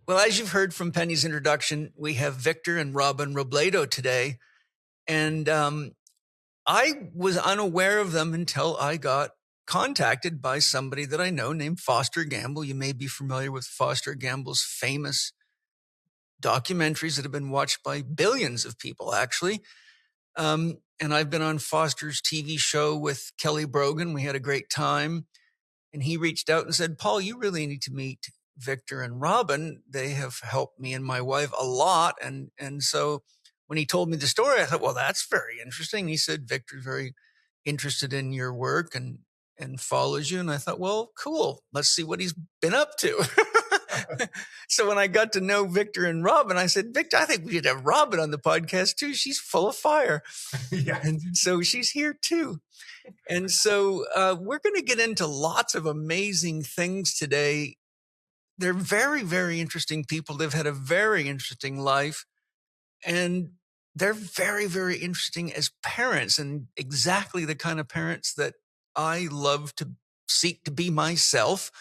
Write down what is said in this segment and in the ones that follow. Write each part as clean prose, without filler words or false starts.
Well, as you've heard from Penny's introduction, we have Victor and Robyn Robledo today. And I was unaware of them until I got contacted by somebody that I know named Foster Gamble. You may be familiar with Foster Gamble's famous documentaries that have been watched by billions of people, actually. And I've been on Foster's TV show with Kelly Brogan. We had a great time. And he reached out and said, Paul, you really need to meet Victor and Robyn. They have helped me and my wife a lot. And so when he told me the story, I thought, well, that's very interesting. He said, Victor's very interested in your work and follows you. And I thought, well, cool. Let's see what he's been up to. So when I got to know Victor and Robyn, I said, Victor, I think we should have Robyn on the podcast too. She's full of fire. Yeah. And so she's here too. And so we're going to get into lots of amazing things today. They're very, very interesting people. They've had a very interesting life. And they're very, very interesting as parents, and exactly the kind of parents that I love to seek to be myself.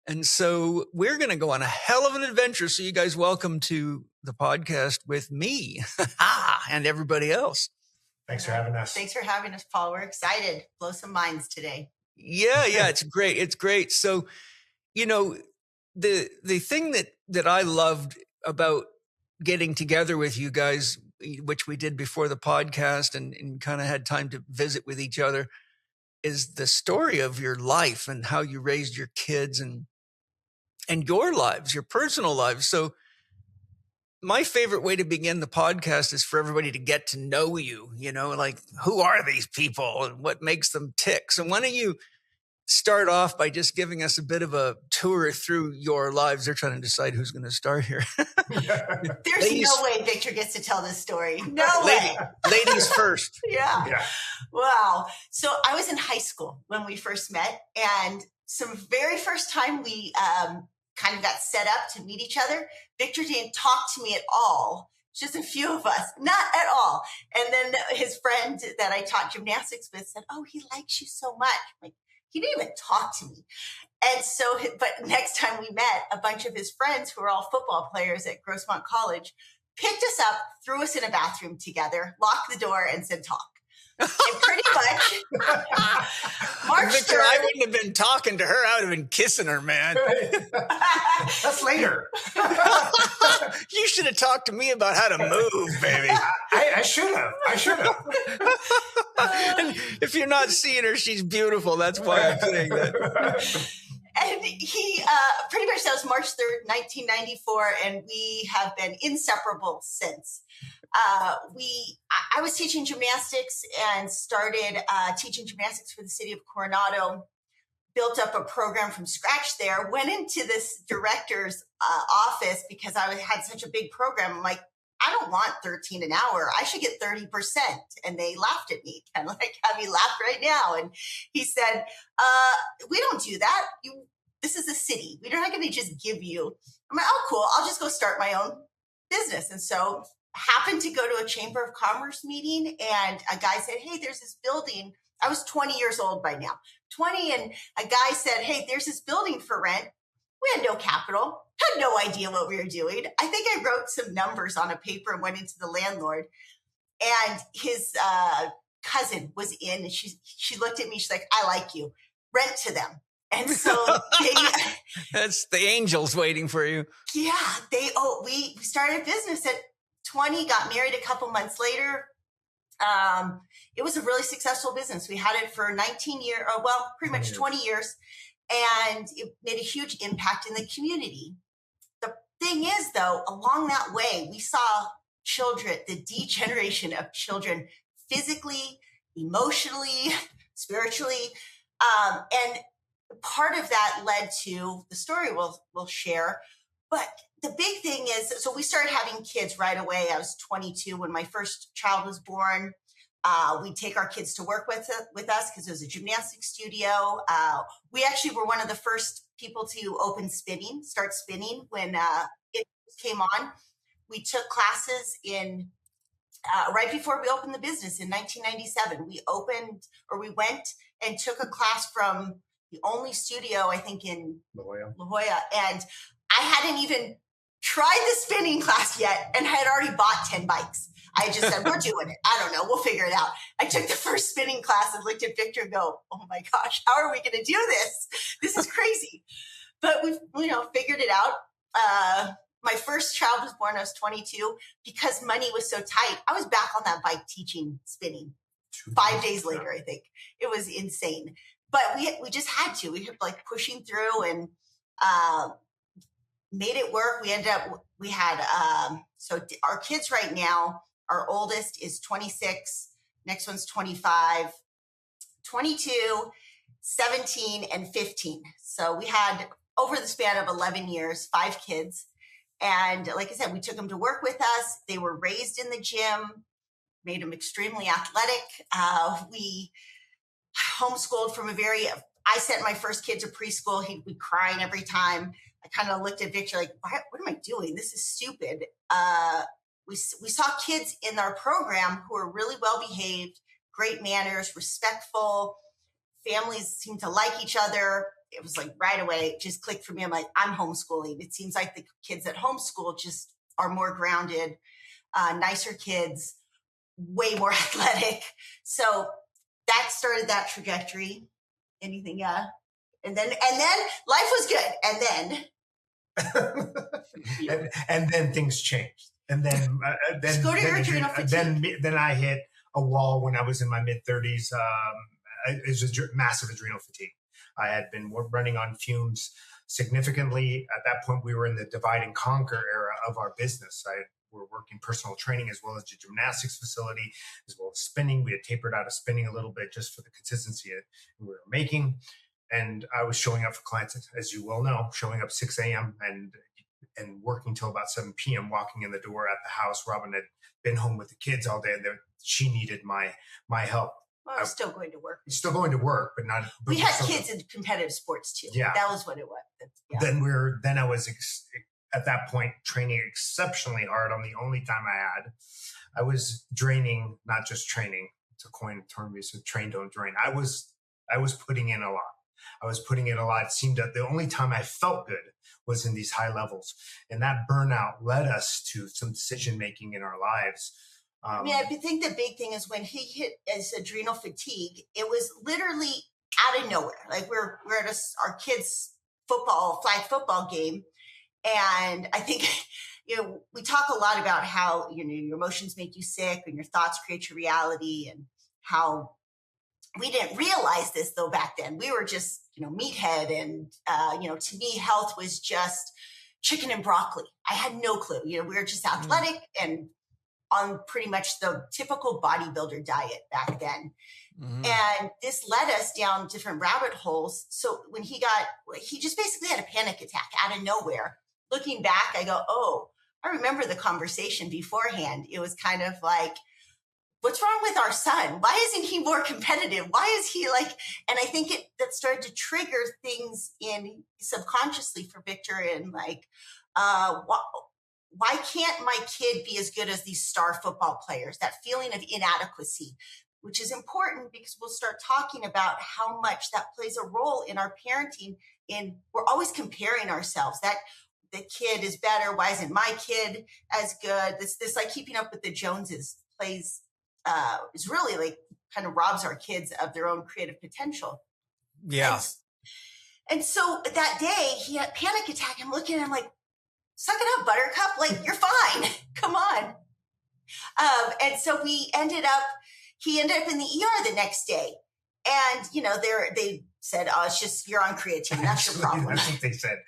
And so we're going to go on a hell of an adventure. So you guys, welcome to the podcast with me and everybody else. Thanks for having us. Thanks for having us, Paul. We're excited. Blow some minds today. Yeah, it's great. It's great. So, you know, the thing that I loved about getting together with you guys, which we did before the podcast and kind of had time to visit with each other, is the story of your life and how you raised your kids and your lives, your personal lives. So my favorite way to begin the podcast is for everybody to get to know you, like who are these people and what makes them tick? So why don't you start off by just giving us a bit of a tour through your lives? They're trying to decide who's going to start here. There's no way Victor gets to tell this story. No way. Ladies first. Yeah. Wow. So I was in high school when we first met, and some very first time we kind of got set up to meet each other. Victor didn't talk to me at all. Just a few of us, not at all. And then his friend that I taught gymnastics with said, "Oh, he likes you so much." I'm like, he didn't even talk to me. And so, but next time we met, a bunch of his friends who were all football players at Grossmont College picked us up, threw us in a bathroom together, locked the door, and said, "Talk." And pretty much, March 3rd. Victor, I wouldn't have been talking to her. I would have been kissing her, man. That's later. You should have talked to me about how to move, baby. I should have. And if you're not seeing her, she's beautiful. That's why I'm saying that. And he pretty much, that was March 3rd, 1994, and we have been inseparable since. I was teaching gymnastics and started teaching gymnastics for the city of Coronado, built up a program from scratch there, went into this director's office because I had such a big program. I'm like, I don't want 13 an hour. I should get 30%. And they laughed at me, kind of like how he laughed right now. And he said, we don't do that. This is a city. We're not going to just give you. I'm like, oh, cool. I'll just go start my own business. And so happened to go to a Chamber of Commerce meeting, and a guy said, "Hey, there's this building." I was 20 years old by now, 20. And a guy said, "Hey, there's this building for rent." We had no capital, had no idea what we were doing. I think I wrote some numbers on a paper and went into the landlord, and his cousin was in, and she looked at me. She's like, "I like you. Rent to them." And so that's the angels waiting for you. Yeah. We started a business at 20, got married a couple months later. It was a really successful business. We had it for 19 years, pretty much 20 years. And it made a huge impact in the community. The thing is, though, along that way, we saw children, the degeneration of children, physically, emotionally, spiritually. And part of that led to the story we'll share. But the big thing is, so we started having kids right away. I was 22 when my first child was born. We'd take our kids to work with us because it was a gymnastics studio. We actually were one of the first people to start spinning when it came on. We took classes in right before we opened the business in 1997. We went and took a class from the only studio, I think, in La Jolla. And I hadn't even tried the spinning class yet and had already bought 10 bikes. I just said, we're doing it. I don't know. We'll figure it out. I took the first spinning class and looked at Victor and go, oh my gosh, how are we going to do this? This is crazy. But we've, figured it out. My first child was born, I was 22. Because money was so tight, I was back on that bike teaching spinning 5 days later, I think. It was insane. But we just had to. We kept like pushing through and made it work. We had, so our kids right now, our oldest is 26, next one's 25, 22, 17, and 15. So we had, over the span of 11 years, 5 kids. And like I said, we took them to work with us. They were raised in the gym, made them extremely athletic. We homeschooled from I sent my first kid to preschool. He'd be crying every time. I kind of looked at Victor like, what am I doing? This is stupid. We saw kids in our program who were really well behaved, great manners, respectful. Families seemed to like each other. It was like right away, it just clicked for me. I'm like, I'm homeschooling. It seems like the kids at homeschool just are more grounded, nicer kids, way more athletic. So that started that trajectory. Anything, and then life was good. And then and then things changed. And then then I hit a wall when I was in my mid-30s. It was massive adrenal fatigue. I had been running on fumes significantly. At that point, we were in the divide and conquer era of our business. We were working personal training as well as the gymnastics facility, as well as spinning. We had tapered out of spinning a little bit just for the consistency we were making. And I was showing up for clients, as you well know, showing up 6 a.m. and working till about 7 p.m., walking in the door at the house. Robyn had been home with the kids all day, and she needed my help. Well, I was still going to work. Still going to work, but not. We had kids in competitive sports too. Yeah, that was what it was. Yeah. Then I was at that point training exceptionally hard. On the only time I was draining, not just training. To coin a term, we said train don't drain. I was putting in a lot. It seemed that the only time I felt good was in these high levels, and that burnout led us to some decision making in our lives. I think the big thing is when he hit his adrenal fatigue, it was literally out of nowhere. Like we're at our kids' flag football game. And I think, we talk a lot about how, your emotions make you sick and your thoughts create your reality, and how we didn't realize this though back then. We were just, meathead. And, to me, health was just chicken and broccoli. I had no clue. We were just athletic and on pretty much the typical bodybuilder diet back then. Mm-hmm. And this led us down different rabbit holes. So when he just basically had a panic attack out of nowhere. Looking back, I go, oh, I remember the conversation beforehand. It was kind of like, what's wrong with our son? Why isn't he more competitive? Why is he like, and I think that started to trigger things in subconsciously for Victor, and like, why can't my kid be as good as these star football players? That feeling of inadequacy, which is important because we'll start talking about how much that plays a role in our parenting. We're always comparing ourselves. That the kid is better. Why isn't my kid as good? This like keeping up with the Joneses is really like kind of robs our kids of their own creative potential. Yeah. And so that day he had a panic attack. I'm looking at him like, suck it up, Buttercup. Like, you're fine. Come on. And so he ended up in the ER the next day. And, they said, oh, it's just, you're on creatine. That's your problem. That's what they said.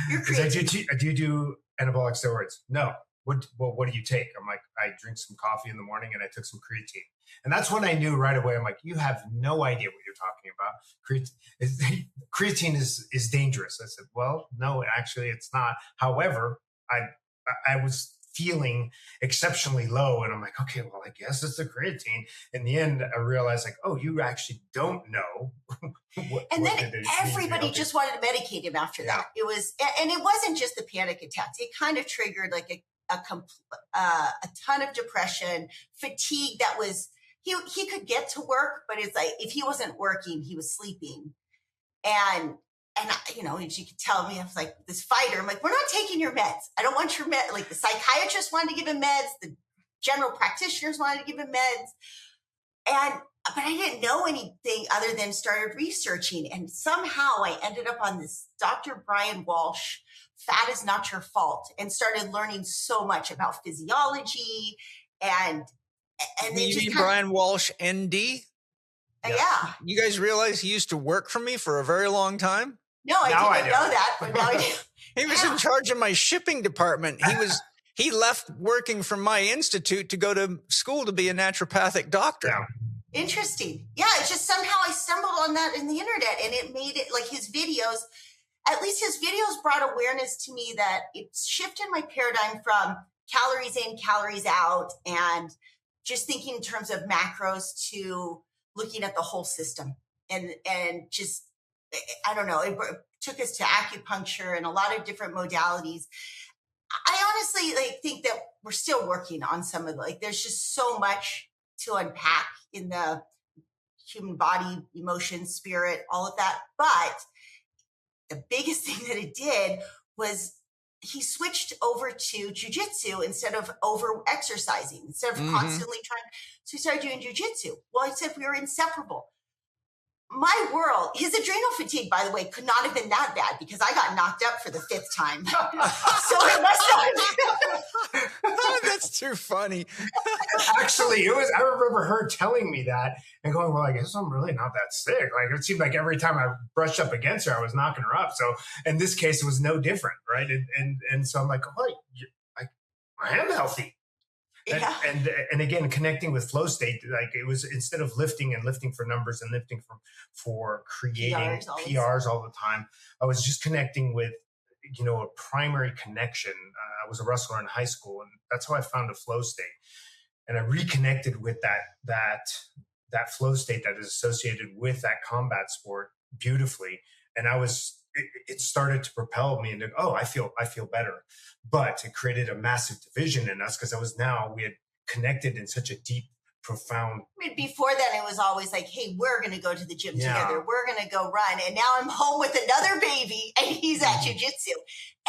You're creatine. Do you do anabolic steroids? No. What do you take? I'm like, I drink some coffee in the morning and I took some creatine. And that's when I knew right away. I'm like, you have no idea what you're talking about. Creatine is dangerous. I said, well, no, actually it's not. However, I was feeling exceptionally low. And I'm like, okay, well, I guess it's the creatine. In the end, I realized like, oh, you actually don't know. Then everybody just wanted to medicate him after that. It was, and it wasn't just the panic attacks. It kind of triggered like a ton of depression, fatigue. That was, he could get to work, but it's like, if he wasn't working, he was sleeping. And and as you could tell me, I was like this fighter. I'm like, we're not taking your meds. I don't want your meds. Like the psychiatrist wanted to give him meds. The general practitioners wanted to give him meds. But I didn't know anything other than started researching. And somehow I ended up on this Dr. Brian Walsh, Fat is Not Your Fault, and started learning so much about physiology and you mean Brian Walsh, ND? Yeah. You guys realize he used to work for me for a very long time? No, I didn't know that, but now I do. He was in charge of my shipping department. He left working from my institute to go to school to be a naturopathic doctor. Yeah. Interesting. Yeah, it's just somehow I stumbled on that in the internet, and it made it like his videos, at least his videos brought awareness to me that it shifted my paradigm from calories in, calories out, and just thinking in terms of macros to looking at the whole system. And just, I don't know, it took us to acupuncture and a lot of different modalities. I honestly think that we're still working on some of there's just so much to unpack in the human body, emotion, spirit, all of that. But the biggest thing that it did was he switched over to jujitsu instead of over exercising, instead of constantly trying. So he started doing jujitsu. Well, I said we were inseparable. My world, his adrenal fatigue, by the way, could not have been that bad because I got knocked up for the 5th time. So it must have been. That's too funny. Actually, I remember her telling me that and going, well, I guess I'm really not that sick. Like it seemed like every time I brushed up against her, I was knocking her up. So in this case, it was no different, right? And so I'm like, oh, I am healthy. Yeah. And again, connecting with flow state, like it was instead of lifting for numbers and lifting for creating PRs all the time, I was just connecting with, a primary connection. I was a wrestler in high school, and that's how I found a flow state. And I reconnected with that flow state that is associated with that combat sport beautifully. And it started to propel me into, I feel better. But it created a massive division in us because we had connected in such a deep, profound. I mean, before then, it was always like, hey, we're going to go to the gym together. We're going to go run. And now I'm home with another baby and he's at jujitsu.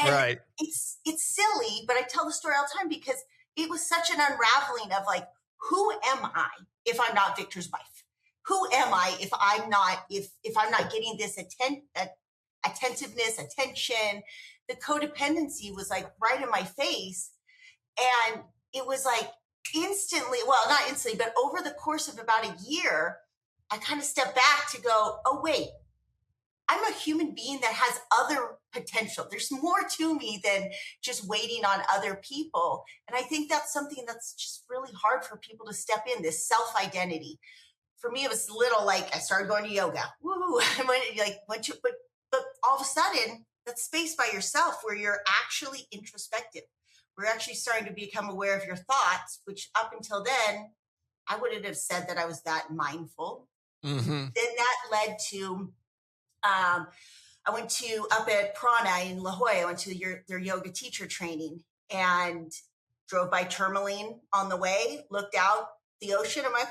And it's silly, but I tell the story all the time because it was such an unraveling of like, who am I if I'm not Victor's wife? Who am I if I'm not getting this attentiveness, attention? The codependency was like right in my face. And it was like instantly, well, not instantly, but over the course of about a year, I kind of stepped back to go, oh, wait, I'm a human being that has other potential. There's more to me than just waiting on other people. And I think that's something that's just really hard for people to step in, this self-identity. For me, it was little, like I started going to yoga. Woo! But all of a sudden, that space by yourself where you're actually introspective. We're actually starting to become aware of your thoughts, which up until then, I wouldn't have said that I was that mindful. Then that led to, I went to up at Prana in La Jolla. I went to their yoga teacher training and drove by Tourmaline on the way, looked out the ocean. I'm like,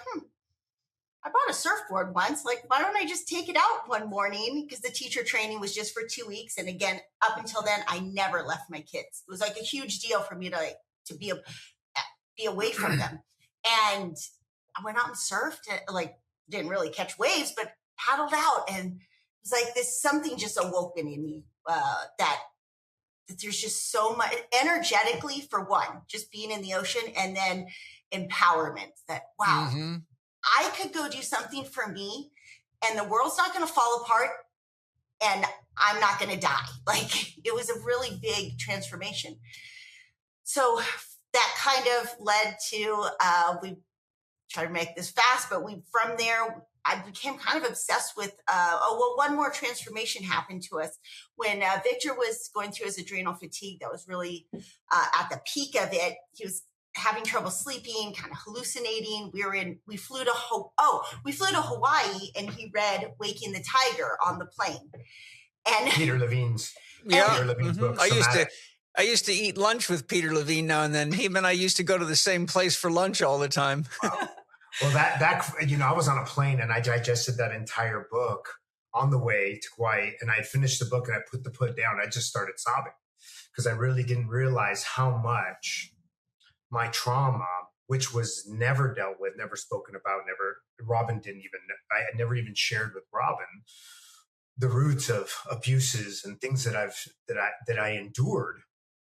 I bought a surfboard once. Like, why don't I just take it out one morning? Because the teacher training was just for 2 weeks. And again, up until then, I never left my kids. It was like a huge deal for me to be away from them. And I went out and surfed, didn't really catch waves, but paddled out. And it was like something just awoken in me that there's just so much energetically, for one, just being in the ocean, and then empowerment that, wow, I could go do something for me and the world's not going to fall apart and I'm not going to die. Like, it was a really big transformation. So that kind of led to, we tried to make this fast, but from there, I became kind of obsessed with, one more transformation happened to us when Victor was going through his adrenal fatigue. That was really at the peak of it. He was having trouble sleeping, kind of hallucinating. We flew to Hawaii, and he read Waking the Tiger on the plane. And Peter Levine's book. I used to eat lunch with Peter Levine now and then. Him and I used to go to the same place for lunch all the time. Wow. Well, that I was on a plane and I digested that entire book on the way to Kauai, and I finished the book and I put the put down. I just started sobbing because I really didn't realize how much my trauma, which was never dealt with, never spoken about, Robyn didn't even, I had never even shared with Robyn the roots of abuses and things that I endured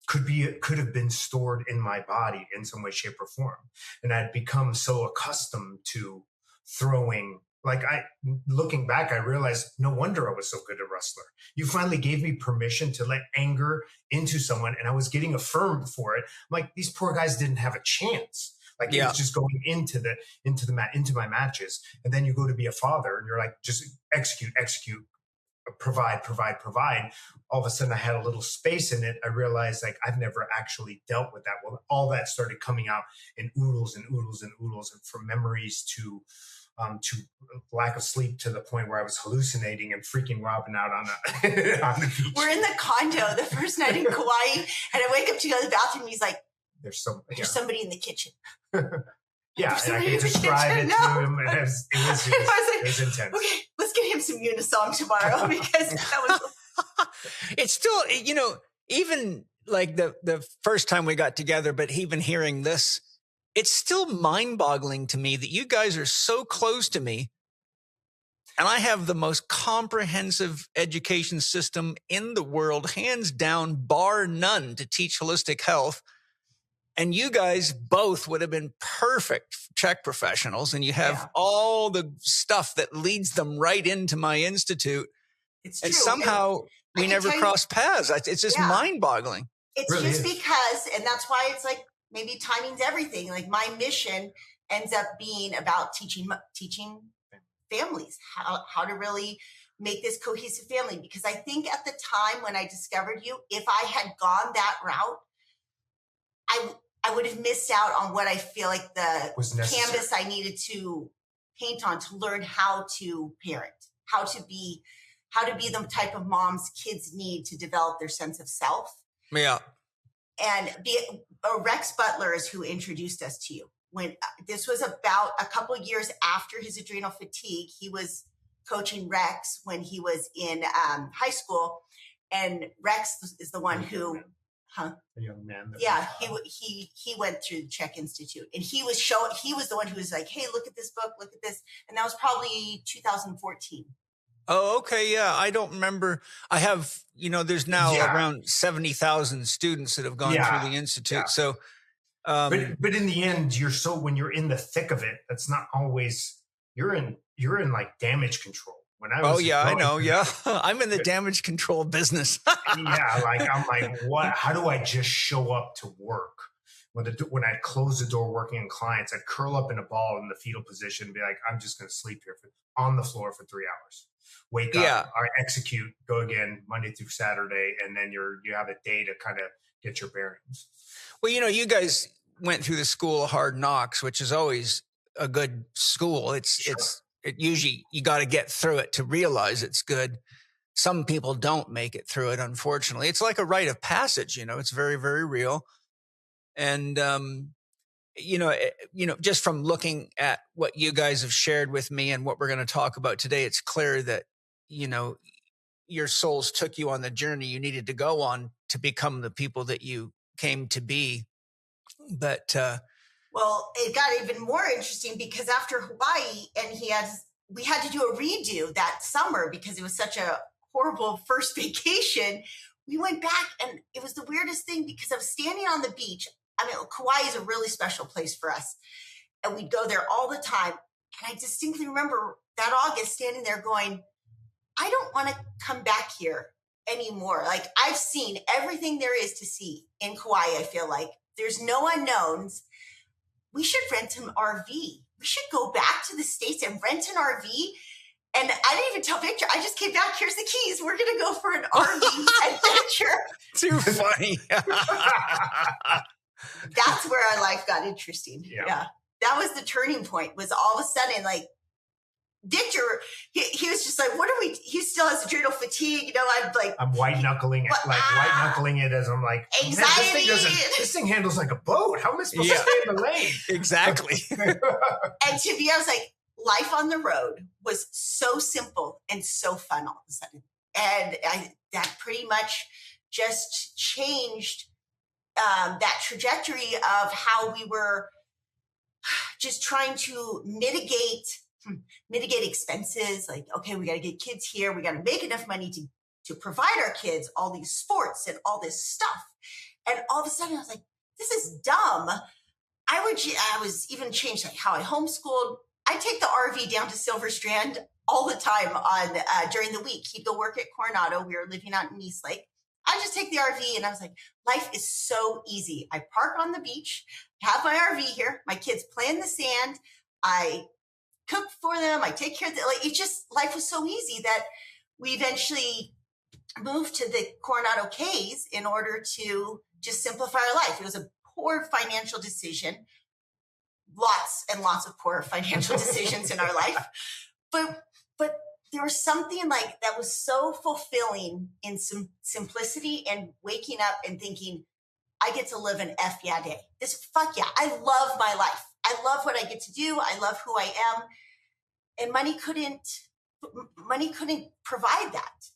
could have been stored in my body in some way, shape, or form. And I'd become so accustomed to throwing, looking back, I realized no wonder I was so good a wrestler. You finally gave me permission to let anger into someone, and I was getting affirmed for it. I'm like, these poor guys didn't have a chance. Like, it was just going into my matches. And then you go to be a father and you're like, just execute, provide. All of a sudden I had a little space in it. I realized, like, I've never actually dealt with that. Well, all that started coming out in oodles and from memories to lack of sleep, to the point where I was hallucinating and freaking Robyn out on the beach. We're in the condo the first night in Kauai, and I wake up to go to the bathroom. He's like, there's somebody in the kitchen. Yeah, and I can describe it to him. It was intense. Okay, let's get him some Unisong tomorrow, because that was... It's still, even like the first time we got together, but even hearing this, it's still mind-boggling to me that you guys are so close to me, and I have the most comprehensive education system in the world, hands down, bar none, to teach holistic health. And you guys both would have been perfect Chek professionals, and you have all the stuff that leads them right into my institute. It's and true. Somehow we never crossed paths. It's just mind-boggling. It's really just because, and that's why it's like, maybe timing's everything. Like, my mission ends up being about teaching families how to really make this cohesive family. Because I think at the time when I discovered you, if I had gone that route, I would have missed out on what I feel like the canvas I needed to paint on to learn how to parent, how to be the type of moms kids need to develop their sense of self. Yeah. And Rex Butler is who introduced us to you. When this was about a couple of years after his adrenal fatigue, he was coaching Rex when he was in high school, and Rex is the one who. A young man. Yeah, he went through the Chek Institute, and he was the one who was like, "Hey, look at this book, look at this," and that was probably 2014. Oh, okay, yeah, I don't remember. I have, there's now around 70,000 students that have gone through the institute. Yeah. So, but in the end, when you're in the thick of it, that's not always. You're in like damage control. When I was I know. Yeah. I'm in the damage control business. Yeah. Like, I'm like, what, how do I just show up to work? When I'd close the door working on clients, I'd curl up in a ball in the fetal position and be like, I'm just going to sleep here on the floor for 3 hours. Wake up, execute, go again Monday through Saturday. And then you have a day to kind of get your bearings. Well, you guys went through the school of hard knocks, which is always a good school. It usually, you got to get through it to realize it's good. Some people don't make it through it, unfortunately. It's like a rite of passage, it's very, very real. And, just from looking at what you guys have shared with me and what we're going to talk about today, it's clear that, your souls took you on the journey you needed to go on to become the people that you came to be. But, well, it got even more interesting because after Hawaii, and we had to do a redo that summer because it was such a horrible first vacation. We went back, and it was the weirdest thing because I was standing on the beach. I mean, Kauai is a really special place for us, and we'd go there all the time. And I distinctly remember that August standing there going, I don't want to come back here anymore. Like, I've seen everything there is to see in Kauai. I feel like there's no unknowns. We should rent an RV. We should go back to the States and rent an RV. And I didn't even tell Victor. I just came back. Here's the keys. We're going to go for an RV adventure. Too funny. That's where our life got interesting. Yeah. That was the turning point, was all of a sudden, like, Victor, he was just like, he still has adrenal fatigue. I'm white knuckling it as I'm like, anxiety. This thing handles like a boat. How am I supposed to stay in the lane? Exactly. And to me, I was like, life on the road was so simple and so fun all of a sudden. And that pretty much just changed that trajectory of how we were just trying to mitigate expenses. Like, okay, we got to get kids here. We got to make enough money to provide our kids all these sports and all this stuff. And all of a sudden I was like, this is dumb. I was even changed like how I homeschooled. I take the RV down to Silver Strand all the time on during the week. He'd go work at Coronado. We were living out in East Lake. I just take the RV, and I was like, life is so easy. I park on the beach, have my RV here. My kids play in the sand. I cook for them. I take care of them. Like, life was so easy that we eventually moved to the Coronado Cays in order to just simplify our life. It was a poor financial decision. Lots and lots of poor financial decisions in our life. But there was something like that was so fulfilling in some simplicity and waking up and thinking, I get to live an F yeah day. Fuck yeah. I love my life. I love what I get to do. I love who I am. And money couldn't provide that.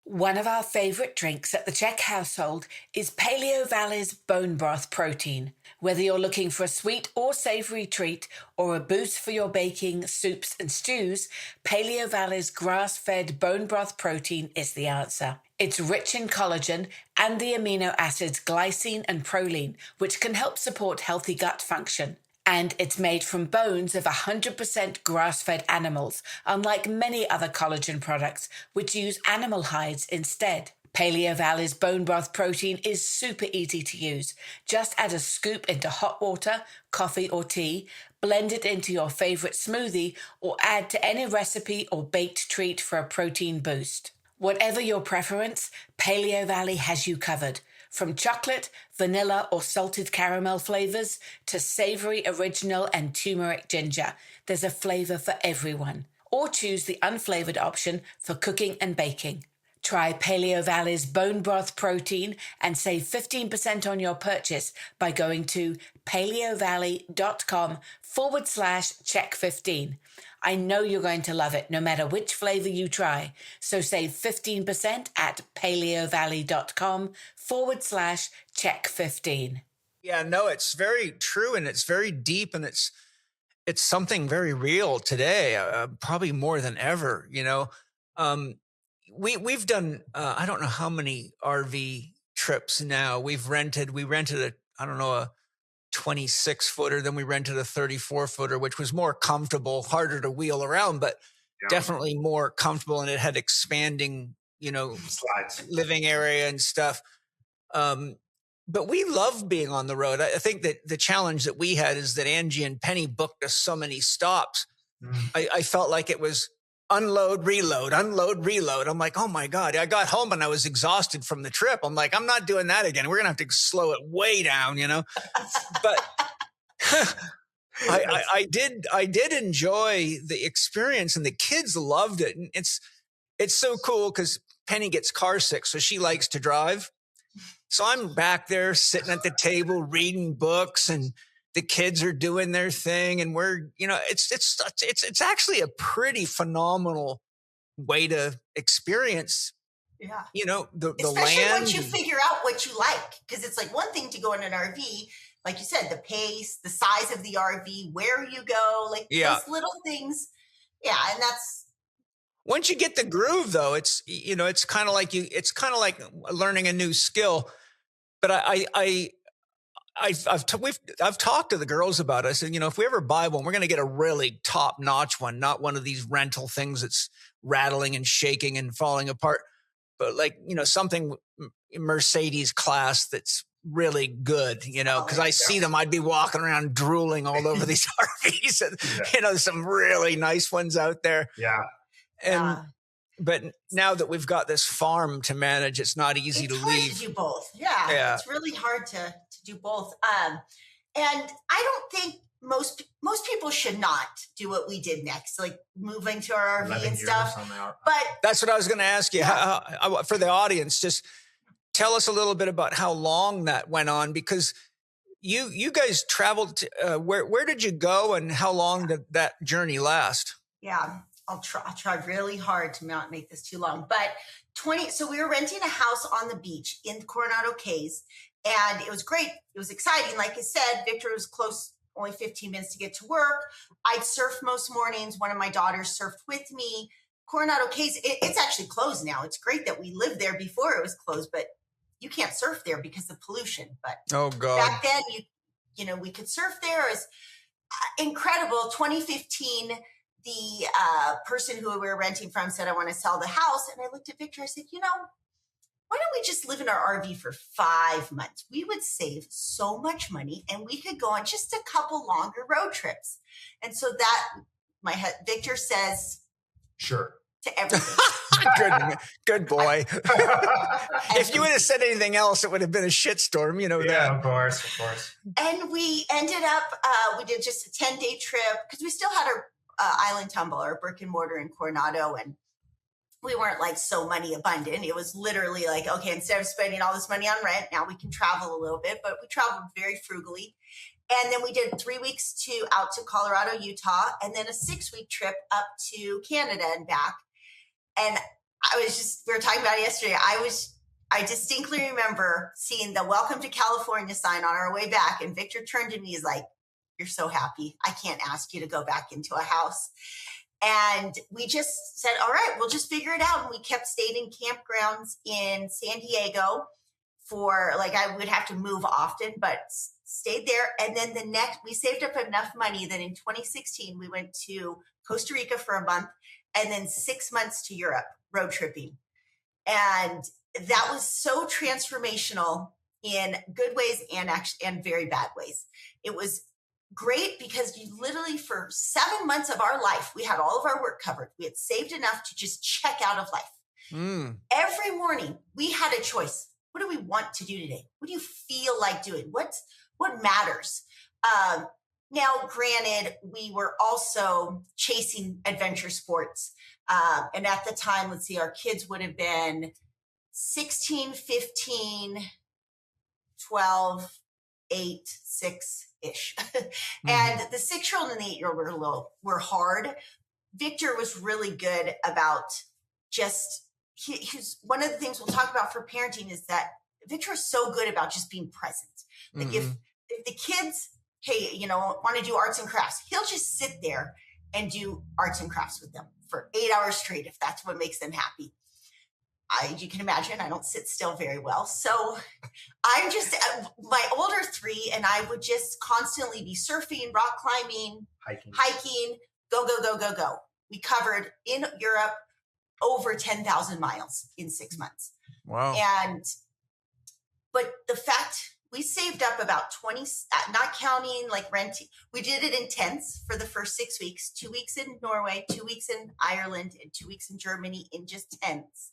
One of our favorite drinks at the Chek household is Paleo Valley's bone broth protein. Whether you're looking for a sweet or savory treat or a boost for your baking, soups and stews, Paleo Valley's grass-fed bone broth protein is the answer. It's rich in collagen and the amino acids glycine and proline, which can help support healthy gut function. And it's made from bones of 100% grass-fed animals, unlike many other collagen products, which use animal hides instead. Paleo Valley's bone broth protein is super easy to use. Just add a scoop into hot water, coffee or tea, blend it into your favorite smoothie, or add to any recipe or baked treat for a protein boost. Whatever your preference, Paleo Valley has you covered. From chocolate, vanilla or salted caramel flavors to savory original and turmeric ginger, there's a flavor for everyone. Or choose the unflavored option for cooking and baking. Try Paleo Valley's bone broth protein and save 15% on your purchase by going to paleovalley.com/Chek15. I know you're going to love it no matter which flavor you try. So save 15% at paleovalley.com/Chek15. Yeah, no, it's very true, and it's very deep, and it's something very real today, probably more than ever. We've done I don't know how many RV trips now. We rented a 26-footer, then we rented a 34-footer, which was more comfortable, harder to wheel around, but definitely more comfortable, and it had expanding, Slides, living area and stuff. But we love being on the road. I think that the challenge that we had is that Angie and Penny booked us so many stops. I felt like it was unload, reload, unload, reload. I'm like, oh my God. I got home and I was exhausted from the trip. I'm like, I'm not doing that again. We're going to have to slow it way down, But I did enjoy the experience, and the kids loved it. And it's so cool because Penny gets car sick, so she likes to drive. So I'm back there sitting at the table reading books, and the kids are doing their thing, and we're, it's actually a pretty phenomenal way to experience, the especially land. once you figure out what you like, because it's like one thing to go in an RV, like you said, the pace, the size of the RV, where you go, like those little things. Yeah, and that's. Once you get the groove, though, it's kind of like learning a new skill. But I've talked to the girls about it. I said, if we ever buy one, we're going to get a really top notch one, not one of these rental things that's rattling and shaking and falling apart, but something Mercedes class that's really good, because I see them, I'd be walking around drooling all over these RVs, and some really nice ones out there. Yeah. But now that we've got this farm to manage, it's not easy to leave. To do both. Yeah. It's really hard to do both. And I don't think most people should not do what we did next, like moving to our RV and stuff. But that's what I was going to ask you. For the audience, just tell us a little bit about how long that went on, because you guys traveled to, where did you go, and how long did that journey last? Yeah, I'll try really hard to not make this too long. But so we were renting a house on the beach in Coronado Cays, and it was great. It was exciting. Like I said, Victor was close, only 15 minutes to get to work. I'd surf most mornings. One of my daughters surfed with me. Coronado Cays, it's actually closed now. It's great that we lived there before it was closed, but you can't surf there because of pollution. But Oh God. back then, you know, we could surf there. It was incredible. 2015, the person who we were renting from said, I want to sell the house. And I looked at Victor. I said, you know, why don't we just live in our RV for 5 months? We would save so much money and we could go on just a couple longer road trips. And so that Victor says, Sure. to everything. Good boy. If you would have said anything else, it would have been a shitstorm, you know that. Yeah, of course. And we ended up, we did just a 10-day trip because we still had our island tumble, our brick and mortar in Coronado, and we weren't like so money abundant. It was literally like, okay, instead of spending all this money on rent, now we can travel a little bit, but we traveled very frugally. And then we did 3 weeks out to Colorado, Utah, and then a 6-week trip up to Canada and back. And we were talking about it yesterday. I distinctly remember seeing the Welcome to California sign on our way back. And Victor turned to me, he's like, you're so happy. I can't ask you to go back into a house. And we just said, all right, we'll just figure it out. And we kept staying in campgrounds in San Diego for I would have to move often, but stayed there. And then we saved up enough money that in 2016, we went to Costa Rica for a month and then 6 months to Europe road tripping. And that was so transformational in good ways and very bad ways. It was great because you literally for 7 months of our life, we had all of our work covered. We had saved enough to just check out of life. Every morning we had a choice. What do we want to do today? What do you feel like doing? What matters? Now, granted, we were also chasing adventure sports. And at the time, let's see, our kids would have been 16, 15, 12, 8, 6-ish. And the 6-year-old and the 8-year-old were hard. Victor was really good about just, he's one of the things we'll talk about for parenting is that Victor is so good about just being present. Like if the kids, hey, want to do arts and crafts, he'll just sit there and do arts and crafts with them for 8 hours straight if that's what makes them happy. You can imagine I don't sit still very well. So I'm just my older 3 and I would just constantly be surfing, rock climbing, hiking, go. We covered in Europe over 10,000 miles in 6 months. Wow. But the fact we saved up about 20, not counting renting. We did it in tents for the first 6 weeks, 2 weeks in Norway, 2 weeks in Ireland, and 2 weeks in Germany in just tents.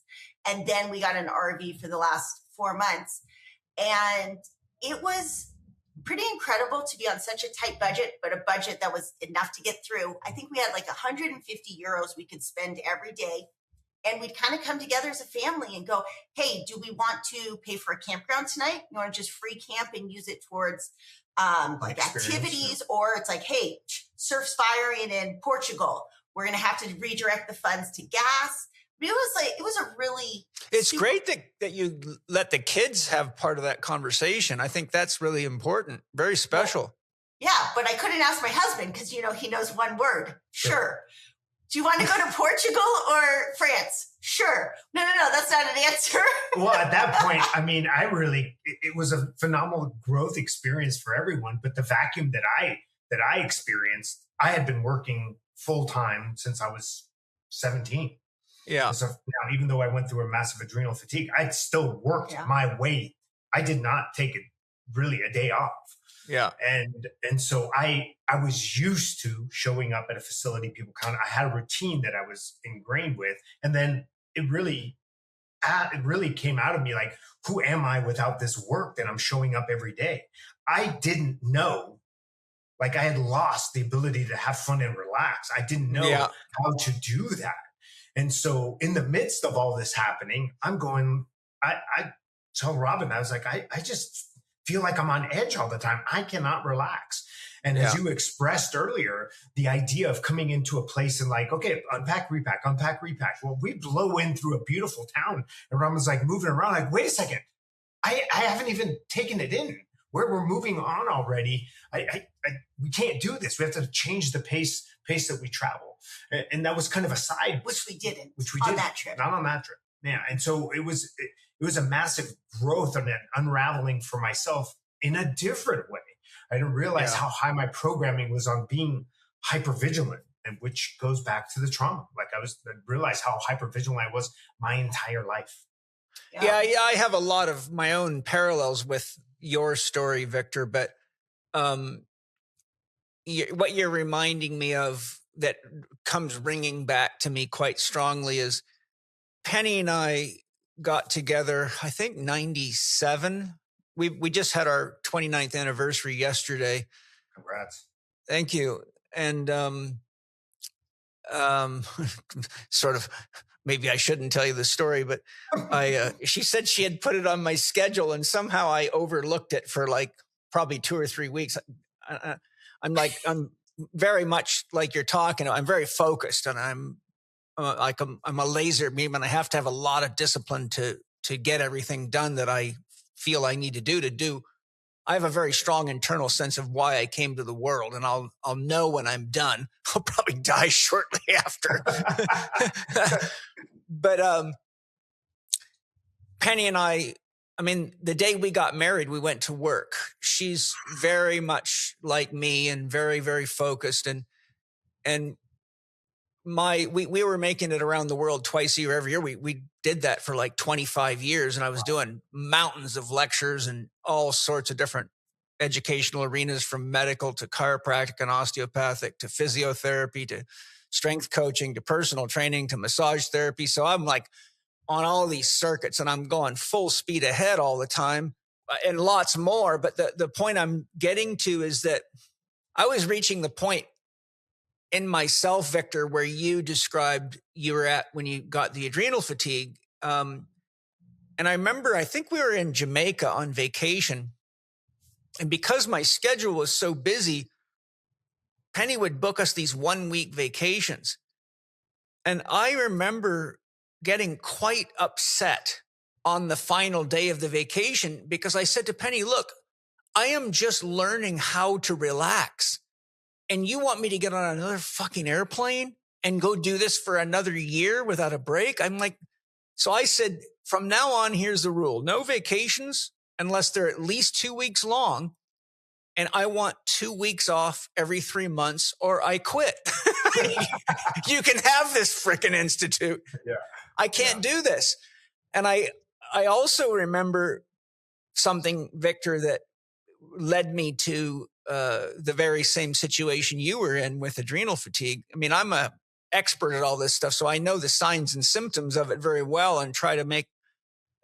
And then we got an RV for the last 4 months. And it was pretty incredible to be on such a tight budget, but a budget that was enough to get through. I think we had 150 euros we could spend every day. And we'd kind of come together as a family and go, hey, do we want to pay for a campground tonight? You want to just free camp and use it towards activities? Yeah. Or it's hey, surf's firing in Portugal. We're going to have to redirect the funds to gas. But it was a really... It's great that you let the kids have part of that conversation. I think that's really important. Very special. Yeah, but I couldn't ask my husband because, he knows one word. Sure. Do you want to go to Portugal or France? Sure. No, that's not an answer. Well, at that point, it was a phenomenal growth experience for everyone. But the vacuum that I experienced, I had been working full time since I was 17. Yeah. So now, even though I went through a massive adrenal fatigue, I'd still worked my way. I did not take really a day off. Yeah. And so I was used to showing up at a facility, people count. I had a routine that I was ingrained with. And then it really came out of me who am I without this work that I'm showing up every day? I didn't know, I had lost the ability to have fun and relax. I didn't know how to do that. And so in the midst of all this happening, I'm going, I told Robyn, I was I just feel like I'm on edge all the time. I cannot relax. And as you expressed earlier, the idea of coming into a place and like, okay, unpack, repack, unpack, repack. Well, we blow in through a beautiful town and Robyn's like moving around like, wait a second. I haven't even taken it in. We're moving on already. We can't do this. We have to change the pace that we travel. And that was kind of a side. Which we didn't. On that trip. Not on that trip. Yeah. And so it was a massive growth and an unraveling for myself in a different way. I didn't realize how high my programming was on being hypervigilant, and which goes back to the trauma. Like I realized how hypervigilant I was my entire life. Yeah, I have a lot of my own parallels with your story, Victor, but what you're reminding me of that comes ringing back to me quite strongly is Penny and I got together, I think 97. We just had our 29th anniversary yesterday. Congrats. Thank you. And sort of, maybe I shouldn't tell you the story, but she said she had put it on my schedule and somehow I overlooked it for like probably 2 or 3 weeks. I'm very much like you're talking. I'm very focused and I'm a laser beam and I have to have a lot of discipline to get everything done that I feel I need to do. I have a very strong internal sense of why I came to the world, and I'll know when I'm done. I'll probably die shortly after. But Penny and I mean, the day we got married, we went to work. She's very much like me and very, very focused. And we were making it around the world twice a year, every year. We did that for like 25 years. And I was doing mountains of lectures and all sorts of different educational arenas, from medical to chiropractic and osteopathic to physiotherapy to strength coaching to personal training to massage therapy. So I'm like on all these circuits and I'm going full speed ahead all the time and lots more. But the point I'm getting to is that I was reaching the point in myself, Victor, where you described you were at when you got the adrenal fatigue. And I remember, I think we were in Jamaica on vacation. And because my schedule was so busy, Penny would book us these 1-week vacations. And I remember getting quite upset on the final day of the vacation because I said to Penny, look, I am just learning how to relax. And you want me to get on another fucking airplane and go do this for another year without a break? I'm like, so I said, from now on, here's the rule. No vacations unless they're at least 2 weeks long. And I want 2 weeks off every 3 months or I quit. You can have this frickin' institute. Yeah. I can't do this. And I also remember something, Victor, that led me to the very same situation you were in with adrenal fatigue. I mean, I'm an expert at all this stuff, so I know the signs and symptoms of it very well and try to make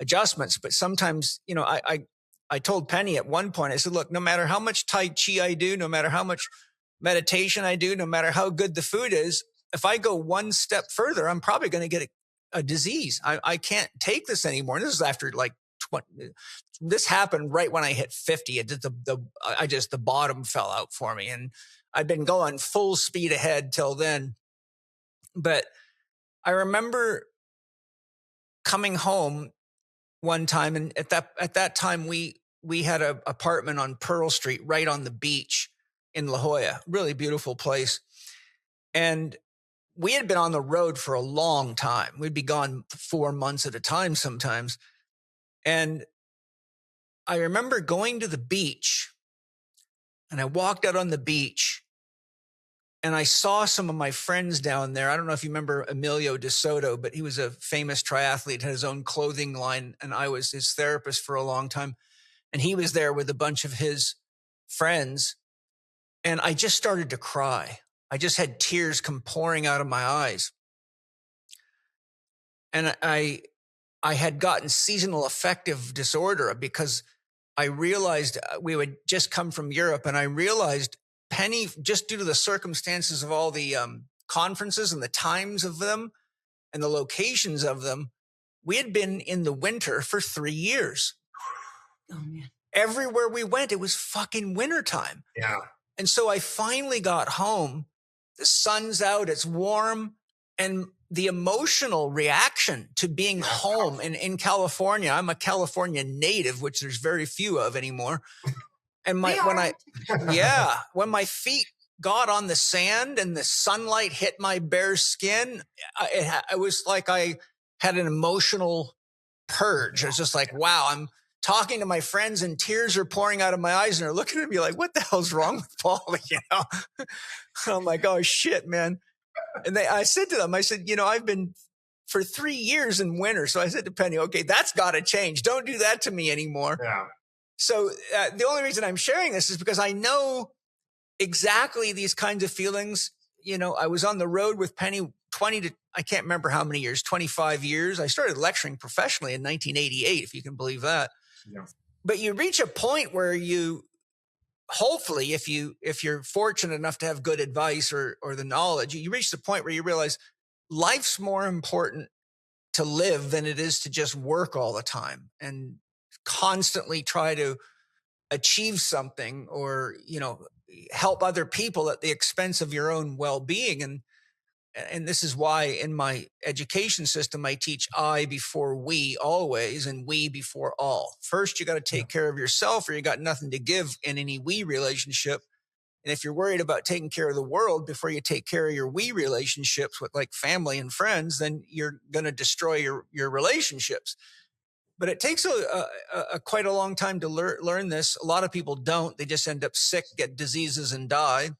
adjustments. But sometimes, you know, I told Penny at one point, I said, look, no matter how much Tai Chi I do, no matter how much meditation I do, no matter how good the food is, if I go one step further, I'm probably going to get a disease. I can't take this anymore. And this is after like 20. This happened right when I hit 50. The bottom fell out for me. And I'd been going full speed ahead till then. But I remember coming home one time, and at that time we had an apartment on Pearl Street right on the beach in La Jolla, really beautiful place. And we had been on the road for a long time. We'd be gone 4 months at a time sometimes. And I remember going to the beach, and I walked out on the beach and I saw some of my friends down there. I don't know if you remember Emilio De Soto, but he was a famous triathlete, had his own clothing line, and I was his therapist for a long time. And he was there with a bunch of his friends. And I just started to cry. I just had tears come pouring out of my eyes. And I had gotten seasonal affective disorder because I realized we would just come from Europe, and I realized Penny, just due to the circumstances of all the conferences and the times of them and the locations of them, we had been in the winter for 3 years. Oh, man. everywhere we went, it was fucking wintertime. Yeah. And so I finally got home. The sun's out, it's warm. And the emotional reaction to being home in California, I'm a California native, which there's very few of anymore. And when my feet got on the sand and the sunlight hit my bare skin, it was like I had an emotional purge. It was just like, wow, I'm talking to my friends and tears are pouring out of my eyes and they're looking at me like, what the hell's wrong with Paul? I'm like, oh shit, man. And I said to them, I said, I've been for 3 years in winter. So I said to Penny, okay, that's got to change. Don't do that to me anymore. Yeah. So the only reason I'm sharing this is because I know exactly these kinds of feelings. I was on the road with Penny I can't remember how many years, 25 years. I started lecturing professionally in 1988, if you can believe that. Yeah. But you reach a point where hopefully, if you're fortunate enough to have good advice or the knowledge, you reach the point where you realize life's more important to live than it is to just work all the time and constantly try to achieve something or, help other people at the expense of your own well-being. And this is why in my education system, I teach I before we always and we before all. First, you got to take care of yourself or you got nothing to give in any we relationship. And if you're worried about taking care of the world before you take care of your we relationships with like family and friends, then you're going to destroy your relationships. But it takes a quite a long time to learn this. A lot of people don't. They just end up sick, get diseases and die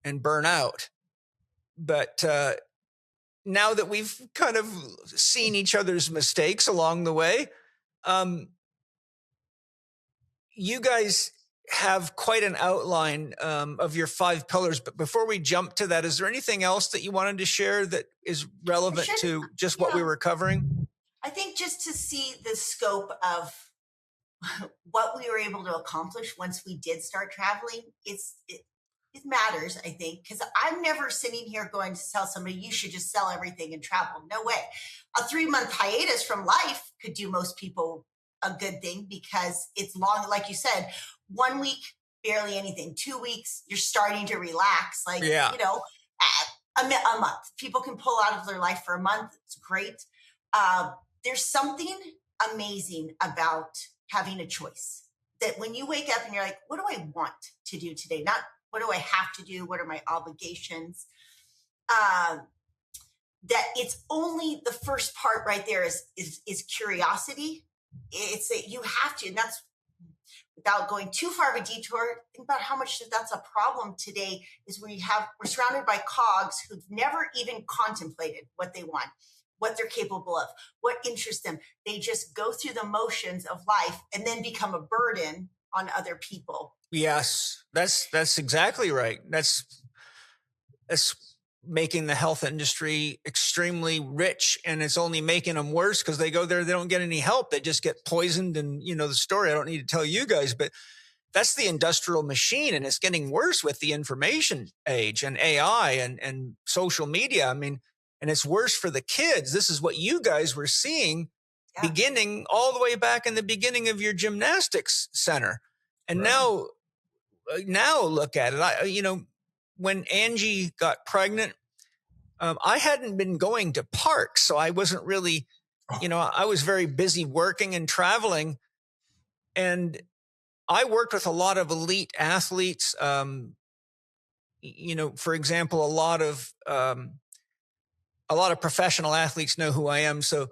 and burn out. But now that we've kind of seen each other's mistakes along the way, you guys have quite an outline of your 5 pillars. But before we jump to that, is there anything else that you wanted to share that is relevant to just what we were covering? I think just to see the scope of what we were able to accomplish once we did start traveling, it matters, I think, because I'm never sitting here going to tell somebody you should just sell everything and travel. No way. A 3-month hiatus from life could do most people a good thing because it's long. Like you said, 1 week, barely anything. 2 weeks, you're starting to relax. A month. People can pull out of their life for a month. It's great. There's something amazing about having a choice that when you wake up and you're like, what do I want to do today? Not what do I have to do? What are my obligations? That it's only the first part right there is curiosity. It's that you have to, and that's without going too far of a detour. Think about how much that's a problem today is we're surrounded by cogs who've never even contemplated what they want, what they're capable of, what interests them. They just go through the motions of life and then become a burden on other people. Yes, that's exactly right. That's making the health industry extremely rich, and it's only making them worse because they go there, they don't get any help. They just get poisoned. And the story, I don't need to tell you guys, but that's the industrial machine, and it's getting worse with the information age and AI and social media. I mean, and it's worse for the kids. This is what you guys were seeing beginning all the way back in the beginning of your gymnastics center. And now look at it. When Angie got pregnant, I hadn't been going to parks. So I wasn't really, I was very busy working and traveling. And I worked with a lot of elite athletes. For example, a lot of professional athletes know who I am. So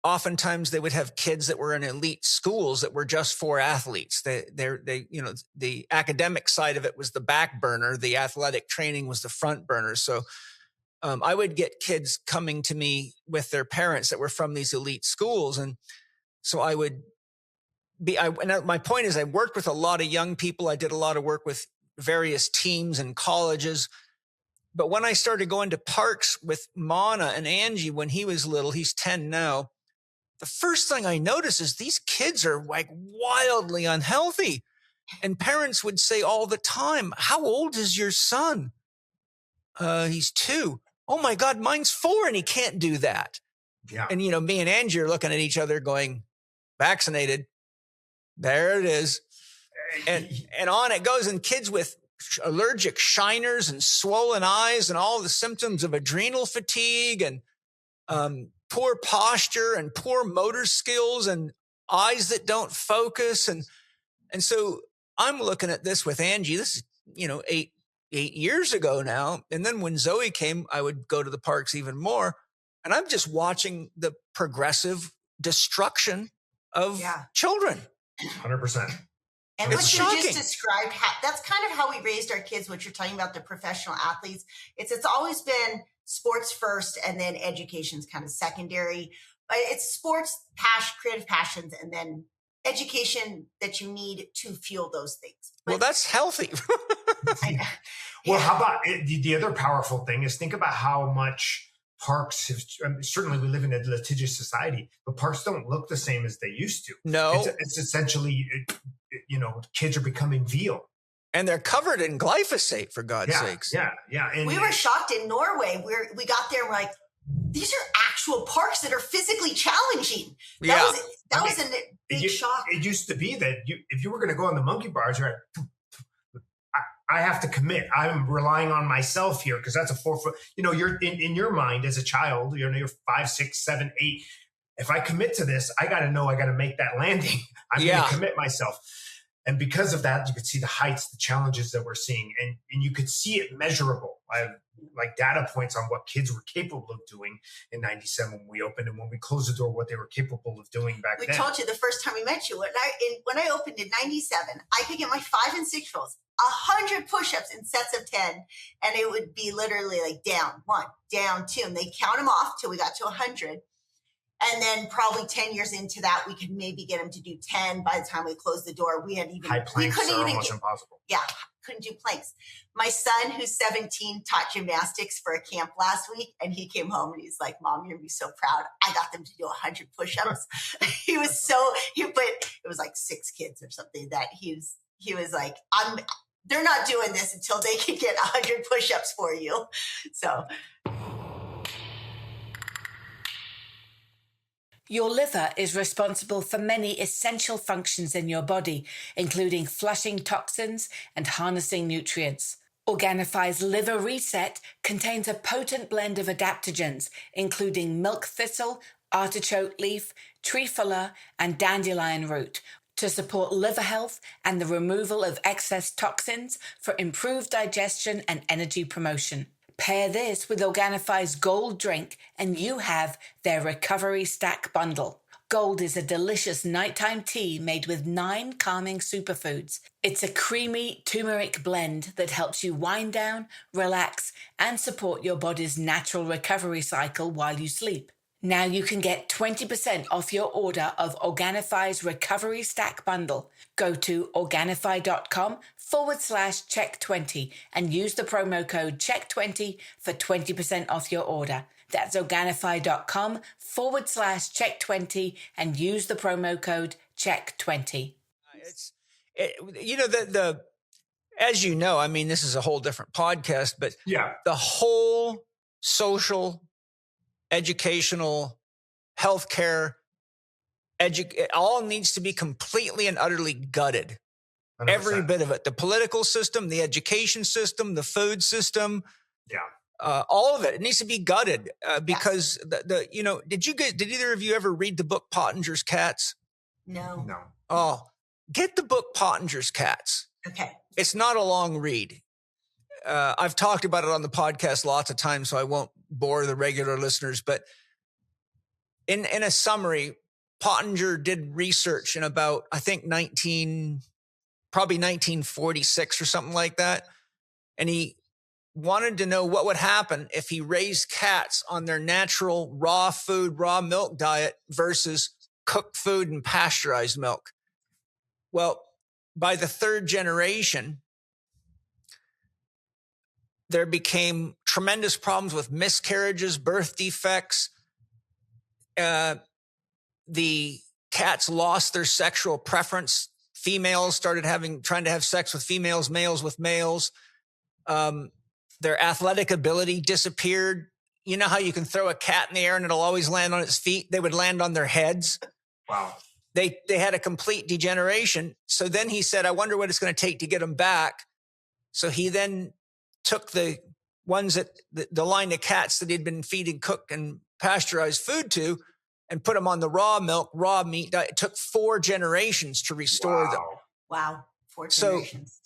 oftentimes they would have kids that were in elite schools that were just for athletes. The academic side of it was the back burner. The athletic training was the front burner. So I would get kids coming to me with their parents that were from these elite schools. And so my point is I worked with a lot of young people. I did a lot of work with various teams and colleges. But when I started going to parks with Mana and Angie, when he was little, he's 10 now, the first thing I noticed is these kids are like wildly unhealthy. And parents would say all the time, how old is your son? He's 2. Oh my God, mine's 4 and he can't do that. Yeah. And, me and Angie are looking at each other going, vaccinated. There it is. And on it goes, and kids with allergic shiners and swollen eyes and all the symptoms of adrenal fatigue and poor posture and poor motor skills and eyes that don't focus. And so I'm looking at this with Angie. This is, 8 years ago now. And then when Zoe came, I would go to the parks even more. And I'm just watching the progressive destruction of children. 100%. And what you just described, that's kind of how we raised our kids, what you're talking about, the professional athletes. It's always been sports first and then education's kind of secondary. But it's sports, creative passions, and then education that you need to fuel those things. But, well, that's healthy. I know. Well, how about the other powerful thing is think about how much parks have, certainly we live in a litigious society, but parks don't look the same as they used to. No. It's essentially, kids are becoming veal. And they're covered in glyphosate, for God's sakes. Yeah. And we were shocked in Norway where we got there and we're like, these are actual parks that are physically challenging. That was a big shock. It used to be that if you were going to go on the monkey bars, you're like, I have to commit. I'm relying on myself here because that's a 4 foot. You're in your mind as a child. You're 5, 6, 7, 8. If I commit to this, I got to know I got to make that landing. I'm going to commit myself. And because of that, you could see the heights, the challenges that we're seeing, and you could see it measurable. I have like data points on what kids were capable of doing in 97 when we opened, and when we closed the door, what they were capable of doing back then. We told you the first time we met you. When I opened in 97, I could get my 5 and 6 year olds 100 push-ups in sets of 10, and it would be literally like down 1, down 2, and they count them off till we got to 100. And then probably 10 years into that, we could maybe get them to do 10 by the time we closed the door. We had even high planks are almost impossible. Yeah, couldn't do planks. My son, who's 17, taught gymnastics for a camp last week, and he came home and he's like, "Mom, you're gonna be so proud. I got them to do 100 push-ups." But it was like 6 kids or something that he was like, they're not doing this until they can get 100 push-ups for you. So. Your liver is responsible for many essential functions in your body, including flushing toxins and harnessing nutrients. Organifi's Liver Reset contains a potent blend of adaptogens, including milk thistle, artichoke leaf, trefoil, and dandelion root, to support liver health and the removal of excess toxins for improved digestion and energy promotion. Pair this with Organifi's Gold drink and you have their Recovery Stack Bundle. Gold is a delicious nighttime tea made with 9 calming superfoods. It's a creamy turmeric blend that helps you wind down, relax, and support your body's natural recovery cycle while you sleep. Now you can get 20% off your order of Organifi's Recovery Stack Bundle. Go to Organifi.com/Chek20 and use the promo code Chek20 for 20% off your order. That's Organifi.com/Chek20 and use the promo code Chek20. As you know, I mean, this is a whole different podcast, but the whole social, educational, healthcare, it all needs to be completely and utterly gutted. 100%. Every bit of it. The political system, the education system, the food system. All of it. It needs to be gutted because did either of you ever read the book Pottinger's Cats? No. Oh, get the book Pottinger's Cats. Okay. It's not a long read. I've talked about it on the podcast lots of times, so I won't bore the regular listeners, but in a summary, Pottinger did research in about, I think 1946 or something like that. And he wanted to know what would happen if he raised cats on their natural raw food, raw milk diet versus cooked food and pasteurized milk. Well, by the 3rd generation, there became tremendous problems with miscarriages, birth defects. The cats lost their sexual preference. Females started trying to have sex with females, males with males. Their athletic ability disappeared. You know how you can throw a cat in the air and it'll always land on its feet? They would land on their heads. Wow. they had a complete degeneration. So then he said, I wonder what it's going to take to get them back. So he then took the ones that the line of cats that he'd been feeding cooked and pasteurized food to and put them on the raw milk, raw meat diet. It took 4 generations to restore them. Wow. 4 So generations.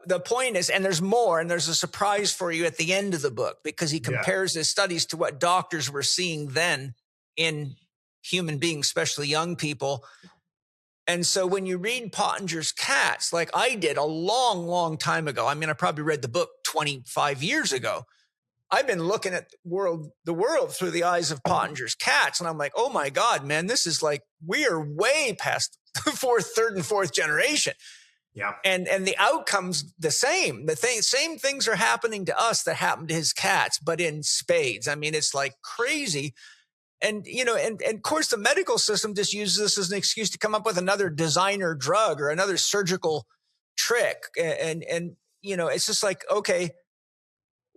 the point is, and there's more, and there's a surprise for you at the end of the book, because he compares his studies to what doctors were seeing then in human beings, especially young people. And so when you read Pottinger's Cats, like I did a long, long time ago, I mean, I probably read the book 25 years ago. I've been looking at the world through the eyes of Pottinger's Cats. And I'm like, oh my God, man, this is like, we are way past the third and fourth generation. Yeah. And the outcome's the same. Same things are happening to us that happened to his cats, but in spades. I mean, it's like crazy. And, you know, and of course the medical system just uses this as an excuse to come up with another designer drug or another surgical trick. And, you know, it's just like, okay,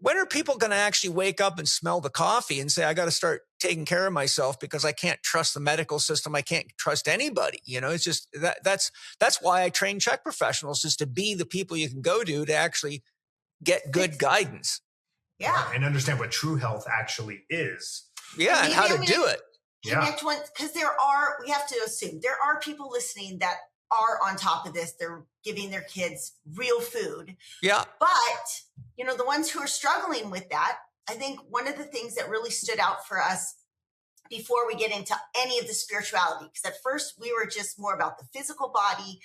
when are people going to actually wake up and smell the coffee and say, I got to start taking care of myself because I can't trust the medical system. I can't trust anybody. You know, it's just that's why I train Chek professionals, is to be the people you can go to actually get good guidance. Yeah. And understand what true health actually is. Yeah. And how to do it. Connect one, because we have to assume there are people listening that are on top of this. They're giving their kids real food. Yeah. But, you know, the ones who are struggling with that, I think one of the things that really stood out for us before we get into any of the spirituality, because at first we were just more about the physical body.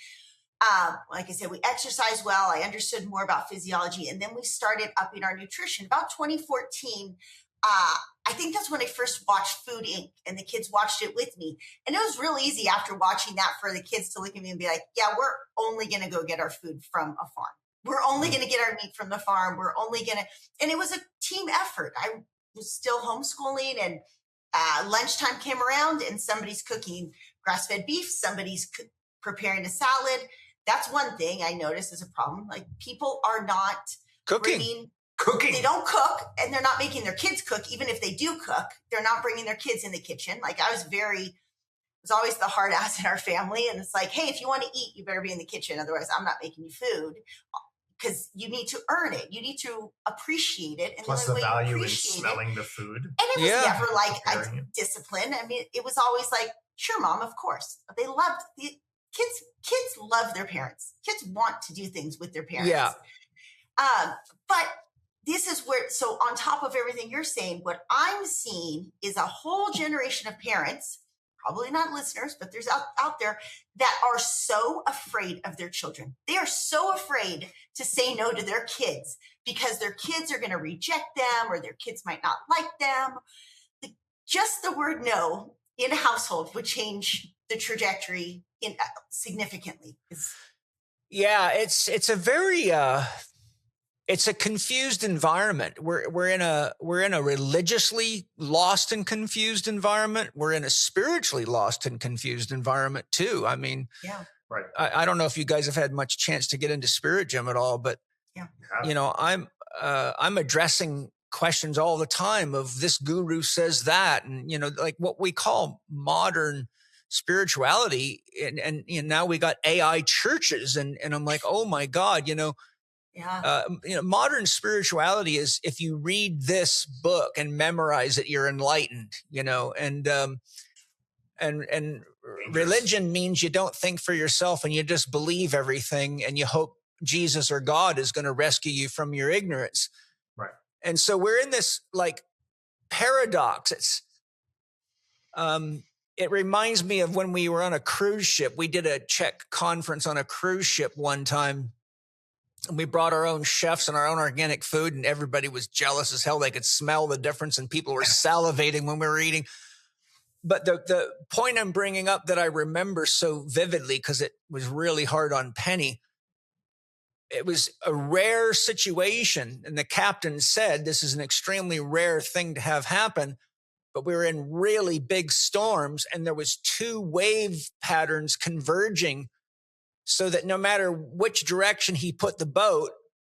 Like I said, we exercise well. I understood more about physiology. And then we started upping our nutrition. About 2014, I think that's when I first watched Food Inc. and the kids watched it with me. And it was real easy after watching that for the kids to look at me and be like, yeah, we're only going to go get our food from a farm. We're only going to get our meat from the farm. We're only going to, and it was a team effort. I was still homeschooling, and lunchtime came around and somebody's cooking grass-fed beef. Somebody's preparing a salad. That's one thing I noticed as a problem. Like, people are not Cooking. They don't cook, and they're not making their kids cook. Even if they do cook, they're not bringing their kids in the kitchen. Like, I was always the hard ass in our family. And it's like, hey, if you want to eat, you better be in the kitchen. Otherwise, I'm not making you food, because you need to earn it. You need to appreciate it. And plus the value in smelling the food. And it was never like a discipline. I mean, it was always like, sure, Mom, of course. They loved the kids. Kids love their parents. Kids want to do things with their parents. Yeah. But this is where, so on top of everything you're saying, what I'm seeing is a whole generation of parents, probably not listeners, but there's out there that are so afraid of their children. They are so afraid to say no to their kids because their kids are going to reject them, or their kids might not like them. Just the word no in a household would change the trajectory significantly. Yeah, it's a very it's a confused environment. We're in a religiously lost and confused environment. We're in a spiritually lost and confused environment too. I mean, yeah, right. I don't know if you guys have had much chance to get into Spirit Gym at all, but you know, I'm addressing questions all the time of this guru says that, and you know, like what we call modern spirituality, and you know, now we got AI churches, and I'm like, oh my God, you know. Yeah. You know, modern spirituality is, if you read this book and memorize it, you're enlightened, you know, and religion means you don't think for yourself and you just believe everything and you hope Jesus or God is going to rescue you from your ignorance. Right. And so we're in this like paradox. It reminds me of when we were on a cruise ship. We did a Chek conference on a cruise ship one time. And we brought our own chefs and our own organic food, and everybody was jealous as hell. They could smell the difference, and people were salivating when we were eating. But the point I'm bringing up that I remember so vividly, because it was really hard on Penny, it was a rare situation. And the captain said, this is an extremely rare thing to have happen. But we were in really big storms, and there was 2 wave patterns converging, so that no matter which direction he put the boat,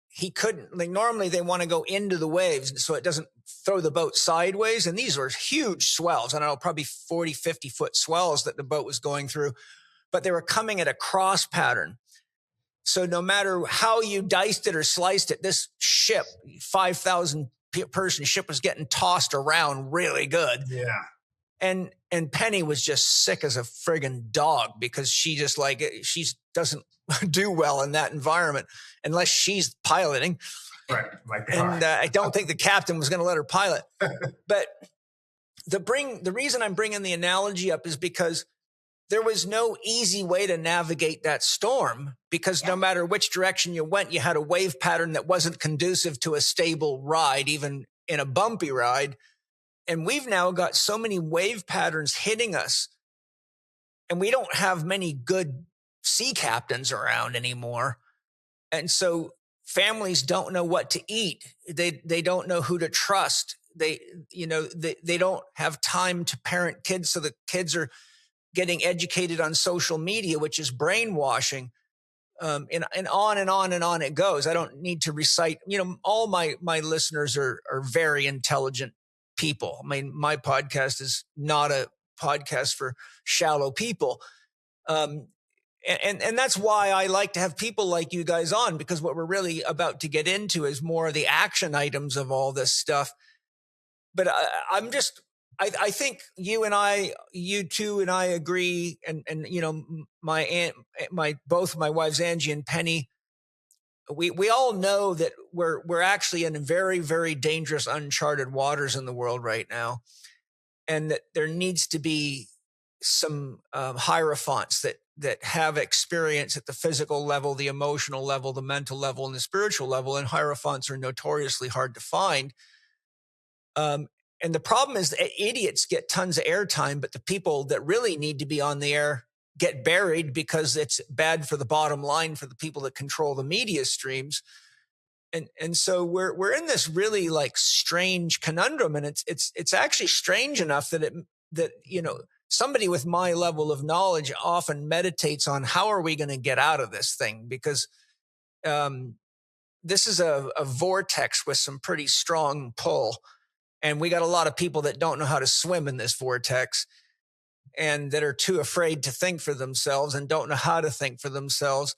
he couldn't, like normally they want to go into the waves so it doesn't throw the boat sideways. And these were huge swells. I don't know, probably 40, 50 foot swells that the boat was going through. but they were coming at a cross pattern. So no matter how you diced it or sliced it, this ship, 5,000 person ship, was getting tossed around really good. Yeah. And Penny was just sick as a friggin' dog because she doesn't do well in that environment unless she's piloting. Right. Like and I don't think the captain was going to let her pilot. But the reason I'm bringing the analogy up is because there was no easy way to navigate that storm, because no matter which direction you went, you had a wave pattern that wasn't conducive to a stable ride, even in a bumpy ride. And we've now got so many wave patterns hitting us, and we don't have many good sea captains around anymore. And so families don't know what to eat. They don't know who to trust. They don't have time to parent kids. So the kids are getting educated on social media, which is brainwashing. And on and on and on it goes. I don't need to recite, all my listeners are very intelligent people. I mean, my podcast is not a podcast for shallow people. And that's why I like to have people like you guys on, because what we're really about to get into is more of the action items of all this stuff. But I think you two and I agree. And both my wives, Angie and Penny, we all know that we're actually in very, very dangerous, uncharted waters in the world right now. And that there needs to be some hierophants that have experience at the physical level, the emotional level, the mental level, and the spiritual level. And hierophants are notoriously hard to find. And the problem is that idiots get tons of airtime, but the people that really need to be on the air get buried because it's bad for the bottom line for the people that control the media streams. And so we're in this really like strange conundrum, and it's actually strange enough that somebody with my level of knowledge often meditates on how are we going to get out of this thing, because this is a vortex with some pretty strong pull. And we got a lot of people that don't know how to swim in this vortex, and that are too afraid to think for themselves and don't know how to think for themselves.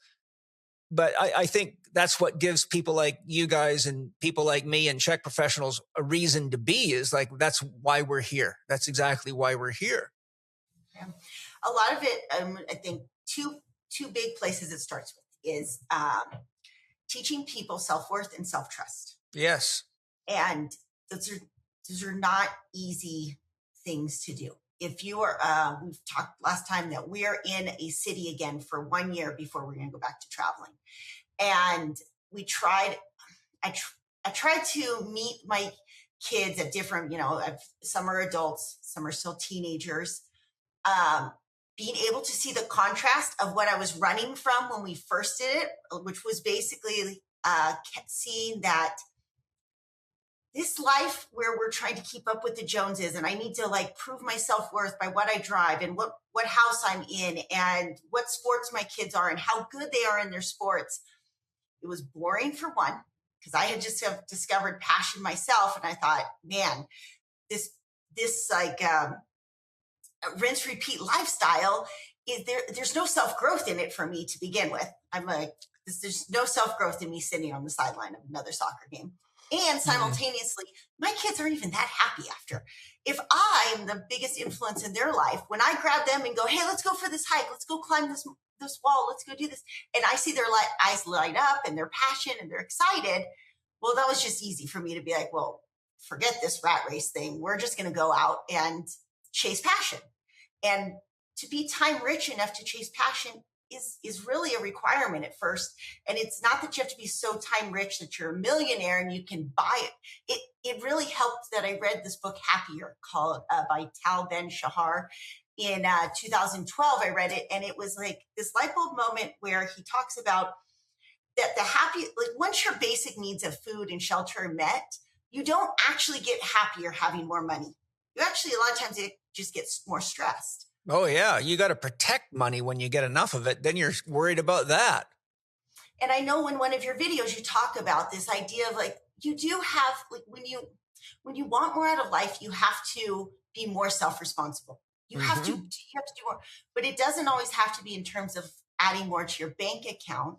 But I think that's what gives people like you guys and people like me and Chek professionals a reason to be, is like, that's why we're here. That's exactly why we're here. Yeah. A lot of it, I think two big places it starts with is teaching people self-worth and self-trust. Yes. And those are not easy things to do. If you are, we've talked last time that we're in a city again for 1 year before we're going to go back to traveling. And I tried to meet my kids at different, some are adults, some are still teenagers. Being able to see the contrast of what I was running from when we first did it, which was basically seeing that this life where we're trying to keep up with the Joneses, and I need to like prove my self-worth by what I drive and what house I'm in and what sports my kids are and how good they are in their sports. It was boring for one, because I had just discovered passion myself. And I thought, man, this like rinse repeat lifestyle is there's no self-growth in it for me to begin with. I'm like, there's no self-growth in me sitting on the sideline of another soccer game. And simultaneously, my kids aren't even that happy after. If I'm the biggest influence in their life, when I grab them and go, hey, let's go for this hike, let's go climb this wall, let's go do this, and I see their eyes light up and their passion and they're excited, well, that was just easy for me to be like, well, forget this rat race thing. We're just going to go out and chase passion. And to be time rich enough to chase passion is really a requirement at first. And it's not that you have to be so time rich that you're a millionaire and you can buy it. It really helped that I read this book, Happier, called by Tal Ben-Shahar. In 2012, I read it, and it was like this light bulb moment where he talks about that once your basic needs of food and shelter are met, you don't actually get happier having more money. You actually, a lot of times it just gets more stressed. Oh, yeah. You got to protect money when you get enough of it. Then you're worried about that. And I know in one of your videos, you talk about this idea of like, you do have, like when you want more out of life, you have to be more self-responsible. You have to do more, but it doesn't always have to be in terms of adding more to your bank account.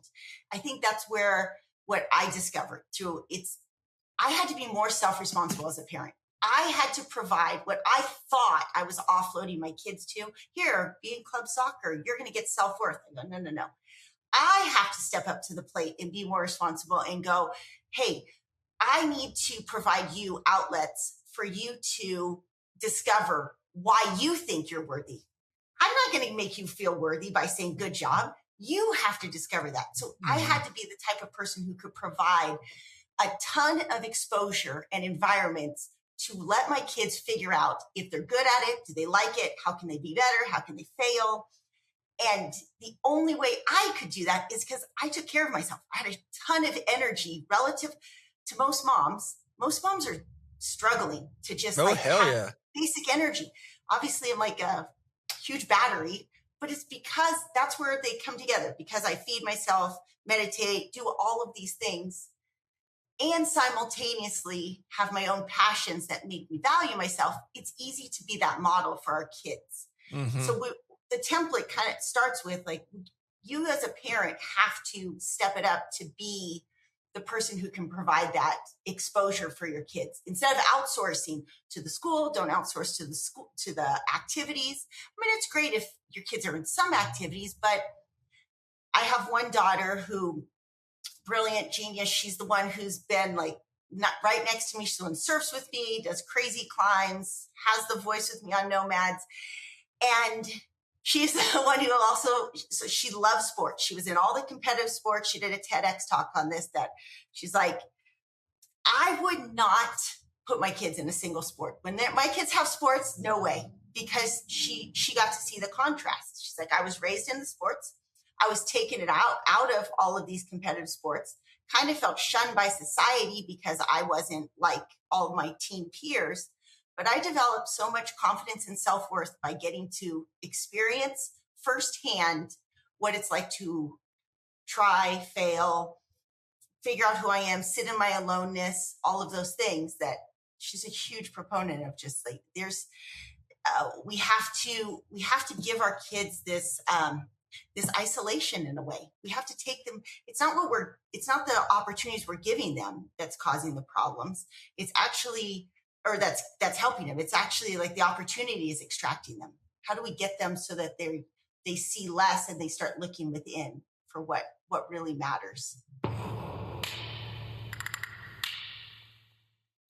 I think that's where what I discovered through I had to be more self-responsible as a parent. I had to provide what I thought I was offloading my kids to. Here, be in club soccer, you're going to get self-worth. I go, no. I have to step up to the plate and be more responsible and go, hey, I need to provide you outlets for you to discover why you think you're worthy. I'm not going to make you feel worthy by saying good job. You have to discover that. So I had to be the type of person who could provide a ton of exposure and environments to let my kids figure out if they're good at it, do they like it, how can they be better, how can they fail. And the only way I could do that is because I took care of myself. I had a ton of energy relative to most moms. Most moms are struggling to just have basic energy. Obviously, I'm like a huge battery, but it's because that's where they come together, because I feed myself, meditate, do all of these things, and simultaneously have my own passions that make me value myself. It's easy to be that model for our kids. So the template kind of starts with like, you as a parent have to step it up to be the person who can provide that exposure for your kids. Instead of outsourcing to the school, don't outsource to the school, to the activities. I mean, it's great if your kids are in some activities, but I have one daughter who, brilliant genius. She's the one who's been like not right next to me. She's the one who surfs with me, does crazy climbs, has the voice with me on Nomads. And she's the one who also, so she loves sports. She was in all the competitive sports. She did a TEDx talk on this, that she's like, I would not put my kids in a single sport. When my kids have sports, no way, because she got to see the contrast. She's like, I was raised in the sports. I was taking it out of all of these competitive sports, kind of felt shunned by society because I wasn't like all of my teen peers. But I developed so much confidence and self-worth by getting to experience firsthand what it's like to try, fail, figure out who I am, sit in my aloneness, all of those things. That she's a huge proponent of. Just like we have to give our kids this isolation in a way. We have to take them. It's not the opportunities we're giving them that's causing the problems. It's actually, or that's helping them. It's actually like the opportunity is extracting them. How do we get them so that they see less and they start looking within for what really matters?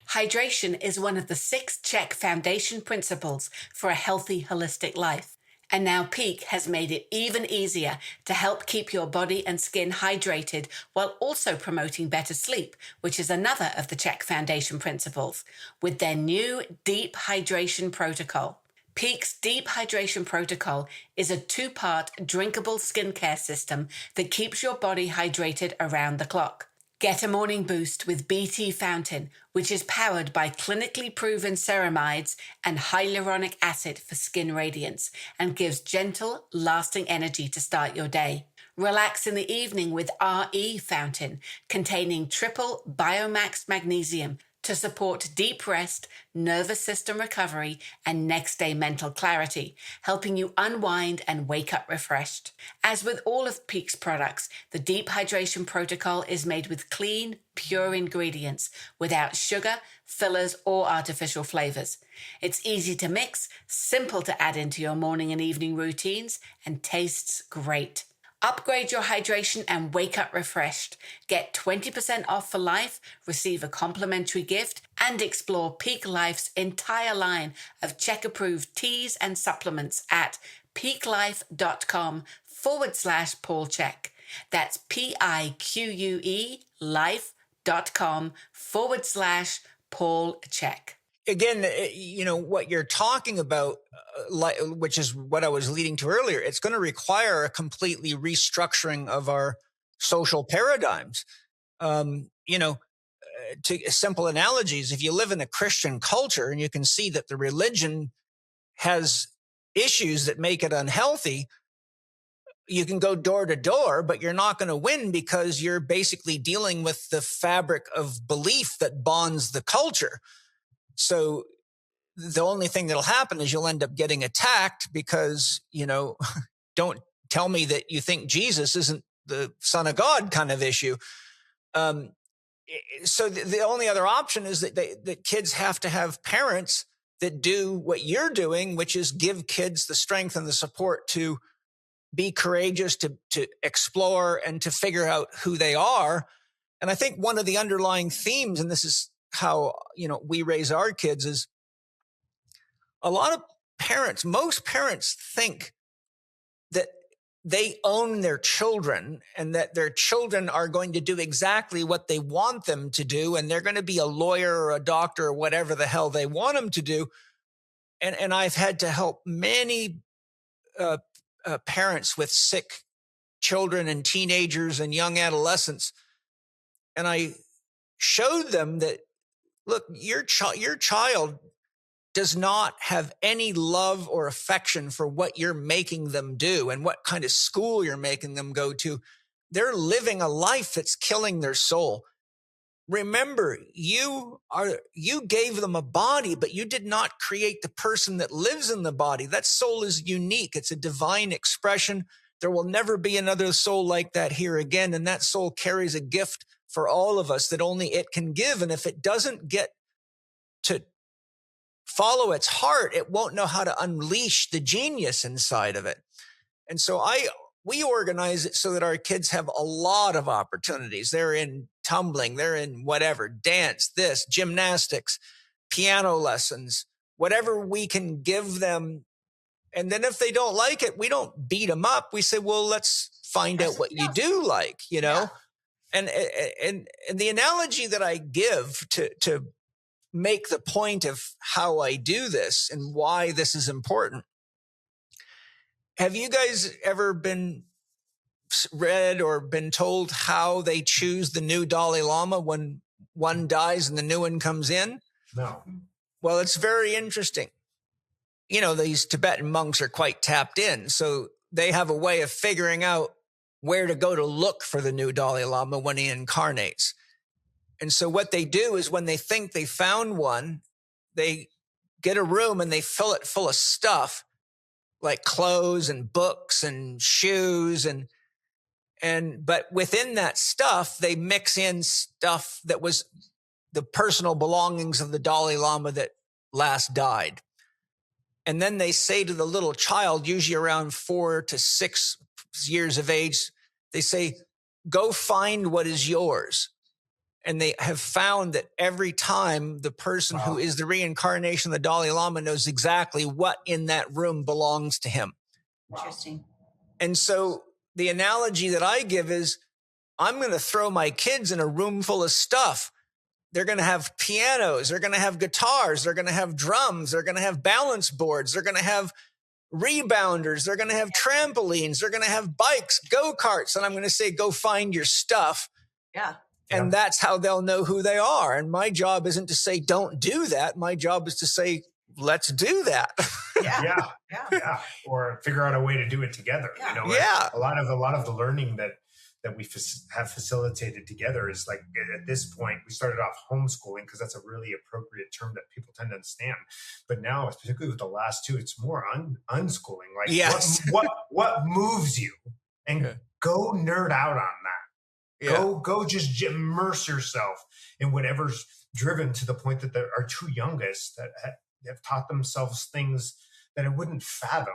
Hydration is one of the 6 Chek foundation principles for a healthy, holistic life. And now Peak has made it even easier to help keep your body and skin hydrated while also promoting better sleep, which is another of the Chek foundation principles, with their new Deep Hydration Protocol. Peak's Deep Hydration Protocol is a 2-part drinkable skincare system that keeps your body hydrated around the clock. Get a morning boost with BT Fountain, which is powered by clinically proven ceramides and hyaluronic acid for skin radiance and gives gentle, lasting energy to start your day. Relax in the evening with RE Fountain, containing triple biomaxed magnesium to support deep rest, nervous system recovery, and next-day mental clarity, helping you unwind and wake up refreshed. As with all of Peak's products, the Deep Hydration Protocol is made with clean, pure ingredients, without sugar, fillers, or artificial flavors. It's easy to mix, simple to add into your morning and evening routines, and tastes great. Upgrade your hydration and wake up refreshed. Get 20% off for life, receive a complimentary gift, and explore Peak Life's entire line of Chek-approved teas and supplements at peaklife.com/Paul Chek. That's PIQUE life.com/Paul Chek. Again, what you're talking about, which is what I was leading to earlier, it's going to require a completely restructuring of our social paradigms. To simple analogies, if you live in a Christian culture and you can see that the religion has issues that make it unhealthy, you can go door to door, but you're not going to win because you're basically dealing with the fabric of belief that bonds the culture. So the only thing that'll happen is you'll end up getting attacked because, don't tell me that you think Jesus isn't the Son of God kind of issue. So the only other option is that kids have to have parents that do what you're doing, which is give kids the strength and the support to be courageous, to explore and to figure out who they are. And I think one of the underlying themes, and this is how, we raise our kids, is a lot of parents, most parents think that they own their children and that their children are going to do exactly what they want them to do. And they're going to be a lawyer or a doctor or whatever the hell they want them to do. And I've had to help many parents with sick children and teenagers and young adolescents. And I showed them that, look, your child does not have any love or affection for what you're making them do and what kind of school you're making them go to. They're living a life that's killing their soul. Remember, you gave them a body, but you did not create the person that lives in the body. That soul is unique. It's a divine expression. There will never be another soul like that here again. And that soul carries a gift for all of us that only it can give. And if it doesn't get to follow its heart, it won't know how to unleash the genius inside of it. And so we organize it so that our kids have a lot of opportunities. They're in tumbling, they're in whatever, dance, gymnastics, piano lessons, whatever we can give them. And then if they don't like it, we don't beat them up. We say, well, let's find out what you do like, Yeah. And the analogy that I give to make the point of how I do this and why this is important. Have you guys ever read or been told how they choose the new Dalai Lama when one dies and the new one comes in? No. Well, it's very interesting. These Tibetan monks are quite tapped in. So they have a way of figuring out where to go to look for the new Dalai Lama when he incarnates. And so what they do is when they think they found one, they get a room and they fill it full of stuff like clothes and books and shoes. But within that stuff, they mix in stuff that was the personal belongings of the Dalai Lama that last died. And then they say to the little child, usually around 4 to 6 years of age, they say, go find what is yours. And they have found that every time the person who is the reincarnation of the Dalai Lama knows exactly what in that room belongs to him. Interesting. And so the analogy that I give is I'm going to throw my kids in a room full of stuff. They're going to have pianos. They're going to have guitars. They're going to have drums. They're going to have balance boards. They're going to have rebounders. They're going to have trampolines. They're going to have bikes, go-karts. And I'm going to say, go find your stuff. Yeah. And that's how they'll know who they are. And my job isn't to say, don't do that. My job is to say, let's do that. Yeah. Or figure out a way to do it together. Yeah. A lot of the learning that we have facilitated together is like, at this point, we started off homeschooling because that's a really appropriate term that people tend to understand. But now, particularly with the last two, it's more unschooling. Like, yes. what moves you? And go nerd out on that. Yeah. Go just immerse yourself in whatever's driven to the point that our two youngest that have taught themselves things that I wouldn't fathom.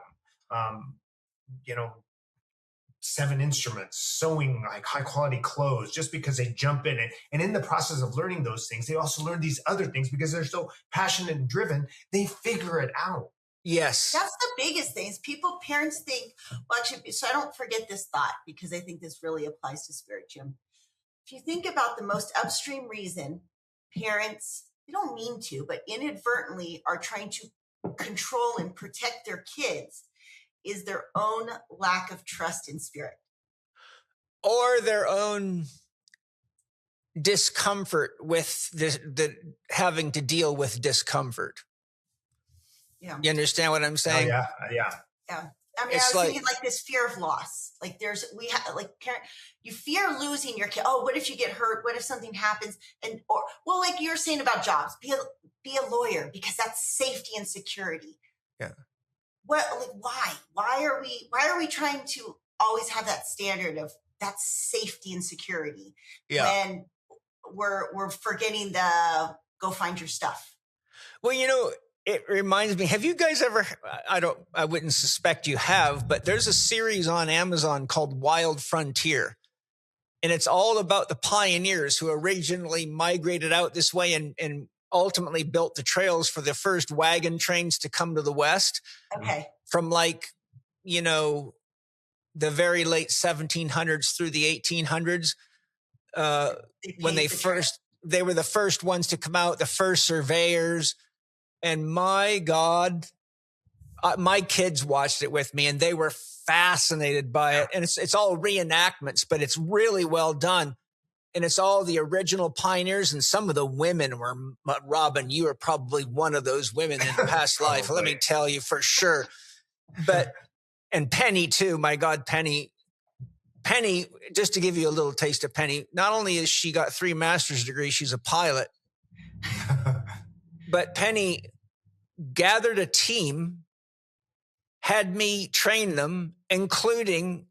7 instruments, sewing like high quality clothes, just because they jump in it. And in the process of learning those things, they also learn these other things because they're so passionate and driven, they figure it out. Yes. That's the biggest things. Parents think, well, actually, so I don't forget this thought because I think this really applies to Spirit Gym. If you think about the most upstream reason parents, they don't mean to, but inadvertently are trying to control and protect their kids, is their own lack of trust in spirit. Or their own discomfort with the having to deal with discomfort. Yeah. You understand what I'm saying? Oh, yeah. Yeah. I mean, I was thinking like this fear of loss. Like you fear losing your kid. Oh, what if you get hurt? What if something happens? And like you're saying about jobs, be a lawyer because that's safety and security. Yeah. Why are we trying to always have that standard of that's safety and security when we're forgetting the go find your stuff? Well, it reminds me, have you guys ever, I wouldn't suspect you have, but there's a series on Amazon called Wild Frontier. And it's all about the pioneers who originally migrated out this way and ultimately built the trails for the first wagon trains to come to the West. Okay. From the very late 1700s through the 1800s. When they were the first ones to come out, the first surveyors. And my God, my kids watched it with me and they were fascinated by it. And it's all reenactments, but it's really well done. And it's all the original pioneers. And some of the women were, Robyn, you are probably one of those women in past life. Let me tell you for sure. And Penny too, my God, Penny, just to give you a little taste of Penny, not only has she got 3 master's degrees, she's a pilot. But Penny gathered a team, had me train them, including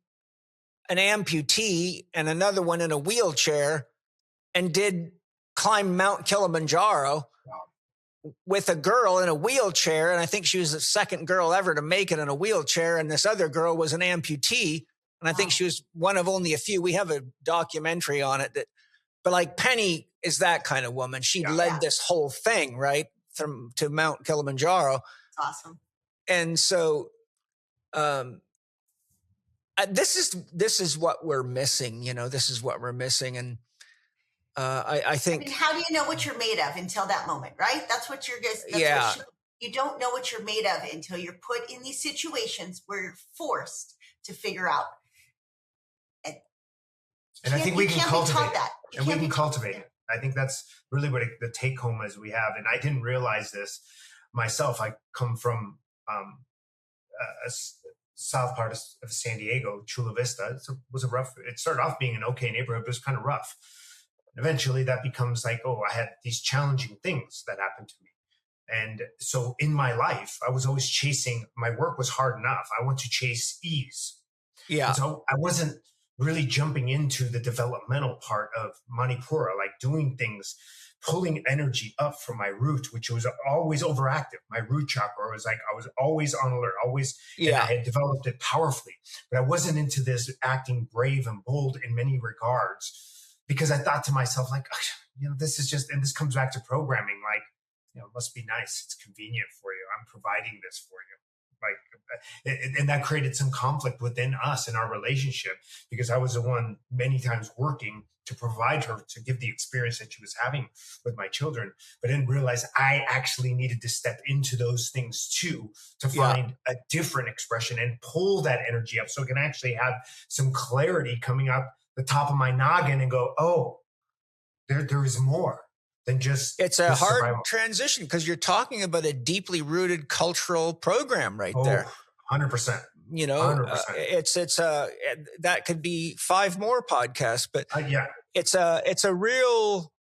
an amputee and another one in a wheelchair, and did climb Mount Kilimanjaro with a girl in a wheelchair. And I think she was the second girl ever to make it in a wheelchair. And this other girl was an amputee. And I think she was one of only a few. We have a documentary on it but like Penny is that kind of woman. She led this whole thing, right? To Mount Kilimanjaro. Awesome. And so, this is what we're missing. This is what we're missing. And, I think, how do you know what you're made of until that moment, right? That's what you're guys. You don't know what you're made of until you're put in these situations where you're forced to figure out. And I think we can cultivate that. And we can cultivate it. I think that's really what the take home is we have. And I didn't realize this myself. I come from a south part of San Diego, Chula Vista. It started off being an okay neighborhood, but it was kind of rough. Eventually that becomes like, I had these challenging things that happened to me. And so in my life, I was always my work was hard enough. I want to chase ease. Yeah. And so I wasn't really jumping into the developmental part of Manipura, like doing things, pulling energy up from my root, which was always overactive. My root chakra was I was always on alert, and I had developed it powerfully, but I wasn't into this acting brave and bold in many regards because I thought to myself, this is just, and this comes back to programming, it must be nice. It's convenient for you. I'm providing this for you. And that created some conflict within us in our relationship because I was the one many times working to provide her, to give the experience that she was having with my children, but didn't realize I actually needed to step into those things too, to find a different expression and pull that energy up so it can actually have some clarity coming up the top of my noggin and go, there is more. It's a hard transition because you're talking about a deeply rooted cultural program there. 100%. 100%. It's that could be 5 more podcasts, but it's a real,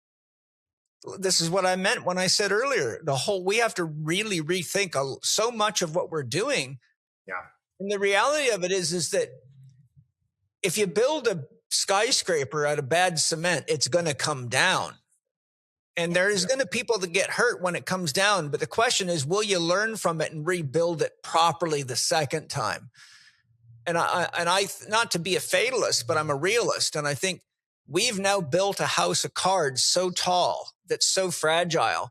this is what I meant when I said earlier, we have to really rethink so much of what we're doing. Yeah. And the reality of it is that if you build a skyscraper out of bad cement, it's going to come down. And there is going to be people that get hurt when it comes down. But the question is, will you learn from it and rebuild it properly the second time? And I not to be a fatalist, but I'm a realist. And I think we've now built a house of cards so tall, that's so fragile.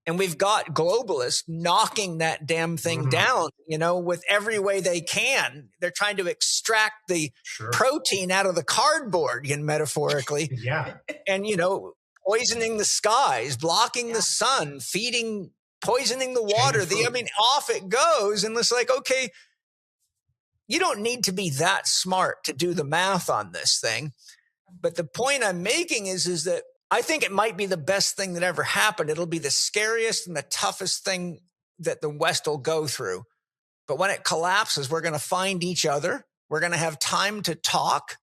And we've got globalists knocking that damn thing down, with every way they can. They're trying to extract the protein out of the cardboard, metaphorically. And, poisoning the skies, blocking the sun, poisoning the water. Off it goes. And it's like, okay, you don't need to be that smart to do the math on this thing. But the point I'm making is that I think it might be the best thing that ever happened. It'll be the scariest and the toughest thing that the West will go through. But when it collapses, we're going to find each other. We're going to have time to talk.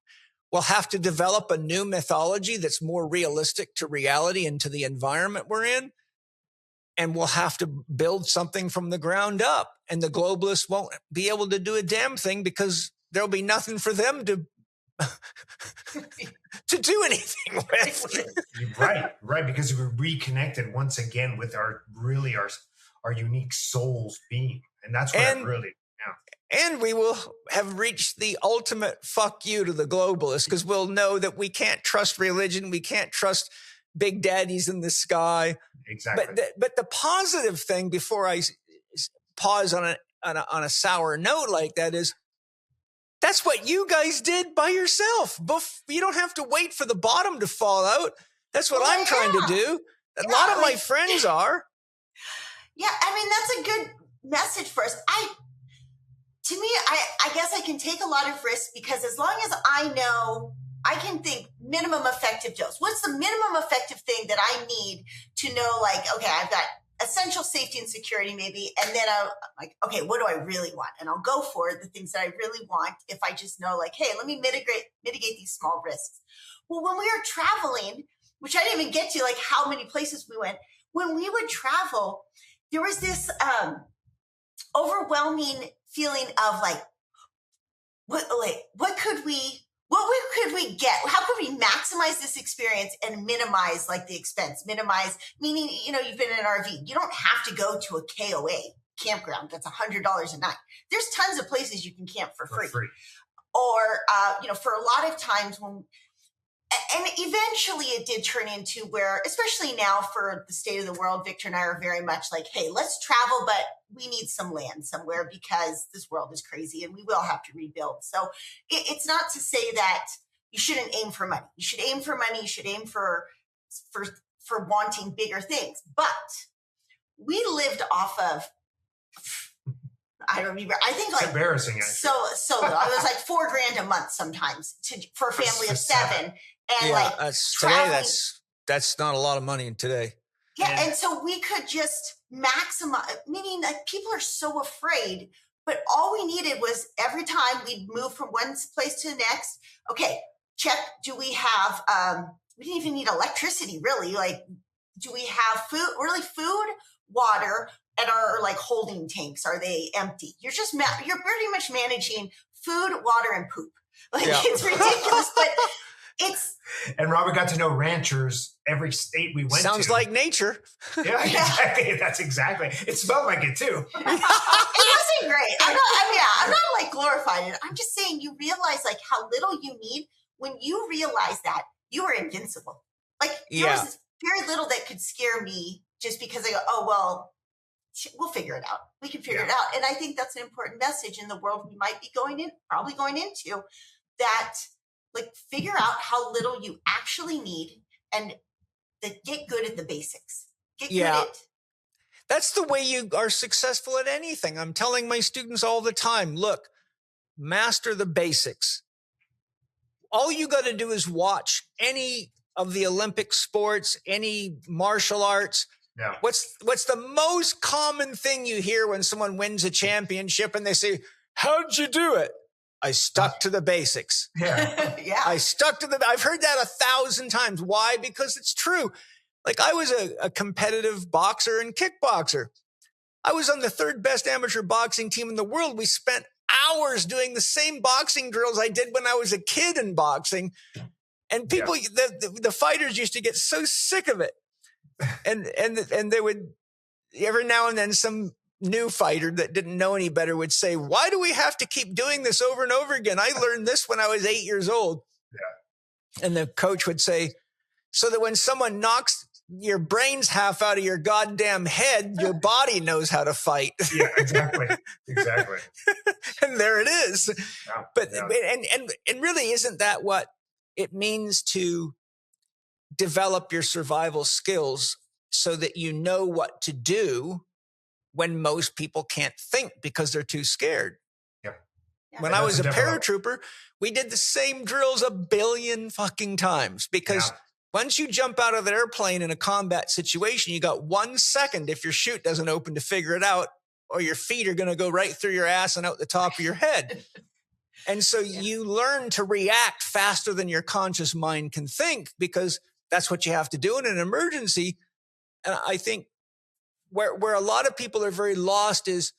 We'll have to develop a new mythology that's more realistic to reality and to the environment we're in. And we'll have to build something from the ground up. And the globalists won't be able to do a damn thing because there'll be nothing for them to to do anything with. Right. Because we're reconnected once again with our unique souls being. And that's what And we will have reached the ultimate fuck you to the globalists, because we'll know that we can't trust religion. We can't trust big daddies in the sky. Exactly. But the positive thing, before I pause on a sour note like that, is that's what you guys did by yourself. You don't have to wait for the bottom to fall out. That's what I'm trying to do. A lot of my friends are. Yeah, I mean, that's a good message for us. To me, I guess I can take a lot of risks, because as long as I know, I can think minimum effective dose. What's the minimum effective thing that I need to know, like, okay, I've got essential safety and security maybe, and then I'm like, okay, what do I really want? And I'll go for the things that I really want if I just know, like, hey, let me mitigate these small risks. Well, when we were traveling, which I didn't even get to, like how many places we went, when we would travel, there was this overwhelming feeling of like, what could we get? How could we maximize this experience and minimize like the expense? Minimize, meaning, you've been in an RV. You don't have to go to a KOA campground that's $100 a night. There's tons of places you can camp for free. Or, for a lot of times and eventually it did turn into where, especially now for the state of the world, Victor and I are very much like, hey, let's travel, but we need some land somewhere because this world is crazy and we will have to rebuild. So it's not to say that you shouldn't aim for money. You should aim for money. You should aim for wanting bigger things. But we lived off of, I don't remember. I think like embarrassing. So low. It was like $4,000 a month sometimes for a family of seven. And today that's not a lot of money today. Yeah, and so we could just maximize. Meaning, like, people are so afraid, but all we needed was every time we'd move from one place to the next. Okay, check. Do we have? We didn't even need electricity, really. Like, do we have food? Really, food, water. And our like holding tanks, are they empty? You're pretty much managing food, water, and poop. Like, it's ridiculous, but it's. And Robert got to know ranchers every state we went to. Sounds like nature. Yeah, exactly. That's exactly. It smelled like it too. It wasn't great. I'm not like glorifying it. I'm just saying, you realize like how little you need. When you realize that, you are invincible. Like, there was very little that could scare me, just because I go, oh well, we'll figure it out. We can figure it out. And I think that's an important message in the world we might be probably going into, that like, figure out how little you actually need and get good at the basics. Get good at. That's the way you are successful at anything. I'm telling my students all the time, look, master the basics. All you got to do is watch any of the Olympic sports, any martial arts. Yeah. What's the most common thing you hear when someone wins a championship and they say, how'd you do it? I stuck to the basics. Yeah. I've heard that 1,000 times. Why? Because it's true. Like, I was a competitive boxer and kickboxer. I was on the 3rd best amateur boxing team in the world. We spent hours doing the same boxing drills I did when I was a kid in boxing. And people, the fighters used to get so sick of it. And they would, every now and then, some new fighter that didn't know any better would say, why do we have to keep doing this over and over again? I learned this when I was 8 years old. Yeah. And the coach would say, so that when someone knocks your brains half out of your goddamn head, your body knows how to fight. Yeah, exactly. And there it is. Yeah, but and really, isn't that what it means to develop your survival skills, so that you know what to do when most people can't think because they're too scared? Yeah. When I was a paratrooper, we did the same drills 1 billion fucking times, because once you jump out of the airplane in a combat situation, you got 1 second, if your chute doesn't open, to figure it out. or your feet are going to go right through your ass and out the top of your head. And so you learn to react faster than your conscious mind can think, because that's what you have to do in an emergency. And I think where a lot of people are very lost is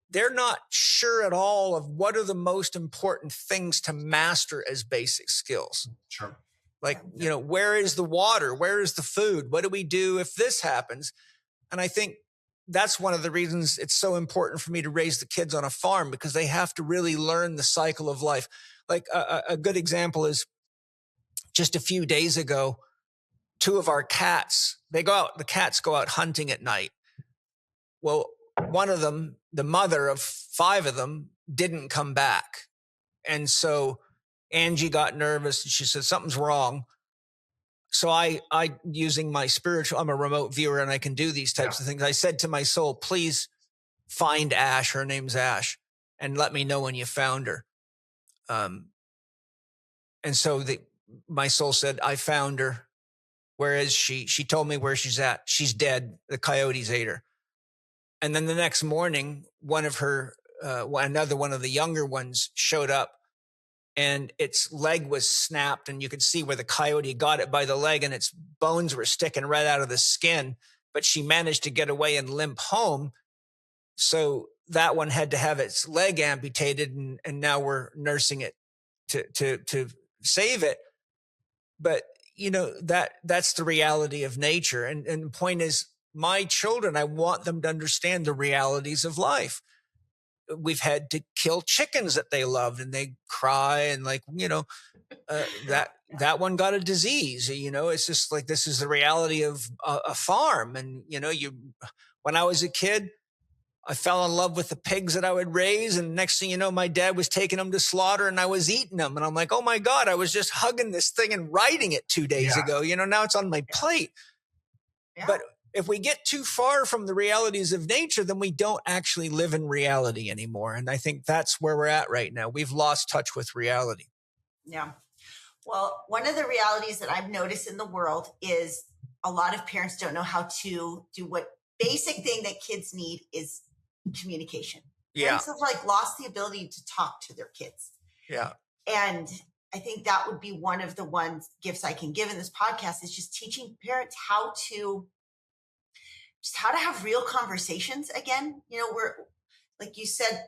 they're not sure at all of what are the most important things to master as basic skills. Sure. Like, where is the water? Where is the food? What do we do if this happens? And I think that's one of the reasons it's so important for me to raise the kids on a farm, because they have to really learn the cycle of life. Like a good example is just a few days ago, 2 of our cats, the cats go out hunting at night. Well, one of them, the mother of 5 of them, didn't come back. And so Angie got nervous and she said, something's wrong. So I using my spiritual, I'm a remote viewer and I can do these types of things. I said to my soul, please find Ash. Her name's Ash, and let me know when you found her. And so my soul said, I found her. Where is she? She told me where she's at. She's dead. The coyotes ate her. And then the next morning, another one of the younger ones showed up, and its leg was snapped, and you could see where the coyote got it by the leg, and its bones were sticking right out of the skin. But she managed to get away and limp home. So that one had to have its leg amputated, and now we're nursing it to save it. But that's the reality of nature. And the point is, my children, I want them to understand the realities of life. We've had to kill chickens that they loved, and they cry, and that one got a disease. It's just like, this is the reality of a farm. And when I was a kid, I fell in love with the pigs that I would raise, and next thing you know, my dad was taking them to slaughter, and I was eating them, and I'm like, oh my God, I was just hugging this thing and riding it 2 days ago. Now it's on my plate. Yeah. But if we get too far from the realities of nature, then we don't actually live in reality anymore. And I think that's where we're at right now. We've lost touch with reality. Yeah. Well, one of the realities that I've noticed in the world is a lot of parents don't know how to do what basic thing that kids need is communication. Yeah. Parents have lost the ability to talk to their kids. Yeah. And I think that would be one of the gifts I can give in this podcast, is just teaching parents how to have real conversations again. We're, like you said,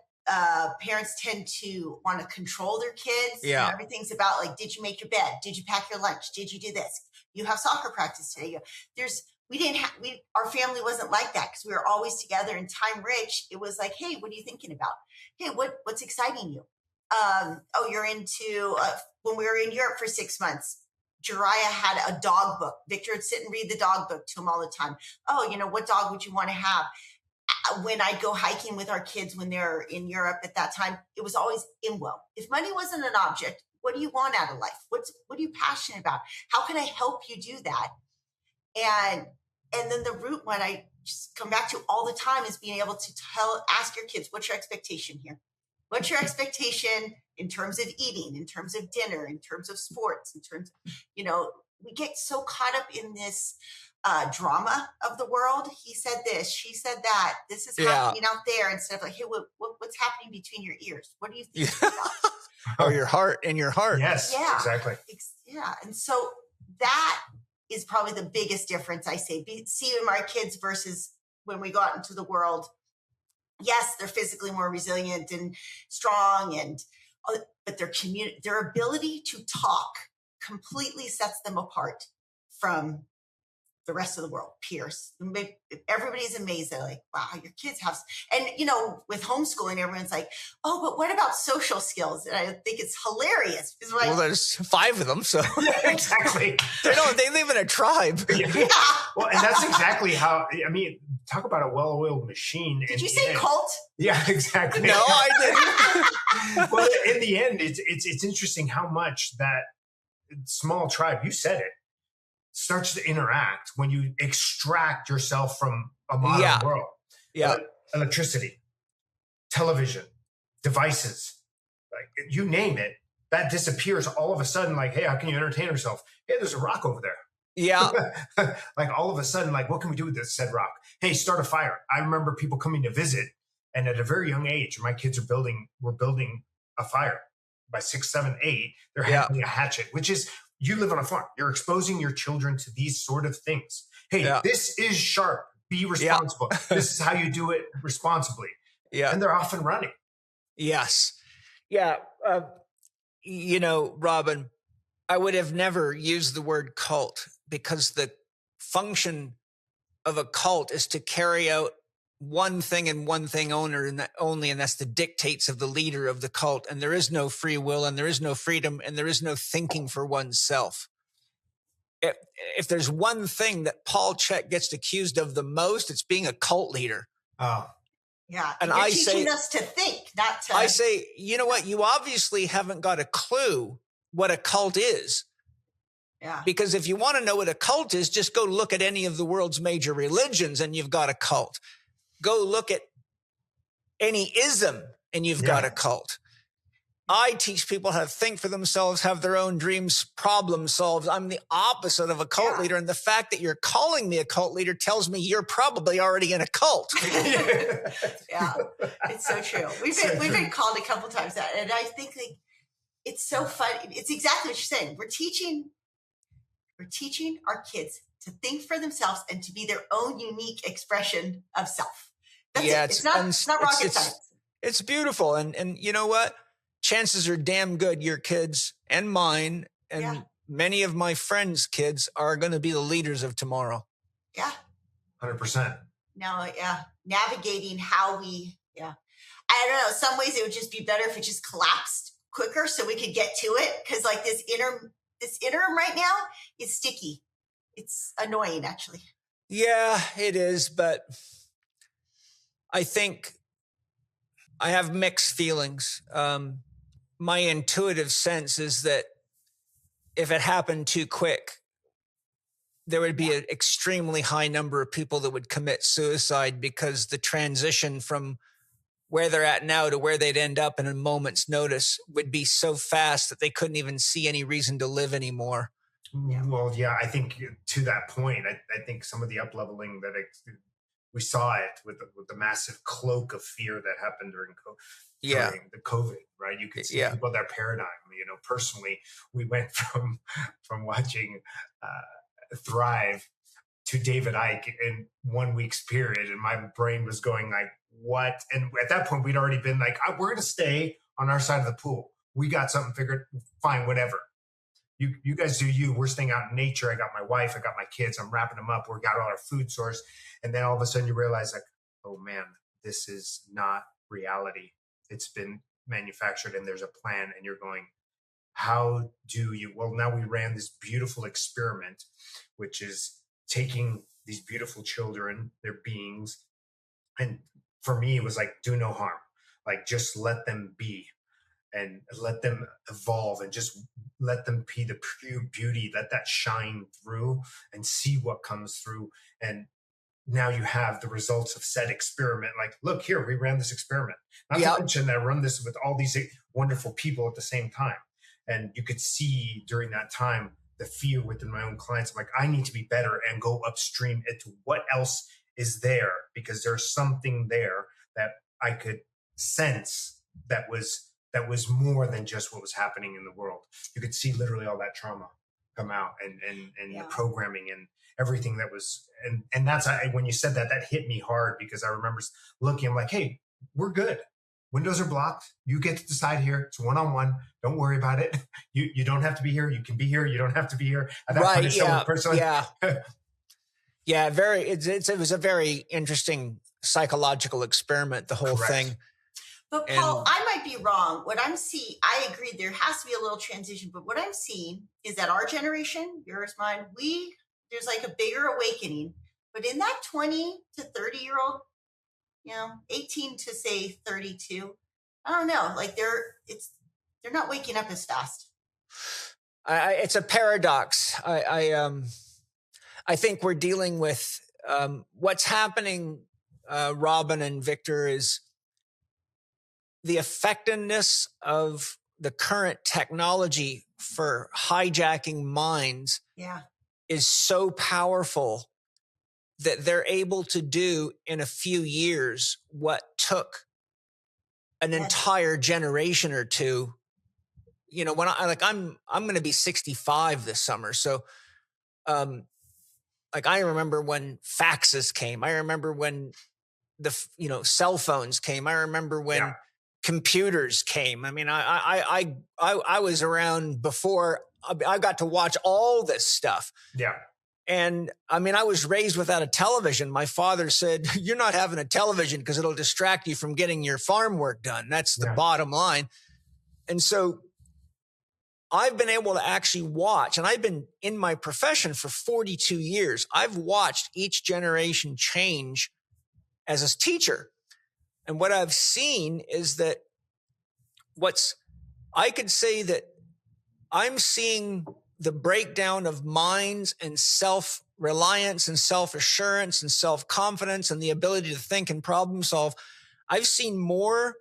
parents tend to want to control their kids. Yeah. Everything's about did you make your bed? Did you pack your lunch? Did you do this? You have soccer practice today. Our family wasn't like that, because we were always together and time rich. It was like, hey, what are you thinking about? Hey, what's exciting you? You're into, when we were in Europe for 6 months, Jariah had a dog book. Victor would sit and read the dog book to him all the time. What dog would you want to have? When I'd go hiking with our kids when they're in Europe at that time, it was always Imwo. If money wasn't an object, what do you want out of life? What are you passionate about? How can I help you do that? And then the root one I just come back to all the time is being able to ask your kids, what's your expectation here? What's your expectation in terms of eating, in terms of dinner, in terms of sports, in terms of, we get so caught up in this drama of the world. He said this, she said that, this is happening out there, instead of hey, what's happening between your ears? What do you think about? Or your heart, in your heart. Yes, yeah, exactly. Yeah. And so that is probably the biggest difference, I say. See my kids versus when we go out into the world. Yes, they're physically more resilient and strong, but their ability to talk completely sets them apart from the rest of the world, peers. Everybody's amazed. They're like, wow, your kids have, and with homeschooling, everyone's like, oh, but what about social skills? And I think it's hilarious. Well, there's 5 of them, so exactly. They live in a tribe. Yeah. Well, and that's exactly how, talk about a well-oiled machine. Did you say cult? Yeah, exactly. No, I didn't. Well, in the end, it's interesting how much that small tribe, you said it, starts to interact when you extract yourself from a modern world. Yeah. Electricity, television, devices, you name it, that disappears all of a sudden. Hey, how can you entertain yourself? Hey, there's a rock over there. Yeah. All of a sudden, what can we do with this said rock? Hey, start a fire. I remember people coming to visit And at a very young age, my kids we're building a fire. By 6, 7, 8, they're handling a hatchet, which is, you live on a farm. You're exposing your children to these sort of things. Hey, this is sharp. Be responsible. This is how you do it responsibly. Yeah. And they're off and running. Yes. Yeah. Robyn, I would have never used the word cult, because the function of a cult is to carry out one thing and one thing only, and that's the dictates of the leader of the cult. And there is no free will, and there is no freedom, and there is no thinking for oneself. If there's one thing that Paul Chek gets accused of the most, it's being a cult leader. Oh, yeah. And you're teaching us to think, not to. I say, you know what? You obviously haven't got a clue what a cult is. Yeah. Because if you want to know what a cult is, just go look at any of the world's major religions and you've got a cult. Go look at any ism and you've got a cult. I teach people how to think for themselves, have their own dreams, problem solve. I'm the opposite of a cult leader. And the fact that you're calling me a cult leader tells me you're probably already in a cult. Yeah, it's so true. We've been called a couple times that. And I think it's so fun. It's exactly what you're saying. We're teaching our kids to think for themselves and to be their own unique expression of self. That's it. It's not rocket science. It's beautiful. And you know what? Chances are damn good your kids and mine and many of my friends' kids are going to be the leaders of tomorrow. Yeah. 100%. Now, navigating how I don't know. Some ways it would just be better if it just collapsed quicker so we could get to it. Because like this interim right now is sticky. It's annoying, actually. Yeah, it is. But I think I have mixed feelings. My intuitive sense is that if it happened too quick, there would be an extremely high number of people that would commit suicide, because the transition from where they're at now to where they'd end up in a moment's notice would be so fast that they couldn't even see any reason to live anymore. Well, yeah, I think to that point, I think some of the up-leveling that we saw it with the massive cloak of fear that happened during the COVID, right? You could see people, their paradigm. Personally, we went from watching Thrive to David Icke in 1 week's period, and my brain was going like, what? And at that point, we'd already been like, we're going to stay on our side of the pool. We got something figured, fine, whatever. You guys do you. We're staying out in nature. I got my wife. I got my kids. I'm wrapping them up. We got all our food source. And then all of a sudden you realize like, oh man, this is not reality. It's been manufactured and there's a plan. And you're going, how do you? Well, now we ran this beautiful experiment, which is taking these beautiful children, their beings. And for me, it was like, do no harm. Like, just let them be. And let them evolve and just let them be the pure beauty, let that shine through and see what comes through. And now you have the results of said experiment. Like, look here, we ran this experiment. Not to mention that I run this with all these wonderful people at the same time. And you could see during that time, the fear within my own clients. I'm like, I need to be better and go upstream into what else is there, because there's something there that I could sense that was more than just what was happening in the world. You could see literally all that trauma come out and the programming and everything that was, and that's, when you said that hit me hard, because I remember looking, I'm like, hey, we're good. Windows are blocked. You get to decide here. It's one-on-one. Don't worry about it. You don't have to be here. You can be here. You don't have to be here. At that point, it was a very interesting psychological experiment, the whole thing. But Paul, I might be wrong. What I'm seeing, I agree, there has to be a little transition. But what I'm seeing is that our generation, yours, mine, there's like a bigger awakening. But in that 20 to 30-year-old, 18 to say 32, I don't know. Like they're not waking up as fast. It's a paradox. I think we're dealing with what's happening, Robyn and Victor, is the effectiveness of the current technology for hijacking minds is so powerful that they're able to do in a few years what took an entire generation or two. You know, when I'm going to be 65 this summer. So, like I remember when faxes came. I remember when cell phones came. I remember when computers came. I mean, I was around before I got to watch all this stuff. Yeah. And I mean, I was raised without a television. My father said, "You're not having a television because it'll distract you from getting your farm work done." That's the bottom line. And so I've been able to actually watch, and I've been in my profession for 42 years. I've watched each generation change as a teacher. And what I've seen is that I could say that I'm seeing the breakdown of minds and self-reliance and self-assurance and self-confidence and the ability to think and problem solve. I've seen more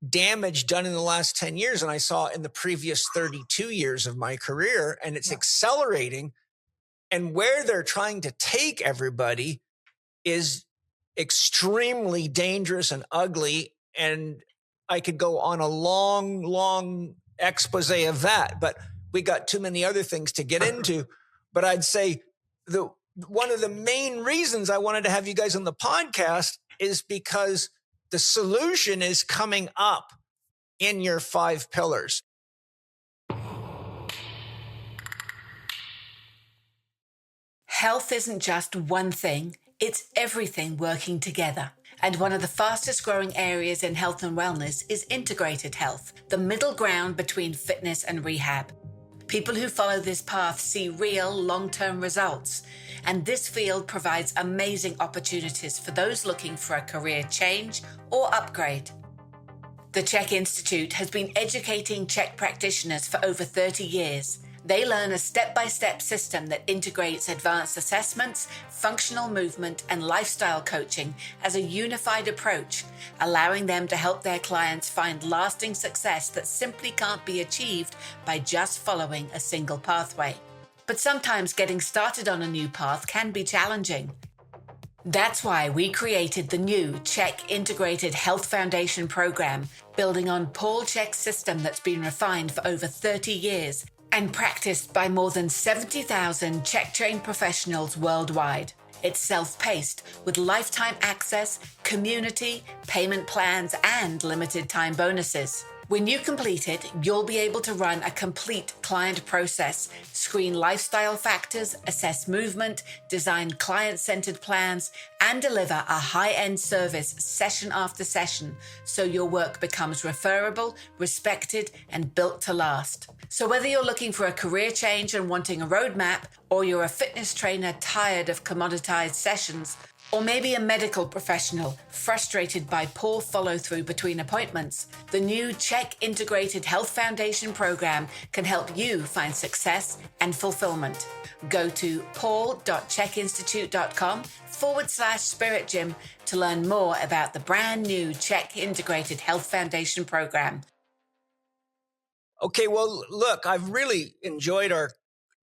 damage done in the last 10 years than I saw in the previous 32 years of my career. And it's accelerating. And where they're trying to take everybody is extremely dangerous and ugly. And I could go on a long, long expose of that, but we got too many other things to get into. But I'd say one of the main reasons I wanted to have you guys on the podcast is because the solution is coming up in your 5 pillars. Health isn't just one thing, it's everything working together. And one of the fastest growing areas in health and wellness is integrated health, the middle ground between fitness and rehab. People who follow this path see real long-term results, and this field provides amazing opportunities for those looking for a career change or upgrade. The Chek Institute has been educating Chek practitioners for over 30 years. They learn a step-by-step system that integrates advanced assessments, functional movement, and lifestyle coaching as a unified approach, allowing them to help their clients find lasting success that simply can't be achieved by just following a single pathway. But sometimes getting started on a new path can be challenging. That's why we created the new Chek Integrated Health Foundation program, building on Paul Chek's system that's been refined for over 30 years and practiced by more than 70,000 Chek-trained professionals worldwide. It's self-paced with lifetime access, community, payment plans, and limited time bonuses. When you complete it, you'll be able to run a complete client process, screen lifestyle factors, assess movement, design client-centered plans, and deliver a high-end service session after session so your work becomes referable, respected, and built to last. So whether you're looking for a career change and wanting a roadmap, or you're a fitness trainer tired of commoditized sessions, or maybe a medical professional frustrated by poor follow-through between appointments, the new Chek Integrated Health Foundation program can help you find success and fulfillment. Go to paul.chekinstitute.com/Spirit Gym to learn more about the brand new Chek Integrated Health Foundation program. Okay, well, look, I've really enjoyed our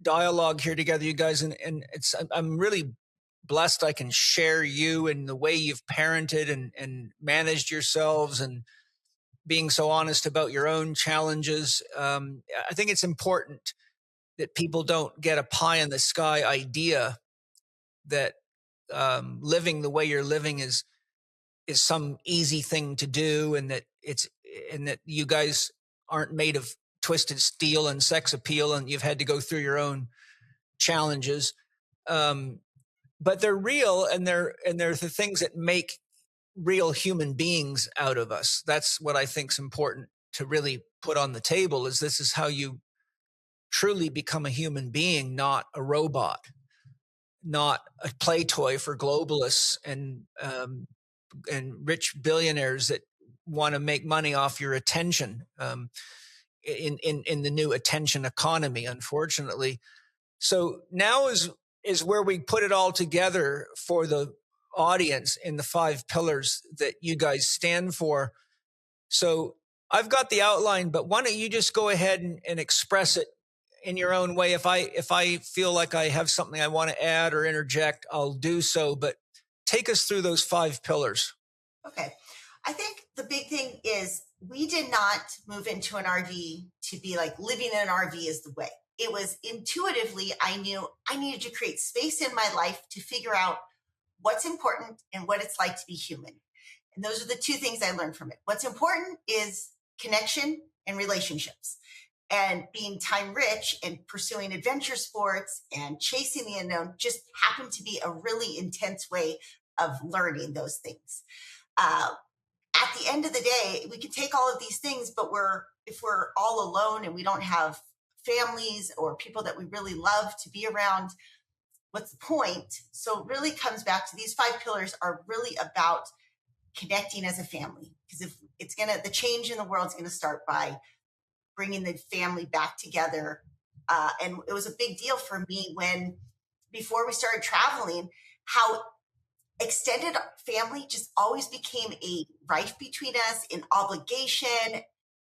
dialogue here together, you guys, and I'm really blessed I can share you and the way you've parented and managed yourselves and being so honest about your own challenges. I think it's important that people don't get a pie in the sky idea that living the way you're living is some easy thing to do, and that you guys aren't made of twisted steel and sex appeal, and you've had to go through your own challenges. But they're real, and they're the things that make real human beings out of us. That's what I think is important to really put on the table, is this is how you truly become a human being, not a robot, not a play toy for globalists and rich billionaires that want to make money off your attention in the new attention economy, unfortunately. So now is where we put it all together for the audience in the 5 pillars that you guys stand for. So I've got the outline, but why don't you just go ahead and express it in your own way. If I feel like I have something I want to add or interject, I'll do so. But take us through those 5 pillars. Okay. I think the big thing is we did not move into an RV to be like living in an RV is the way. It was intuitively, I knew I needed to create space in my life to figure out what's important and what it's like to be human. And those are the 2 things I learned from it. What's important is connection and relationships, and being time rich and pursuing adventure sports and chasing the unknown just happened to be a really intense way of learning those things. At the end of the day, we can take all of these things, but if we're all alone and we don't have families or people that we really love to be around, what's the point? So it really comes back to these 5 pillars are really about connecting as a family. Because if it's the change in the world is going to start by bringing the family back together. And it was a big deal for me before we started traveling, how extended family just always became a rife between us, an obligation.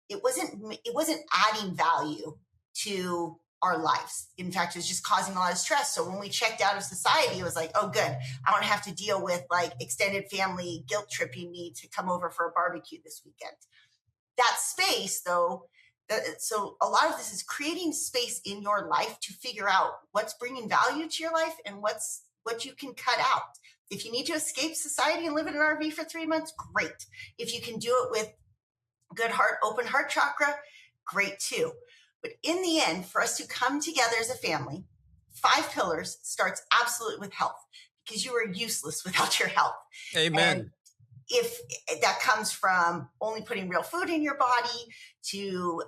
It wasn't adding value to our lives. In fact, it was just causing a lot of stress. So when we checked out of society, it was like, oh, good. I don't have to deal with like extended family guilt tripping me to come over for a barbecue this weekend. That space, though, so a lot of this is creating space in your life to figure out what's bringing value to your life and what you can cut out. If you need to escape society and live in an RV for 3 months, great. If you can do it with good heart, open heart chakra, great too. But in the end, for us to come together as a family, 5 pillars starts absolutely with health, because you are useless without your health. Amen. And if that comes from only putting real food in your body, to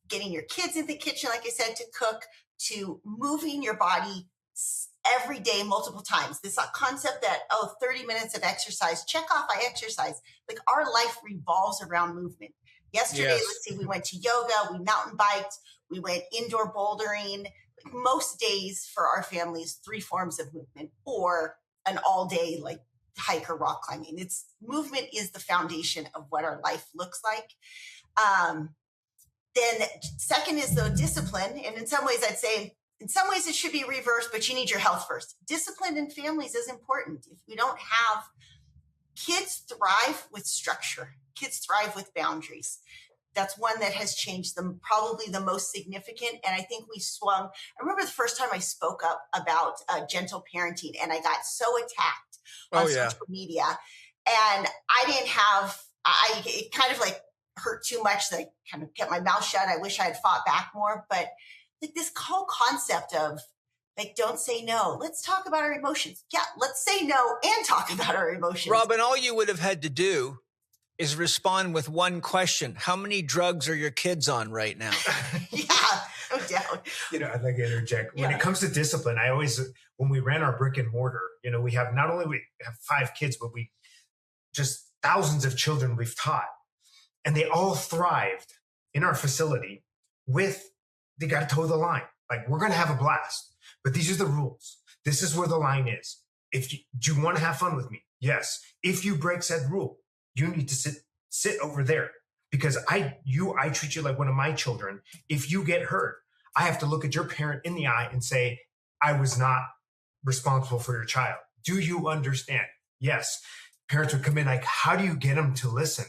getting your kids in the kitchen, like I said, to cook, to moving your body every day, multiple times. This concept that, 30 minutes of exercise, check off, I exercise. Like our life revolves around movement. Yesterday, Let's see, we went to yoga, we mountain biked, we went indoor bouldering. Most days for our families, 3 forms of movement, or an all day like hike or rock climbing. Movement is the foundation of what our life looks like. Then second is the discipline. And in some ways I'd say, in some ways it should be reversed, but you need your health first. Discipline in families is important. If we don't have, kids thrive with structure. Kids thrive with boundaries. That's one that has changed them, probably the most significant. And I think we swung. I remember the first time I spoke up about gentle parenting, and I got so attacked on social media. And it kind of like hurt too much that I kind of kept my mouth shut. I wish I had fought back more. But like this whole concept of like, don't say no. Let's talk about our emotions. Yeah, let's say no and talk about our emotions. Robyn, all you would have had to do is respond with one question. How many drugs are your kids on right now? Yeah, no doubt. I'd like to interject. When it comes to discipline, when we ran our brick and mortar, we have not only we have 5 kids, but we just thousands of children we've taught. And they all thrived in our facility they got to toe the line. Like, we're going to have a blast, but these are the rules. This is where the line is. Do you want to have fun with me? Yes. If you break said rule, you need to sit over there, because I treat you like one of my children. If you get hurt, I have to look at your parent in the eye and say, I was not responsible for your child. Do you understand? Yes. Parents would come in like, how do you get them to listen?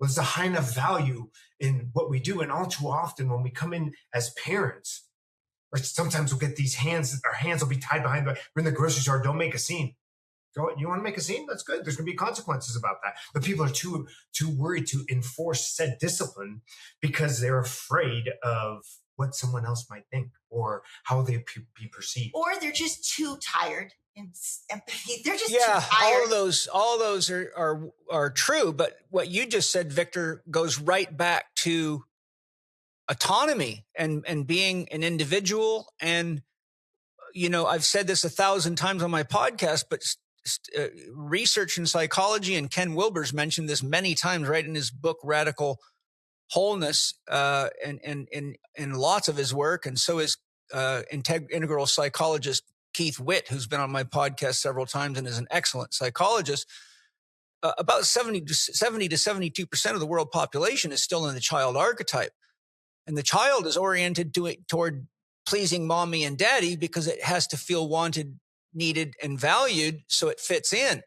Well, there's a high enough value in what we do. And all too often when we come in as parents, or sometimes we'll get our hands will be tied behind, we're in the grocery store, don't make a scene. You want to make a scene? That's good. There's going to be consequences about that. But people are too worried to enforce said discipline because they're afraid of what someone else might think or how they be perceived. Or they're just too tired. And empathy. They're just too tired. all those are true. But what you just said, Victor, goes right back to autonomy and being an individual. And, I've said this 1,000 times on my podcast, but research in psychology, and Ken Wilber's mentioned this many times, right, in his book, Radical Wholeness, and in lots of his work. And so is integral psychologist Keith Witt, who's been on my podcast several times and is an excellent psychologist. About 70 to 72% of the world population is still in the child archetype. And the child is oriented toward pleasing mommy and daddy because it has to feel wanted, needed, and valued so it fits in.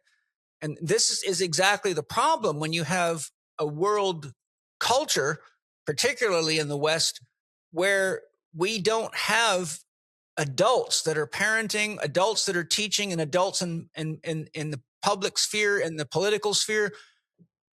And this is exactly the problem when you have a world culture, particularly in the West, where we don't have adults that are parenting, adults that are teaching, and adults in the public sphere and the political sphere.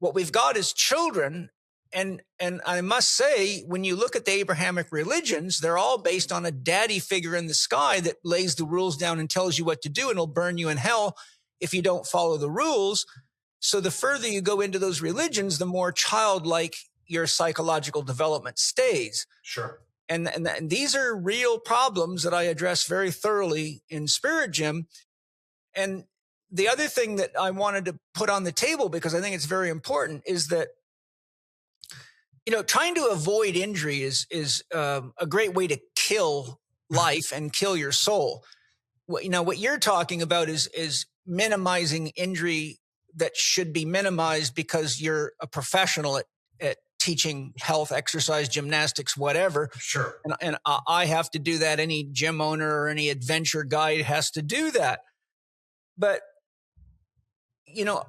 What we've got is children. And I must say, when you look at the Abrahamic religions, they're all based on a daddy figure in the sky that lays the rules down and tells you what to do, and it'll burn you in hell if you don't follow the rules. So the further you go into those religions, the more childlike your psychological development stays. Sure. And these are real problems that I address very thoroughly in Spirit Gym. And the other thing that I wanted to put on the table, because I think it's very important, is that, you know, trying to avoid injury is a great way to kill life and kill your soul. What you're talking about is minimizing injury that should be minimized because you're a professional at teaching health, exercise, gymnastics, whatever. Sure. And I have to do that. Any gym owner or any adventure guide has to do that. But, you know,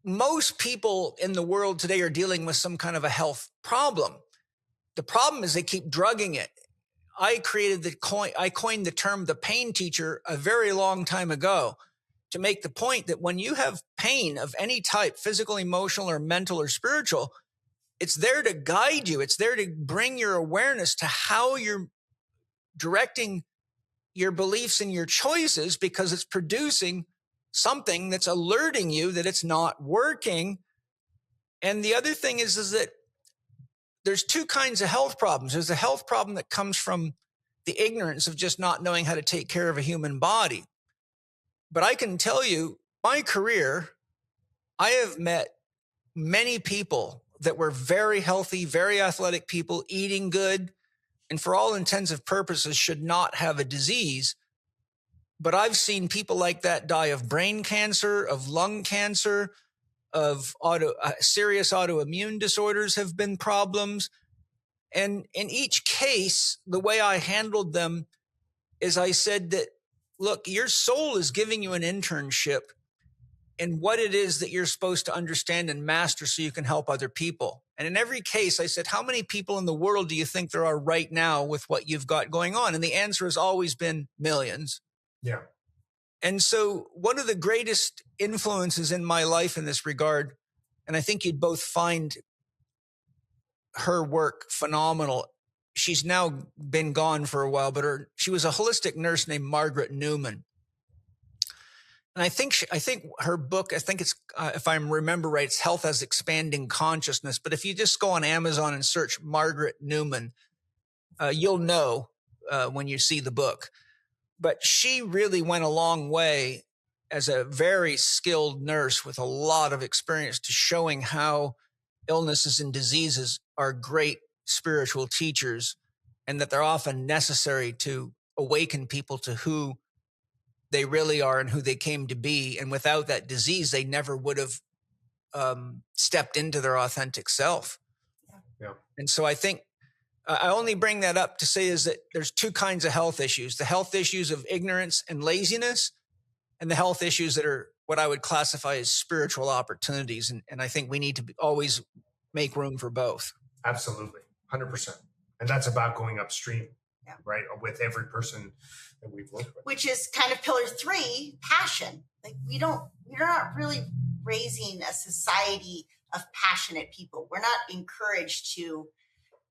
most people in the world today are dealing with some kind of a health problem. The problem is they keep drugging it. I coined the term the pain teacher a very long time ago to make the point that when you have pain of any type, physical, emotional, or mental or spiritual, it's there to guide you. It's there to bring your awareness to how you're directing your beliefs and your choices, because it's producing something that's alerting you that it's not working. And the other thing is that there's two kinds of health problems. There's a health problem that comes from the ignorance of just not knowing how to take care of a human body. But I can tell you, my career, I have met many people that were very healthy, very athletic people, eating good, and for all intents and purposes should not have a disease. But I've seen people like that die of brain cancer, of lung cancer, of serious autoimmune disorders have been problems. And in each case, the way I handled them is I said that, look, your soul is giving you an internship in what it is that you're supposed to understand and master so you can help other people. And in every case, I said, how many people in the world do you think there are right now with what you've got going on? And the answer has always been millions. Yeah. And so one of the greatest influences in my life in this regard, and I think you'd both find her work phenomenal. She's now been gone for a while, but she was a holistic nurse named Margaret Newman. And I think her book, it's, if I remember right, it's Health as Expanding Consciousness. But if you just go on Amazon and search Margaret Newman, you'll know when you see the book. But she really went a long way as a very skilled nurse with a lot of experience to showing how illnesses and diseases are great spiritual teachers, and that they're often necessary to awaken people to who they really are and who they came to be. And without that disease, they never would have stepped into their authentic self. Yeah. And so I think I only bring that up to say is that there's two kinds of health issues: the health issues of ignorance and laziness, and the health issues that are what I would classify as spiritual opportunities. And I think we need to always make room for both. Absolutely. 100%. And that's about going upstream, right? With every person that we've worked with. Which is kind of pillar 3, passion. Like we're not really raising a society of passionate people. We're not encouraged to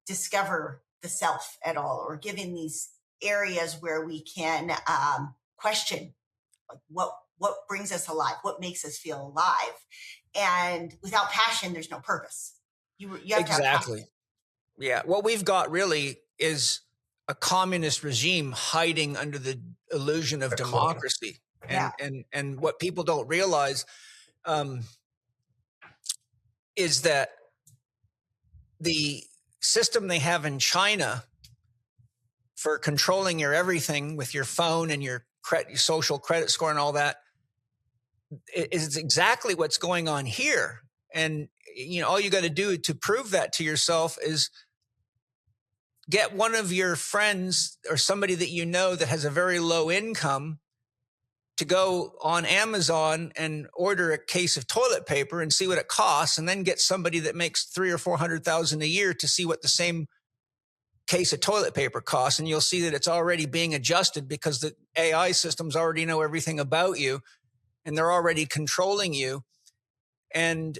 discover the self at all, or given these areas where we can question like what brings us alive, what makes us feel alive. And without passion, there's no purpose. You have to have Exactly. Yeah. What we've got really is a communist regime hiding under the illusion of democracy. And what people don't realize is that the system they have in China for controlling your everything with your phone and your social credit score and all that is exactly what's going on here. And, you know, all you got to do to prove that to yourself is get one of your friends or somebody that you know that has a very low income to go on Amazon and order a case of toilet paper and see what it costs, and then get somebody that makes 300,000 or 400,000 a year to see what the same case of toilet paper costs, and you'll see that it's already being adjusted because the AI systems already know everything about you, and they're already controlling you. And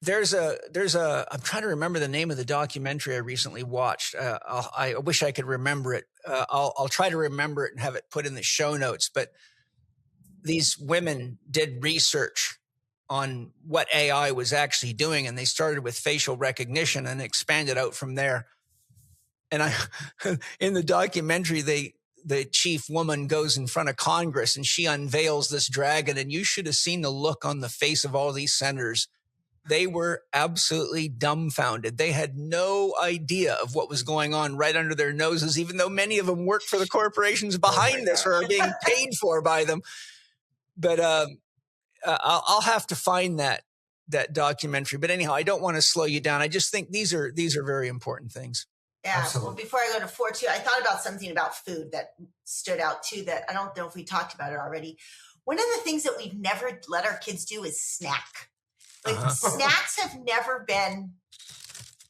there's a I'm trying to remember the name of the documentary I recently watched. I wish I could remember it. I'll try to remember it and have it put in the show notes. But these women did research on what AI was actually doing, and they started with facial recognition and expanded out from there. And in the documentary, the chief woman goes in front of Congress and she unveils this dragon, and you should have seen the look on the face of all these senators. They were absolutely dumbfounded. They had no idea of what was going on right under their noses, even though many of them work for the corporations behind this or are being paid for by them. But I'll have to find that documentary. But anyhow, I don't want to slow you down. I just think these are very important things. Yeah. Absolutely. Well, before I go to 4.2, I thought about something about food that stood out too, that I don't know if we talked about it already. One of the things that we've never let our kids do is snack. Like snacks have never been,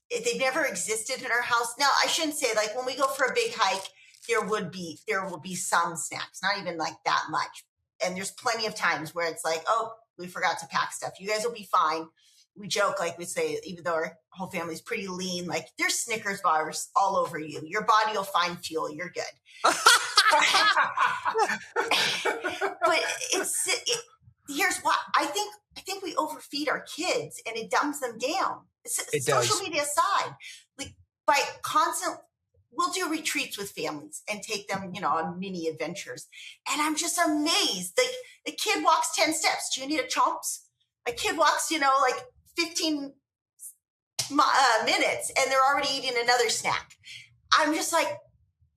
they've never existed in our house. Now, I shouldn't say, like, when we go for a big hike, there will be some snacks, not even like that much. And there's plenty of times where it's like, oh, we forgot to pack stuff. You guys will be fine. We joke, like we say, even though our whole family's pretty lean, like there's Snickers bars all over you. Your body will find fuel. You're good. But here's why. I think we overfeed our kids and it dumbs them down. It social does. media aside, like by we'll do retreats with families and take them, on mini adventures. And I'm just amazed. Like the kid walks 10 steps. Do you need a chomps? A kid walks, like 15 minutes and they're already eating another snack. I'm just like,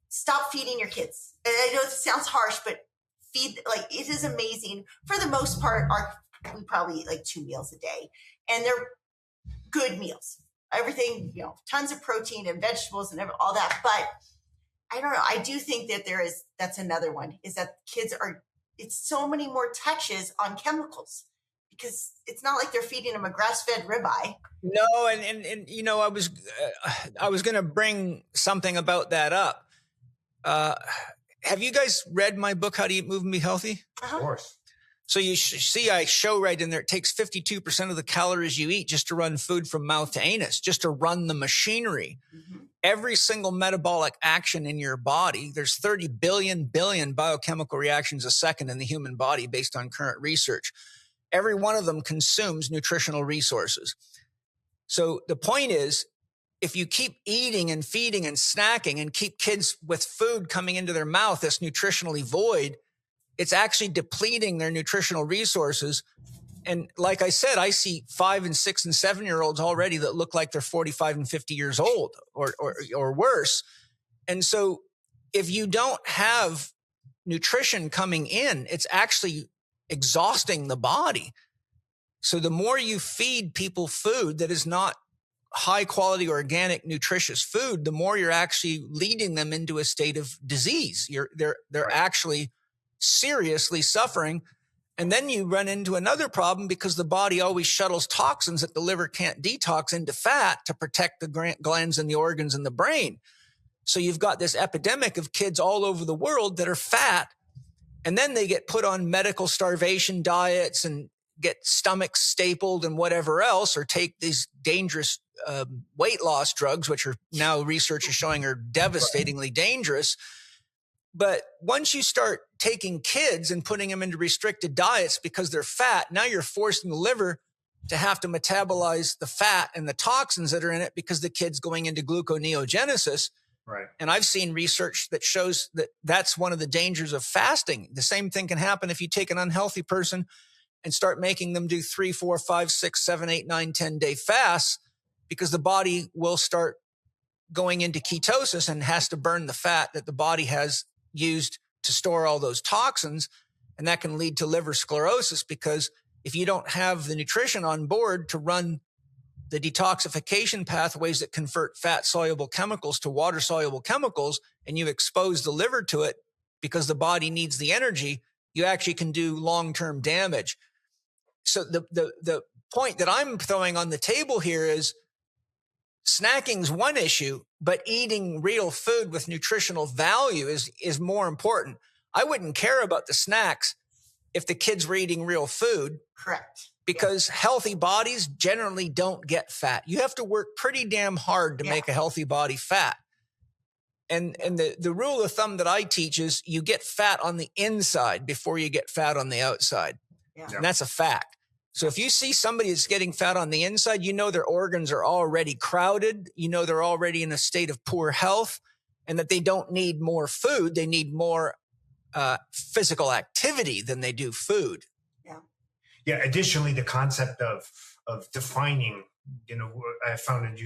stop feeding your kids. And I know it sounds harsh, but it is amazing. For the most part, we probably eat like 2 meals a day, and they're good meals. Everything, tons of protein and vegetables and all that. But I don't know. I do think that that's another one, is that kids it's so many more touches on chemicals, because it's not like they're feeding them a grass-fed ribeye. No, and I was going to bring something about that up. Have you guys read my book, How to Eat, Move, and Be Healthy? Of course. So you see, I show right in there, it takes 52% of the calories you eat just to run food from mouth to anus, just to run the machinery. Mm-hmm. Every single metabolic action in your body, there's 30 billion biochemical reactions a second in the human body based on current research. Every one of them consumes nutritional resources. So the point is, if you keep eating and feeding and snacking and keep kids with food coming into their mouth that's nutritionally void, it's actually depleting their nutritional resources. And like I said, I see 5 and 6 and 7-year-olds already that look like they're 45 and 50 years old or worse. And so if you don't have nutrition coming in, it's actually exhausting the body. So the more you feed people food that is not high quality, organic, nutritious food, the more you're actually leading them into a state of disease. They're right. Actually seriously suffering. And then you run into another problem, because the body always shuttles toxins that the liver can't detox into fat to protect the glands and the organs in the brain. So you've got this epidemic of kids all over the world that are fat, and then they get put on medical starvation diets and get stomachs stapled and whatever else, or take these dangerous weight loss drugs, which are now research is showing are devastatingly dangerous. But once you start taking kids and putting them into restricted diets because they're fat, now you're forcing the liver to have to metabolize the fat and the toxins that are in it, because the kid's going into gluconeogenesis. Right. And I've seen research that shows that that's one of the dangers of fasting. The same thing can happen if you take an unhealthy person and start making them do 3, 4, 5, 6, 7, 8, 9, 10-day fasts, because the body will start going into ketosis and has to burn the fat that the body has used to store all those toxins. And that can lead to liver sclerosis, because if you don't have the nutrition on board to run the detoxification pathways that convert fat-soluble chemicals to water-soluble chemicals, and you expose the liver to it because the body needs the energy, you actually can do long-term damage. So the point that I'm throwing on the table here is snacking's one issue, but eating real food with nutritional value is more important. I wouldn't care about the snacks if the kids were eating real food. Correct. Because healthy bodies generally don't get fat. You have to work pretty damn hard to make a healthy body fat. And the rule of thumb that I teach is you get fat on the inside before you get fat on the outside. Yeah. And that's a fact. So if you see somebody that's getting fat on the inside, you know their organs are already crowded. You know they're already in a state of poor health and that they don't need more food. They need more physical activity than they do food. Yeah. Additionally, the concept of defining, I found in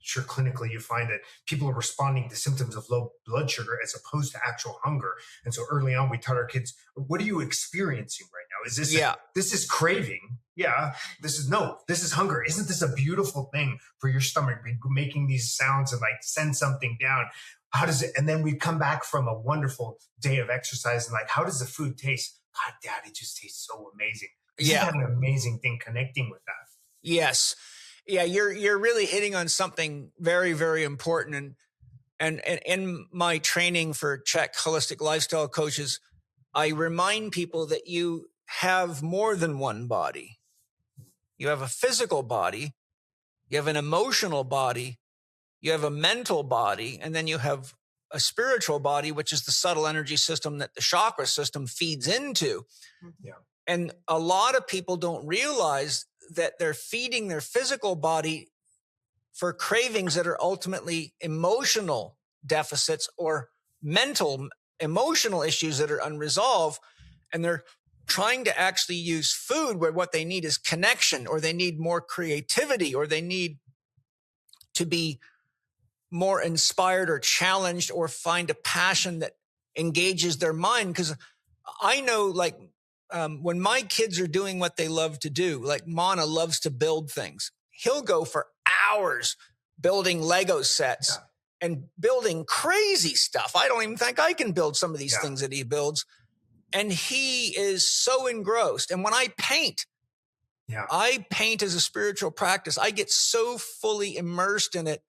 sure clinically you find that people are responding to symptoms of low blood sugar as opposed to actual hunger. And so early on, we taught our kids, what are you experiencing right now? Is this, this is craving. Yeah. This is hunger. Isn't this a beautiful thing for your stomach? Making these sounds and like send something down. How does it, and then we come back from a wonderful day of exercise and like, how does the food taste? God, Dad, it just tastes so amazing. Isn't that an amazing thing connecting with that? Yes. Yeah, you're really hitting on something very, very important. And in my training for Chek holistic lifestyle coaches, I remind people that you have more than one body. You have a physical body, you have an emotional body, you have a mental body, and then you have a spiritual body, which is the subtle energy system that the chakra system feeds into. Yeah. And a lot of people don't realize that they're feeding their physical body for cravings that are ultimately emotional deficits or mental, emotional issues that are unresolved. And they're trying to actually use food where what they need is connection, or they need more creativity, or they need to be more inspired or challenged or find a passion that engages their mind. Because I know, like, when my kids are doing what they love to do, like Mana loves to build things. He'll go for hours building Lego sets and building crazy stuff. I don't even think I can build some of these things that he builds. And he is so engrossed. And when I paint as a spiritual practice. I get so fully immersed in it.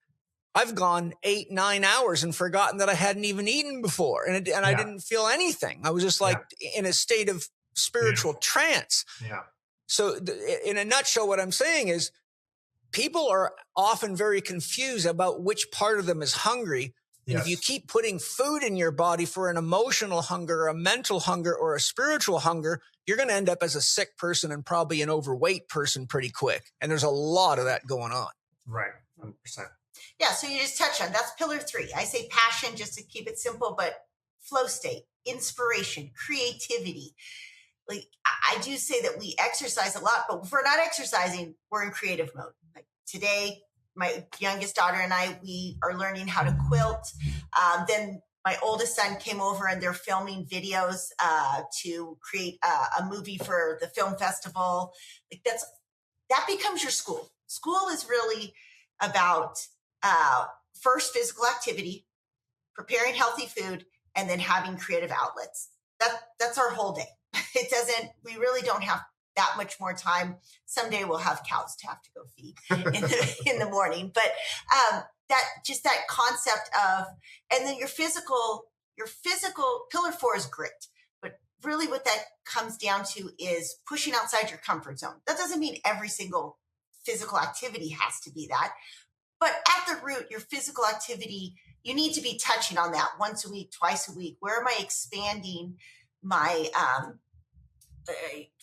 I've gone 8-9 hours and forgotten that I hadn't even eaten before. And I didn't feel anything. I was just like in a state of spiritual trance. Yeah. So in a nutshell, what I'm saying is people are often very confused about which part of them is hungry. And if you keep putting food in your body for an emotional hunger, a mental hunger, or a spiritual hunger, you're going to end up as a sick person and probably an overweight person pretty quick. And there's a lot of that going on. Right. 100%. Yeah. So you just touched on, that's pillar 3. I say passion just to keep it simple, but flow state, inspiration, creativity. Like I do say that we exercise a lot, but if we're not exercising, we're in creative mode. Like today, my youngest daughter and I, we are learning how to quilt. Then my oldest son came over and they're filming videos to create a movie for the film festival. Like that becomes your school. School is really about first physical activity, preparing healthy food, and then having creative outlets. That's our whole day. We really don't have that much more time. Someday we'll have cows to have to go feed in the morning. But that concept of, and then your physical pillar 4 is grit. But really what that comes down to is pushing outside your comfort zone. That doesn't mean every single physical activity has to be that. But at the root, your physical activity, you need to be touching on that once a week, twice a week. Where am I expanding my,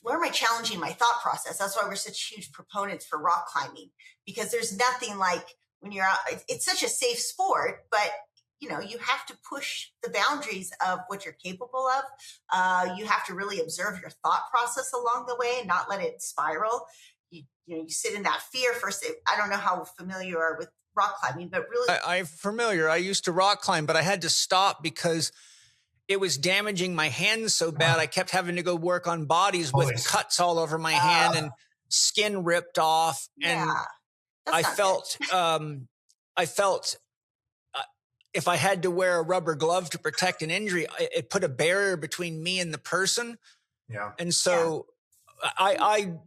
where am I challenging my thought process? That's why we're such huge proponents for rock climbing, because there's nothing like when you're out, it's such a safe sport, but you have to push the boundaries of what you're capable of. You have to really observe your thought process along the way and not let it spiral. You sit in that fear first. I don't know how familiar you are with rock climbing, but really. I'm familiar. I used to rock climb, but I had to stop because it was damaging my hands so bad. I kept having to go work on bodies with cuts all over my hand and skin ripped off. And That's not good. I felt if I had to wear a rubber glove to protect an injury, it put a barrier between me and the person. Yeah. And so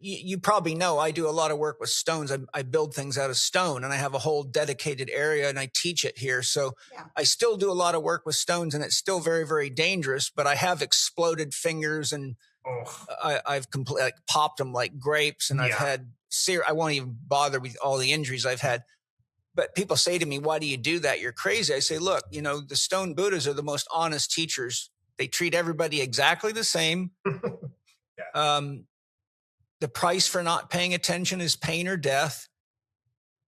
you probably know I do a lot of work with stones. I build things out of stone, and I have a whole dedicated area, and I teach it here. So I still do a lot of work with stones, and it's still very, very dangerous, but I have exploded fingers, and I've completely popped them like grapes, and I've had I won't even bother with all the injuries I've had. But people say to me, why do you do that? You're crazy. I say, look, the stone Buddhas are the most honest teachers. They treat everybody exactly the same. The price for not paying attention is pain or death.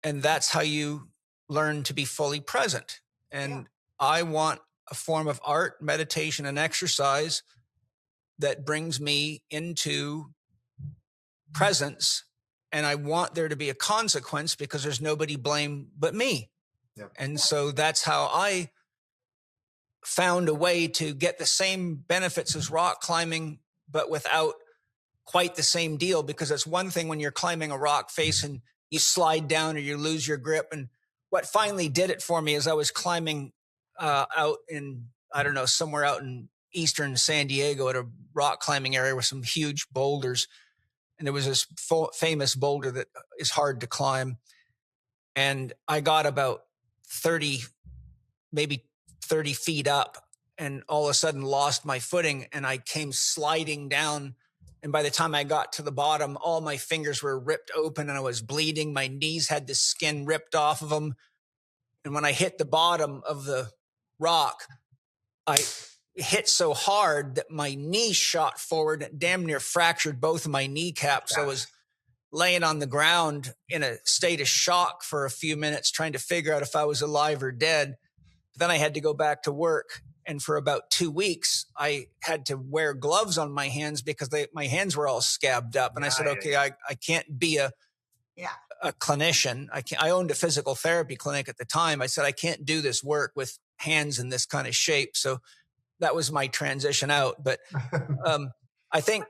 And that's how you learn to be fully present. And I want a form of art, meditation, and exercise that brings me into presence. And I want there to be a consequence because there's nobody blame but me. And so that's how I found a way to get the same benefits as rock climbing, but without quite the same deal, because it's one thing when you're climbing a rock face and you slide down or you lose your grip. And what finally did it for me is I was climbing out in, I don't know, somewhere out in eastern San Diego at a rock climbing area with some huge boulders. And there was this famous boulder that is hard to climb. And I got about 30, maybe 30 feet up, and all of a sudden lost my footing, and I came sliding down. And by the time I got to the bottom, all my fingers were ripped open and I was bleeding. My knees had the skin ripped off of them. And when I hit the bottom of the rock, I hit so hard that my knee shot forward and damn near fractured both of my kneecaps. I was laying on the ground in a state of shock for a few minutes, trying to figure out if I was alive or dead. Then I had to go back to work. And for about 2 weeks, I had to wear gloves on my hands because my hands were all scabbed up. And I said, okay, I can't be a clinician. I owned a physical therapy clinic at the time. I said, I can't do this work with hands in this kind of shape. So that was my transition out. But I think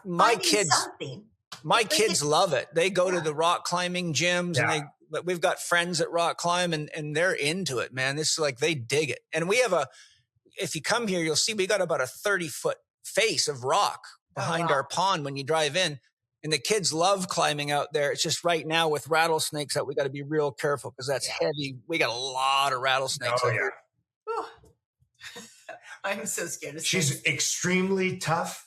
my kids love it. They go to the rock climbing gyms and we've got friends that rock climb and they're into it, man. It's like they dig it. And we have if you come here, you'll see we got about a 30-foot face of rock behind our pond when you drive in. And the kids love climbing out there. It's just right now with rattlesnakes out, we got to be real careful because that's heavy. We got a lot of rattlesnakes out here. I'm so scared of snakes. She's extremely tough.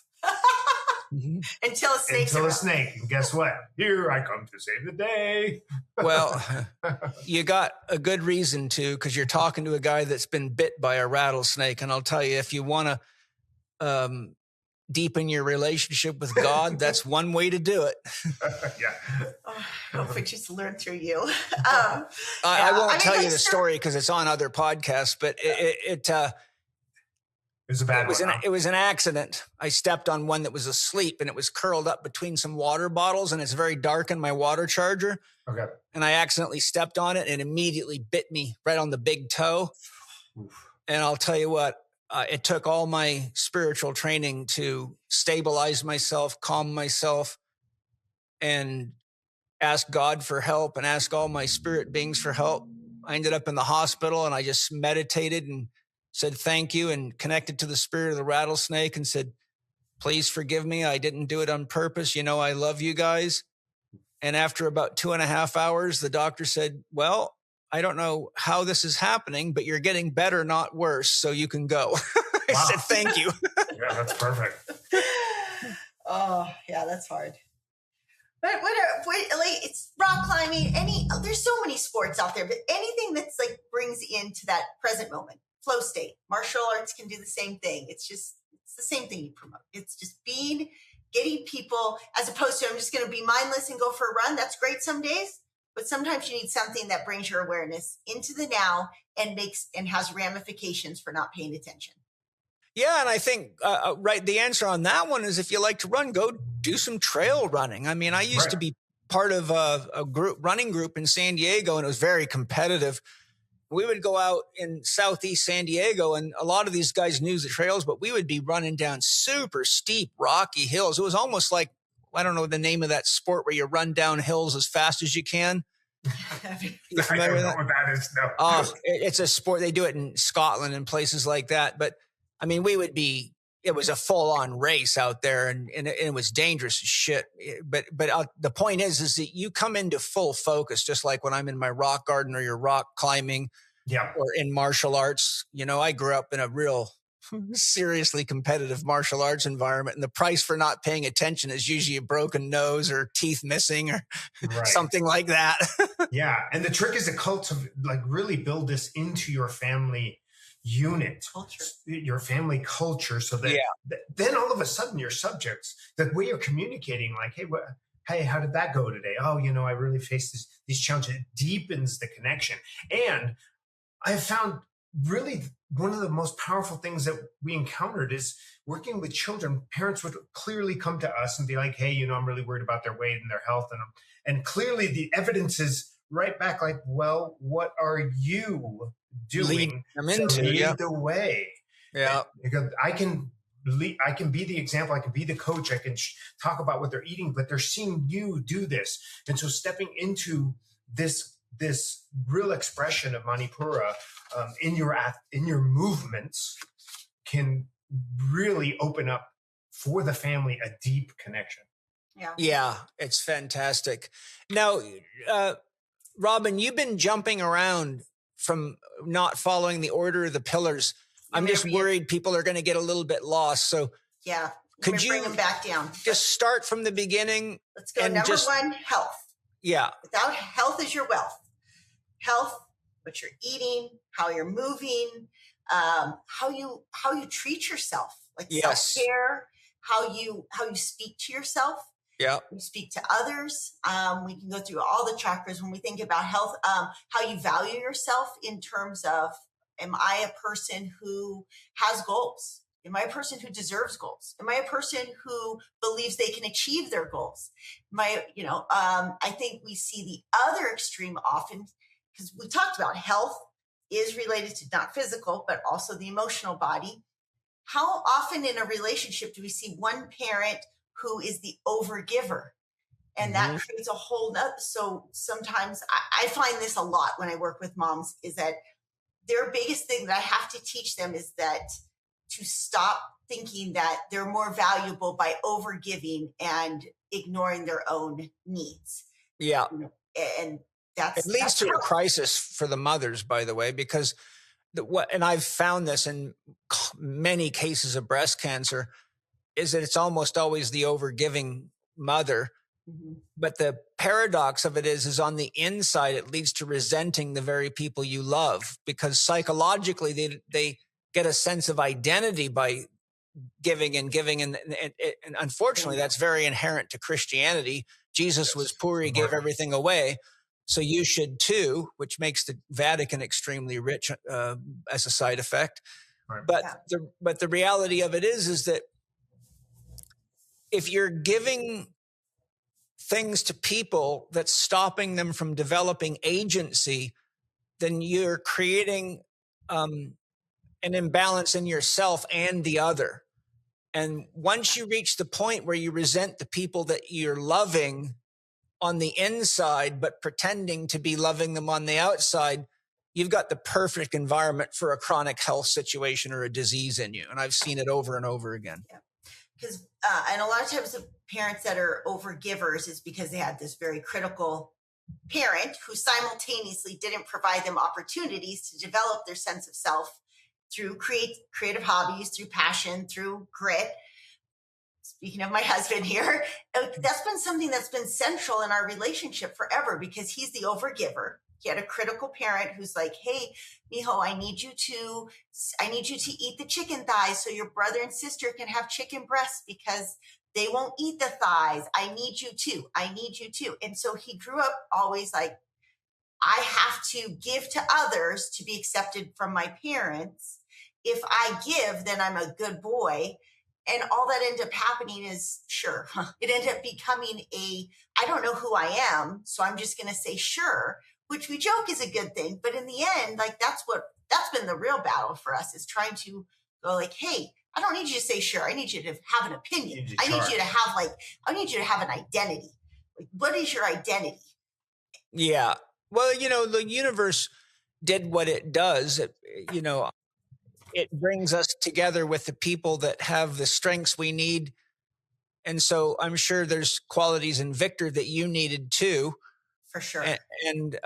Until a snake. And guess what? Here I come to save the day. Well, you got a good reason to, because you're talking to a guy that's been bit by a rattlesnake. And I'll tell you, if you want to deepen your relationship with God, that's one way to do it. I hope we just learn through you. I won't tell you the story because it's on other podcasts, but it was a bad one. It was an accident. I stepped on one that was asleep and it was curled up between some water bottles, and it's very dark in my water charger. Okay. And I accidentally stepped on it and it immediately bit me right on the big toe. Oof. And I'll tell you what, it took all my spiritual training to stabilize myself, calm myself, and ask God for help and ask all my spirit beings for help. I ended up in the hospital and I just meditated and said thank you and connected to the spirit of the rattlesnake and said, please forgive me. I didn't do it on purpose. I love you guys. And after about 2.5 hours, the doctor said, well, I don't know how this is happening, but you're getting better, not worse. So you can go. I said, thank you. Yeah, that's perfect. Oh, yeah, that's hard. But it's rock climbing. There's so many sports out there, but anything that's like brings into that present moment. Flow state. Martial arts can do the same thing. It's the same thing you promote. It's just getting people, as opposed to I'm just going to be mindless and go for a run. That's great some days, but sometimes you need something that brings your awareness into the now and has ramifications for not paying attention. Yeah, and I think the answer on that one is if you like to run, go do some trail running. I mean, I used to be part of a running group in San Diego, and it was very competitive. We would go out in Southeast San Diego, and a lot of these guys knew the trails, but we would be running down super steep, rocky hills. It was almost like, I don't know the name of that sport where you run down hills as fast as you can. You familiar with that? I don't know what that is. No. Oh, it's a sport. They do it in Scotland and places like that. But I mean, it was a full on race out there and it was dangerous as shit. But the point is that you come into full focus, just like when I'm in my rock garden or your rock climbing or in martial arts. You know, I grew up in a real seriously competitive martial arts environment, and the price for not paying attention is usually a broken nose or teeth missing or something like that. Yeah. And the trick is to really build this into your family unit, your family culture, so that then all of a sudden your subjects, the way you're communicating, like, hey, how did that go today? Oh, I really faced these challenges. It deepens the connection. And I have found really one of the most powerful things that we encountered is working with children. Parents would clearly come to us and be like, hey, I'm really worried about their weight and their health. And clearly the evidence is right back, like, well, what are you doing to lead the way? Yeah. Because I can be the example. I can be the coach. I can talk about what they're eating, but they're seeing you do this. And so stepping into this real expression of Manipura in your movements can really open up for the family a deep connection. Yeah, it's fantastic. Now, Robyn, you've been jumping around from not following the order of the pillars. I'm just worried people are going to get a little bit lost. So could you bring them back down? Just start from the beginning. Let's go. Number one, health. Yeah. Without health is your wealth. Health, what you're eating, how you're moving, how you treat yourself, like self-care, how you speak to yourself. Yeah. You speak to others. We can go through all the chakras when we think about health, how you value yourself in terms of, am I a person who has goals? Am I a person who deserves goals? Am I a person who believes they can achieve their goals? I think we see the other extreme often, because we talked about health is related to not physical, but also the emotional body. How often in a relationship do we see one parent who is the overgiver? And that creates a whole nother. So sometimes I find this a lot when I work with moms, is that their biggest thing that I have to teach them is that to stop thinking that they're more valuable by overgiving and ignoring their own needs. Yeah. And it leads to a crisis for the mothers, by the way, because and I've found this in many cases of breast cancer, is that it's almost always the overgiving mother. Mm-hmm. But the paradox of it is on the inside, it leads to resenting the very people you love, because psychologically they get a sense of identity by giving. And unfortunately, that's very inherent to Christianity. Jesus was poor, he gave everything away. So you should too, which makes the Vatican extremely rich as a side effect. Right. But the reality of it is that if you're giving things to people that's stopping them from developing agency, then you're creating an imbalance in yourself and the other. And once you reach the point where you resent the people that you're loving on the inside, but pretending to be loving them on the outside, you've got the perfect environment for a chronic health situation or a disease in you. And I've seen it over and over again. Yeah. Because, and a lot of times the parents that are overgivers is because they had this very critical parent who simultaneously didn't provide them opportunities to develop their sense of self through creative hobbies, through passion, through grit. Speaking of my husband here, that's been something that's been central in our relationship forever, because he's the overgiver. He had a critical parent who's like, hey, mijo, I need you to eat the chicken thighs so your brother and sister can have chicken breasts, because they won't eat the thighs. I need you to. And so he grew up always like, I have to give to others to be accepted from my parents. If I give, then I'm a good boy. And all that ended up happening is, it ended up becoming I don't know who I am, so I'm just going to say sure, which we joke is a good thing. But in the end, like that's been the real battle for us, is trying to go like, hey, I don't need you to say sure. I need you to have an opinion. I need you to have an identity. Like, what is your identity? Yeah. Well, the universe did what it does. It brings us together with the people that have the strengths we need. And so I'm sure there's qualities in Victor that you needed too. For sure. And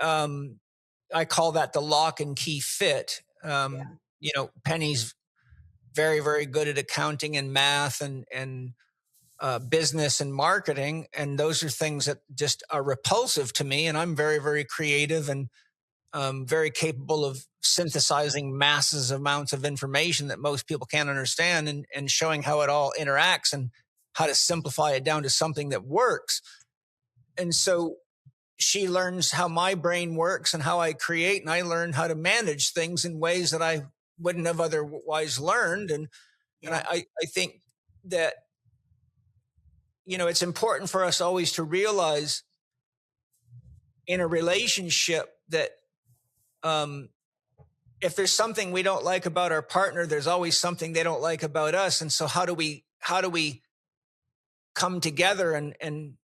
I call that the lock and key fit. Penny's very, very good at accounting and math and business and marketing. And those are things that just are repulsive to me. And I'm very, very creative and very capable of synthesizing masses amounts of information that most people can't understand and showing how it all interacts and how to simplify it down to something that works. And so she learns how my brain works and how I create, and I learn how to manage things in ways that I wouldn't have otherwise learned. And I think that, it's important for us always to realize in a relationship that if there's something we don't like about our partner, there's always something they don't like about us. And so how do we come together and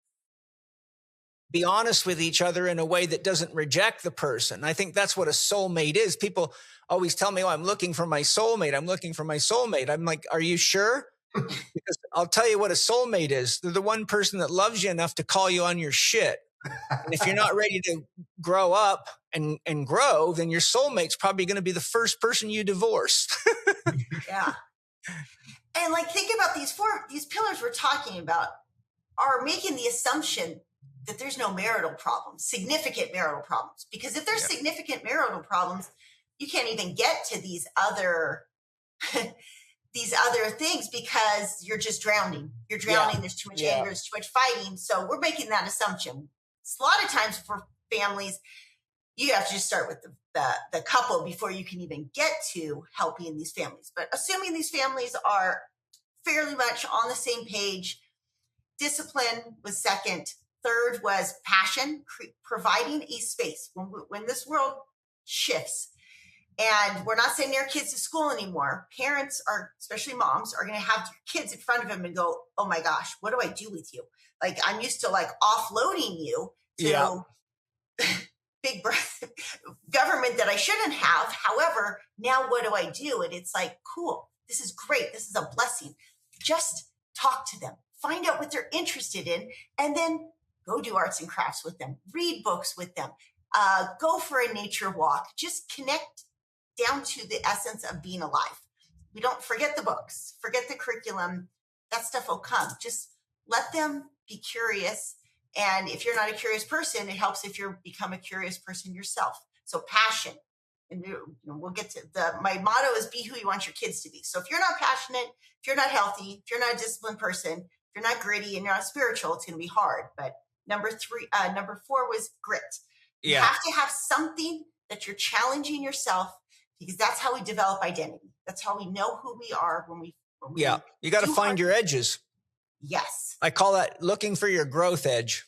be honest with each other in a way that doesn't reject the person? I think that's what a soulmate is. People always tell me, oh, I'm looking for my soulmate. I'm looking for my soulmate. I'm like, are you sure? Because I'll tell you what a soulmate is. They're the one person that loves you enough to call you on your shit. And if you're not ready to grow up and grow, then your soulmate's probably going to be the first person you divorce. Yeah. And like, think about these pillars we're talking about are making the assumption that there's no marital problems, significant marital problems. Because if there's significant marital problems, you can't even get to these other things because you're just drowning. You're drowning. There's too much anger. There's too much fighting. So we're making that assumption. It's a lot of times for families, you have to just start with the couple before you can even get to helping these families. But assuming these families are fairly much on the same page, discipline was second. Third was passion, providing a space. When this world shifts, and we're not sending our kids to school anymore, parents are, especially moms, are going to have kids in front of them and go, oh my gosh, what do I do with you? Like, I'm used to like offloading you to big government that I shouldn't have. However, now what do I do? And it's like, cool, this is great. This is a blessing. Just talk to them, find out what they're interested in, and then go do arts and crafts with them, read books with them, go for a nature walk, just connect down to the essence of being alive. We don't forget the books, forget the curriculum. That stuff will come. Just let them be curious. And if you're not a curious person, it helps if you become a curious person yourself. So passion. And we'll get to my motto is be who you want your kids to be. So if you're not passionate, if you're not healthy, if you're not a disciplined person, if you're not gritty and you're not spiritual, it's going to be hard. But number 4 was grit. You have to have something that you're challenging yourself, because that's how we develop identity. That's how we know who we are when we you got to find your edges. Yes. I call that looking for your growth edge.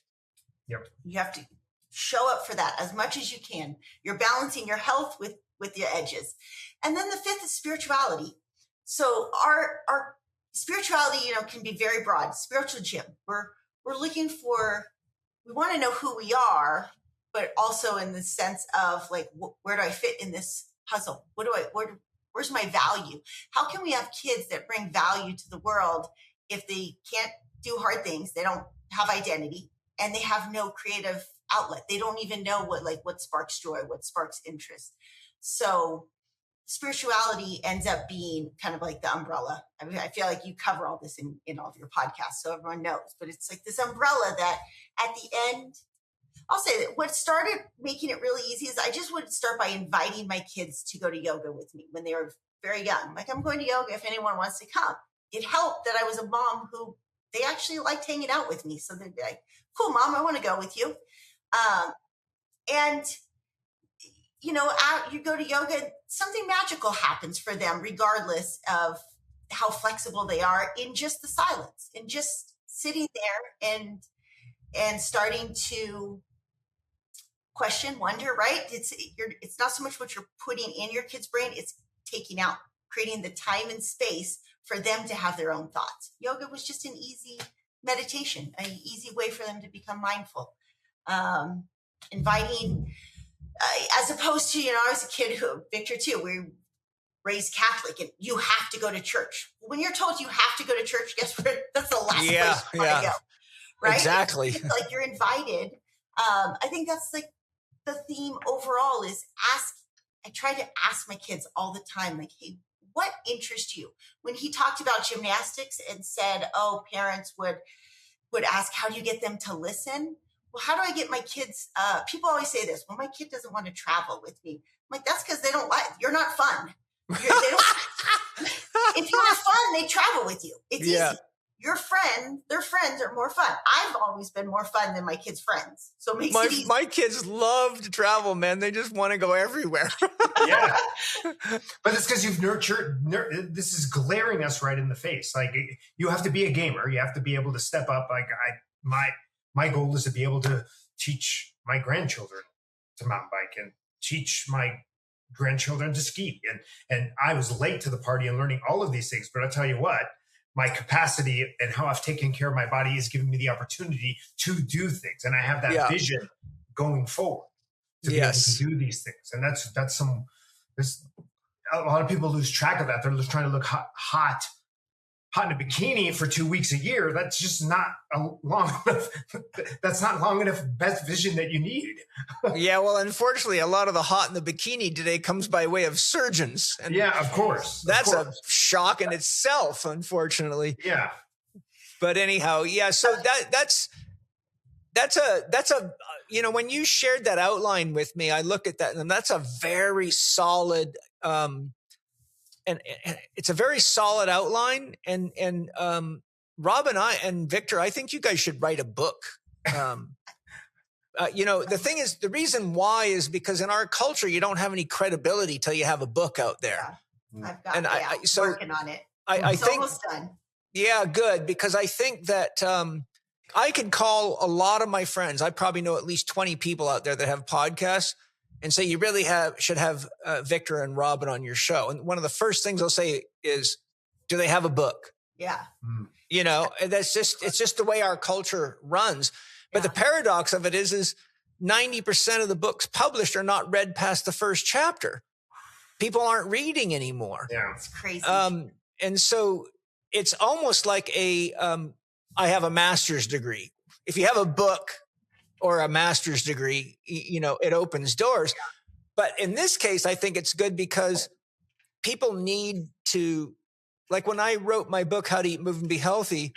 Yep. You have to show up for that as much as you can. You're balancing your health with your edges. And then the 5th is spirituality. So our spirituality, can be very broad. Spiritual gym. We're looking for, we want to know who we are, but also in the sense of like, where do I fit in this puzzle? Where's my value? How can we have kids that bring value to the world if they can't do hard things? They don't have identity and they have no creative outlet. They don't even know what sparks joy, what sparks interest. So spirituality ends up being kind of like the umbrella. I mean, I feel like you cover all this in all of your podcasts, so everyone knows, but it's like this umbrella that at the end, I'll say that what started making it really easy is I just would start by inviting my kids to go to yoga with me when they were very young. Like, I'm going to yoga if anyone wants to come. It helped that I was a mom who they actually liked hanging out with me. So they'd be like, cool, mom, I want to go with you. And you go to yoga, something magical happens for them, regardless of how flexible they are, in just the silence and just sitting there and starting to question, wonder, right? It's not so much what you're putting in your kid's brain, it's taking out, creating the time and space for them to have their own thoughts. Yoga was just an easy meditation, an easy way for them to become mindful. Inviting as opposed to, I was a kid Victor too, we raised Catholic and you have to go to church. When you're told you have to go to church, guess what? That's the last place you want to go. Right? Exactly. It's like you're invited. I think that's like the theme overall is I try to ask my kids all the time, like, hey, what interests you? When he talked about gymnastics and said, oh, parents would ask, how do you get them to listen? Well, how do I get my kids? People always say this, well, my kid doesn't want to travel with me. I'm like, that's because they don't you're not fun. They don't, if you have fun, they travel with you. It's easy. Their friends are more fun. I've always been more fun than my kids' friends. So it makes it easy. My kids love to travel, man. They just want to go everywhere. Yeah. But it's because you've nurtured, this is glaring us right in the face. Like, you have to be a gamer. You have to be able to step up. Like, my goal is to be able to teach my grandchildren to mountain bike and teach my grandchildren to ski. And I was late to the party and learning all of these things. But I'll tell you what, my capacity and how I've taken care of my body is giving me the opportunity to do things. And I have that vision going forward to be able to do these things. And there's a lot of people lose track of that. They're just trying to look hot in a bikini for 2 weeks a year. That's just not long enough. That's not long enough best vision that you need. Yeah, well, unfortunately, a lot of the hot in the bikini today comes by way of surgeons. And yeah, of course. That's a shock in itself, unfortunately. Yeah. But anyhow, yeah, so that's a when you shared that outline with me, I look at that and that's a very solid and it's a very solid outline. And Rob and Victor, I think you guys should write a book. The thing is, the reason why is because in our culture, you don't have any credibility till you have a book out there. Yeah, I've got working on it. I think almost done. Yeah, good. Because I think that I could call a lot of my friends. I probably know at least 20 people out there that have podcasts and say, you really should have Victor and Robyn on your show. And one of the first things I'll say is, do they have a book? Yeah. It's just the way our culture runs. But the paradox of it is 90% of the books published are not read past the first chapter. People aren't reading anymore. Yeah. It's crazy. And so it's almost like I have a master's degree. If you have a book or a master's degree, it opens doors. But in this case, I think it's good because people need to, like when I wrote my book, How to Eat, Move, and Be Healthy, it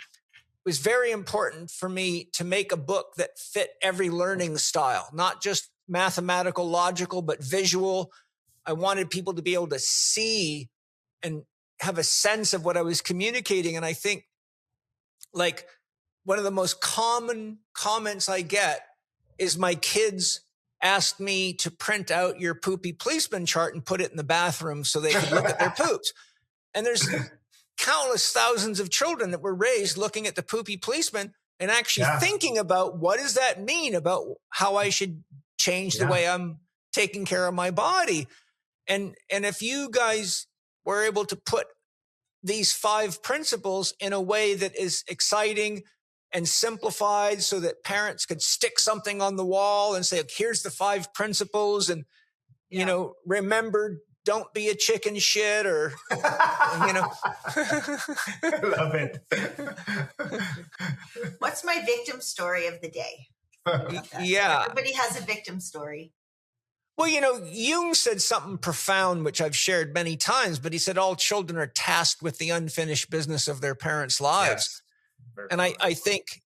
was very important for me to make a book that fit every learning style, not just mathematical, logical, but visual. I wanted people to be able to see and have a sense of what I was communicating. And I think like one of the most common comments I get is my kids asked me to print out your poopy policeman chart and put it in the bathroom so they could look at their poops. And there's countless thousands of children that were raised looking at the poopy policeman and actually thinking about what does that mean about how I should change the way I'm taking care of my body. And if you guys were able to put these 5 principles in a way that is exciting and simplified so that parents could stick something on the wall and say, here's the 5 principles. And, remember, don't be a chicken shit or, Love it. What's my victim story of the day? Yeah. Everybody has a victim story. Well, Jung said something profound, which I've shared many times, but he said all children are tasked with the unfinished business of their parents' lives. Yes. And I think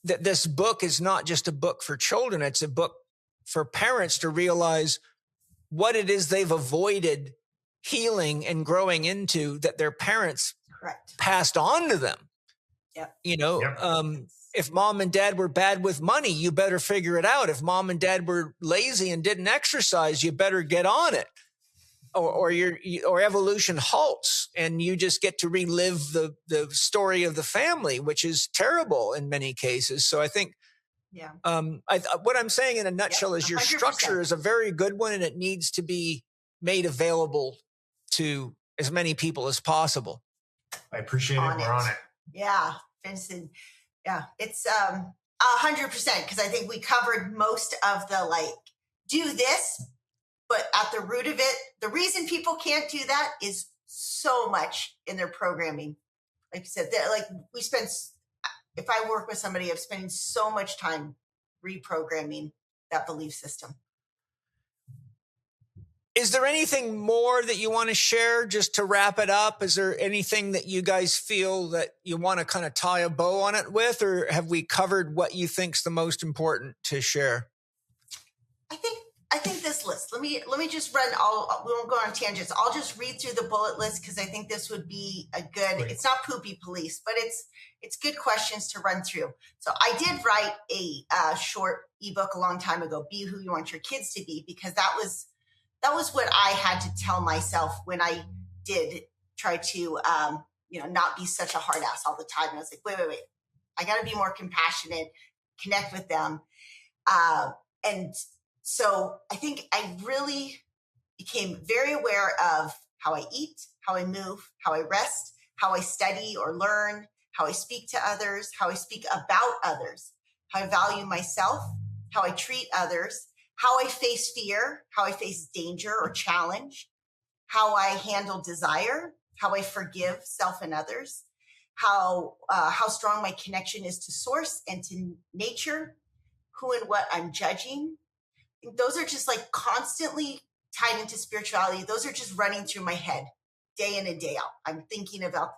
that this book is not just a book for children. It's a book for parents to realize what it is they've avoided healing and growing into that their parents passed on to them. If mom and dad were bad with money, you better figure it out. If mom and dad were lazy and didn't exercise, you better get on it. Or evolution halts and you just get to relive the story of the family, which is terrible in many cases. So I think what I'm saying in a nutshell is your 100%. Structure is a very good one and it needs to be made available to as many people as possible. I appreciate it. We're on it. Yeah, Vincent. Yeah, it's 100% because I think we covered most of the do this But at the root of it, the reason people can't do that is so much in their programming. Like you said, like we spend, if I work with somebody, I'm spending so much time reprogramming that belief system. Is there anything more that you want to share just to wrap it up? Is there anything that you guys feel that you want to kind of tie a bow on it with, or have we covered what you think's the most important to share? I think this list, let me just run we won't go on tangents. I'll just read through the bullet list because I think this would be a good, It's not poopy police, but it's good questions to run through. So I did write a short ebook a long time ago, Be Who You Want Your Kids to Be, because that was what I had to tell myself when I did try to, not be such a hard ass all the time. And I was like, wait. I got to be more compassionate, connect with them. And so I think I really became very aware of how I eat, how I move, how I rest, how I study or learn, how I speak to others, how I speak about others, how I value myself, how I treat others, how I face fear, how I face danger or challenge, how I handle desire, how I forgive self and others, how strong my connection is to source and to nature, who and what I'm judging. Those are just like constantly tied into spirituality. Those are just running through my head day in and day out. I'm thinking about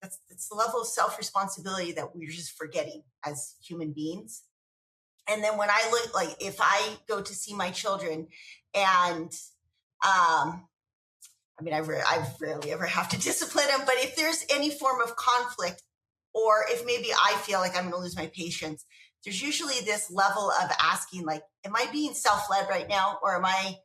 that's the level of self-responsibility that we're just forgetting as human beings. And then when I look, like if I go to see my children and, I rarely ever have to discipline them, but if there's any form of conflict, or if maybe I feel like I'm going to lose my patience, there's usually this level of asking, like, am I being self-led right now? Or am I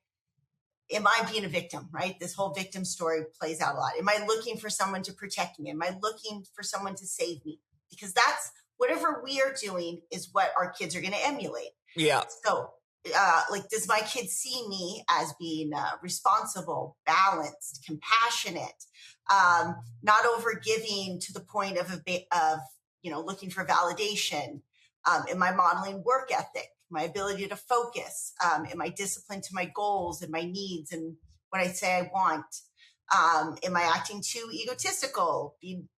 being a victim, right? This whole victim story plays out a lot. Am I looking for someone to protect me? Am I looking for someone to save me? Because that's whatever we are doing is what our kids are going to emulate. Yeah. So does my kid see me as being responsible, balanced, compassionate, not overgiving to the point of looking for validation? Am I modeling work ethic, my ability to focus? Am I disciplined to my goals and my needs and what I say I want? Am I acting too egotistical,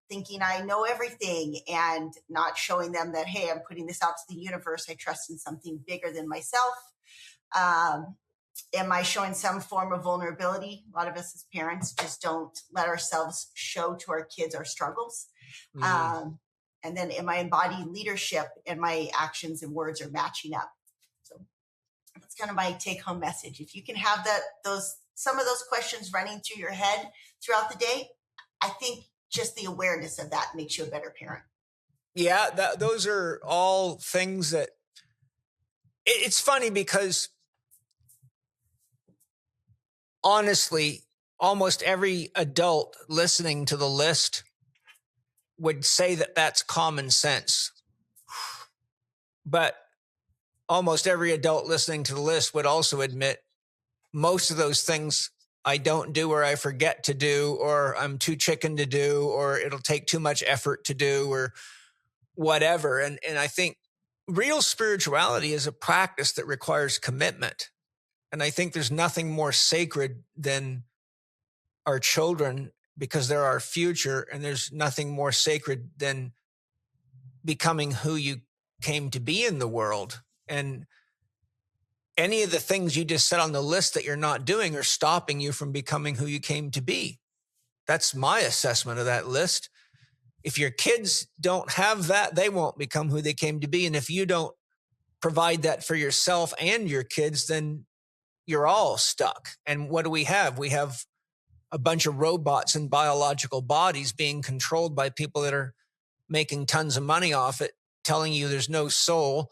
thinking I know everything and not showing them that, hey, I'm putting this out to the universe. I trust in something bigger than myself. Am I showing some form of vulnerability? A lot of us as parents just don't let ourselves show to our kids our struggles. And then am I embodying leadership and my actions and words are matching up? So that's kind of my take home message. If you can have some of those questions running through your head throughout the day, I think just the awareness of that makes you a better parent. Yeah, those are all things that it's funny because honestly, almost every adult listening to the list would say that that's common sense. But almost every adult listening to the list would also admit most of those things I don't do, or I forget to do, or I'm too chicken to do, or it'll take too much effort to do, or whatever. And I think real spirituality is a practice that requires commitment. And I think there's nothing more sacred than our children because they're our future. And there's nothing more sacred than becoming who you came to be in the world. And any of the things you just said on the list that you're not doing are stopping you from becoming who you came to be. That's my assessment of that list. If your kids don't have that, they won't become who they came to be. And if you don't provide that for yourself and your kids, then you're all stuck. And what do we have? We have a bunch of robots in biological bodies being controlled by people that are making tons of money off it, telling you there's no soul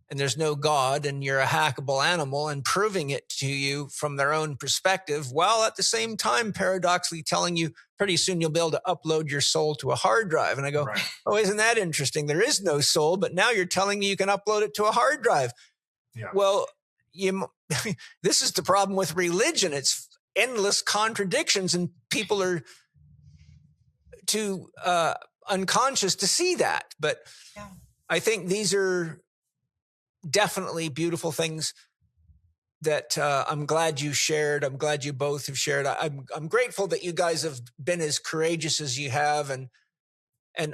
and there's no God and you're a hackable animal, and proving it to you from their own perspective, while at the same time paradoxically telling you pretty soon you'll be able to upload your soul to a hard drive. And I go, right. Oh, isn't that interesting? There is no soul, but now you're telling me you can upload it to a hard drive. Yeah. Well, this is the problem with religion. It's endless contradictions, and people are too unconscious to see that. But yeah. I think these are definitely beautiful things that I'm glad you shared. I'm glad you both have shared. I'm grateful that you guys have been as courageous as you have and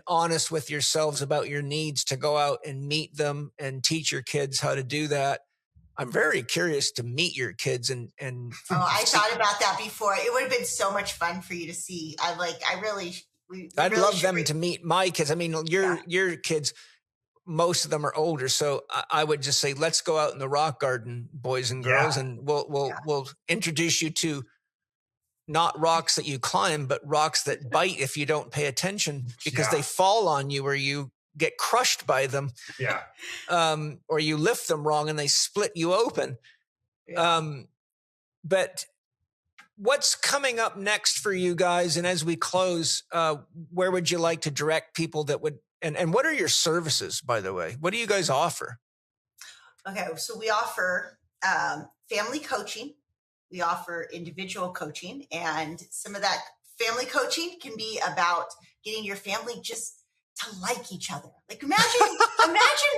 honest with yourselves about your needs to go out and meet them and teach your kids how to do that. I'm very curious to meet your kids and I thought about that before. It would have been so much fun for you to see. I'd really love them to meet my kids. I mean, your kids, most of them are older, so I would just say, let's go out in the rock garden, boys and girls, and we'll introduce you to not rocks that you climb, but rocks that bite if you don't pay attention, because they fall on you or you get crushed by them. Yeah. Or you lift them wrong and they split you open. Yeah. But what's coming up next for you guys? And as we close, where would you like to direct people that would, and what are your services, by the way? What do you guys offer? Okay. So we offer family coaching. We offer individual coaching, and some of that family coaching can be about getting your family just to like each other. Like imagine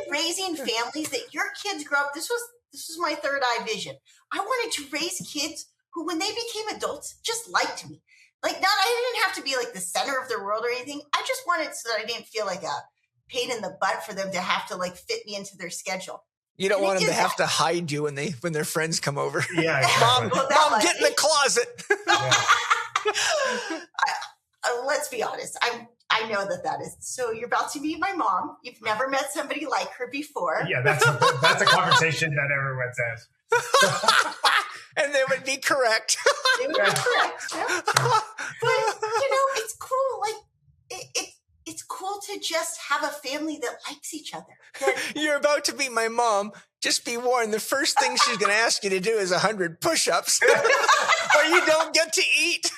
raising families that your kids grow up. This was my third eye vision. I wanted to raise kids who, when they became adults, just liked me. Like, I didn't have to be like the center of their world or anything. I just wanted so that I didn't feel like a pain in the butt for them to have to like fit me into their schedule. You don't want them to have to hide you when their friends come over. Yeah, exactly. Mom, get in the closet. Let's be honest. I know that is. So you're about to meet my mom. You've never met somebody like her before. Yeah, that's a conversation that everyone says. And they would be correct. They would be correct. Yeah. But it's cool. Like it's cool to just have a family that likes each other. You're about to be my mom. Just be warned, the first thing she's going to ask you to do is 100 push-ups or you don't get to eat.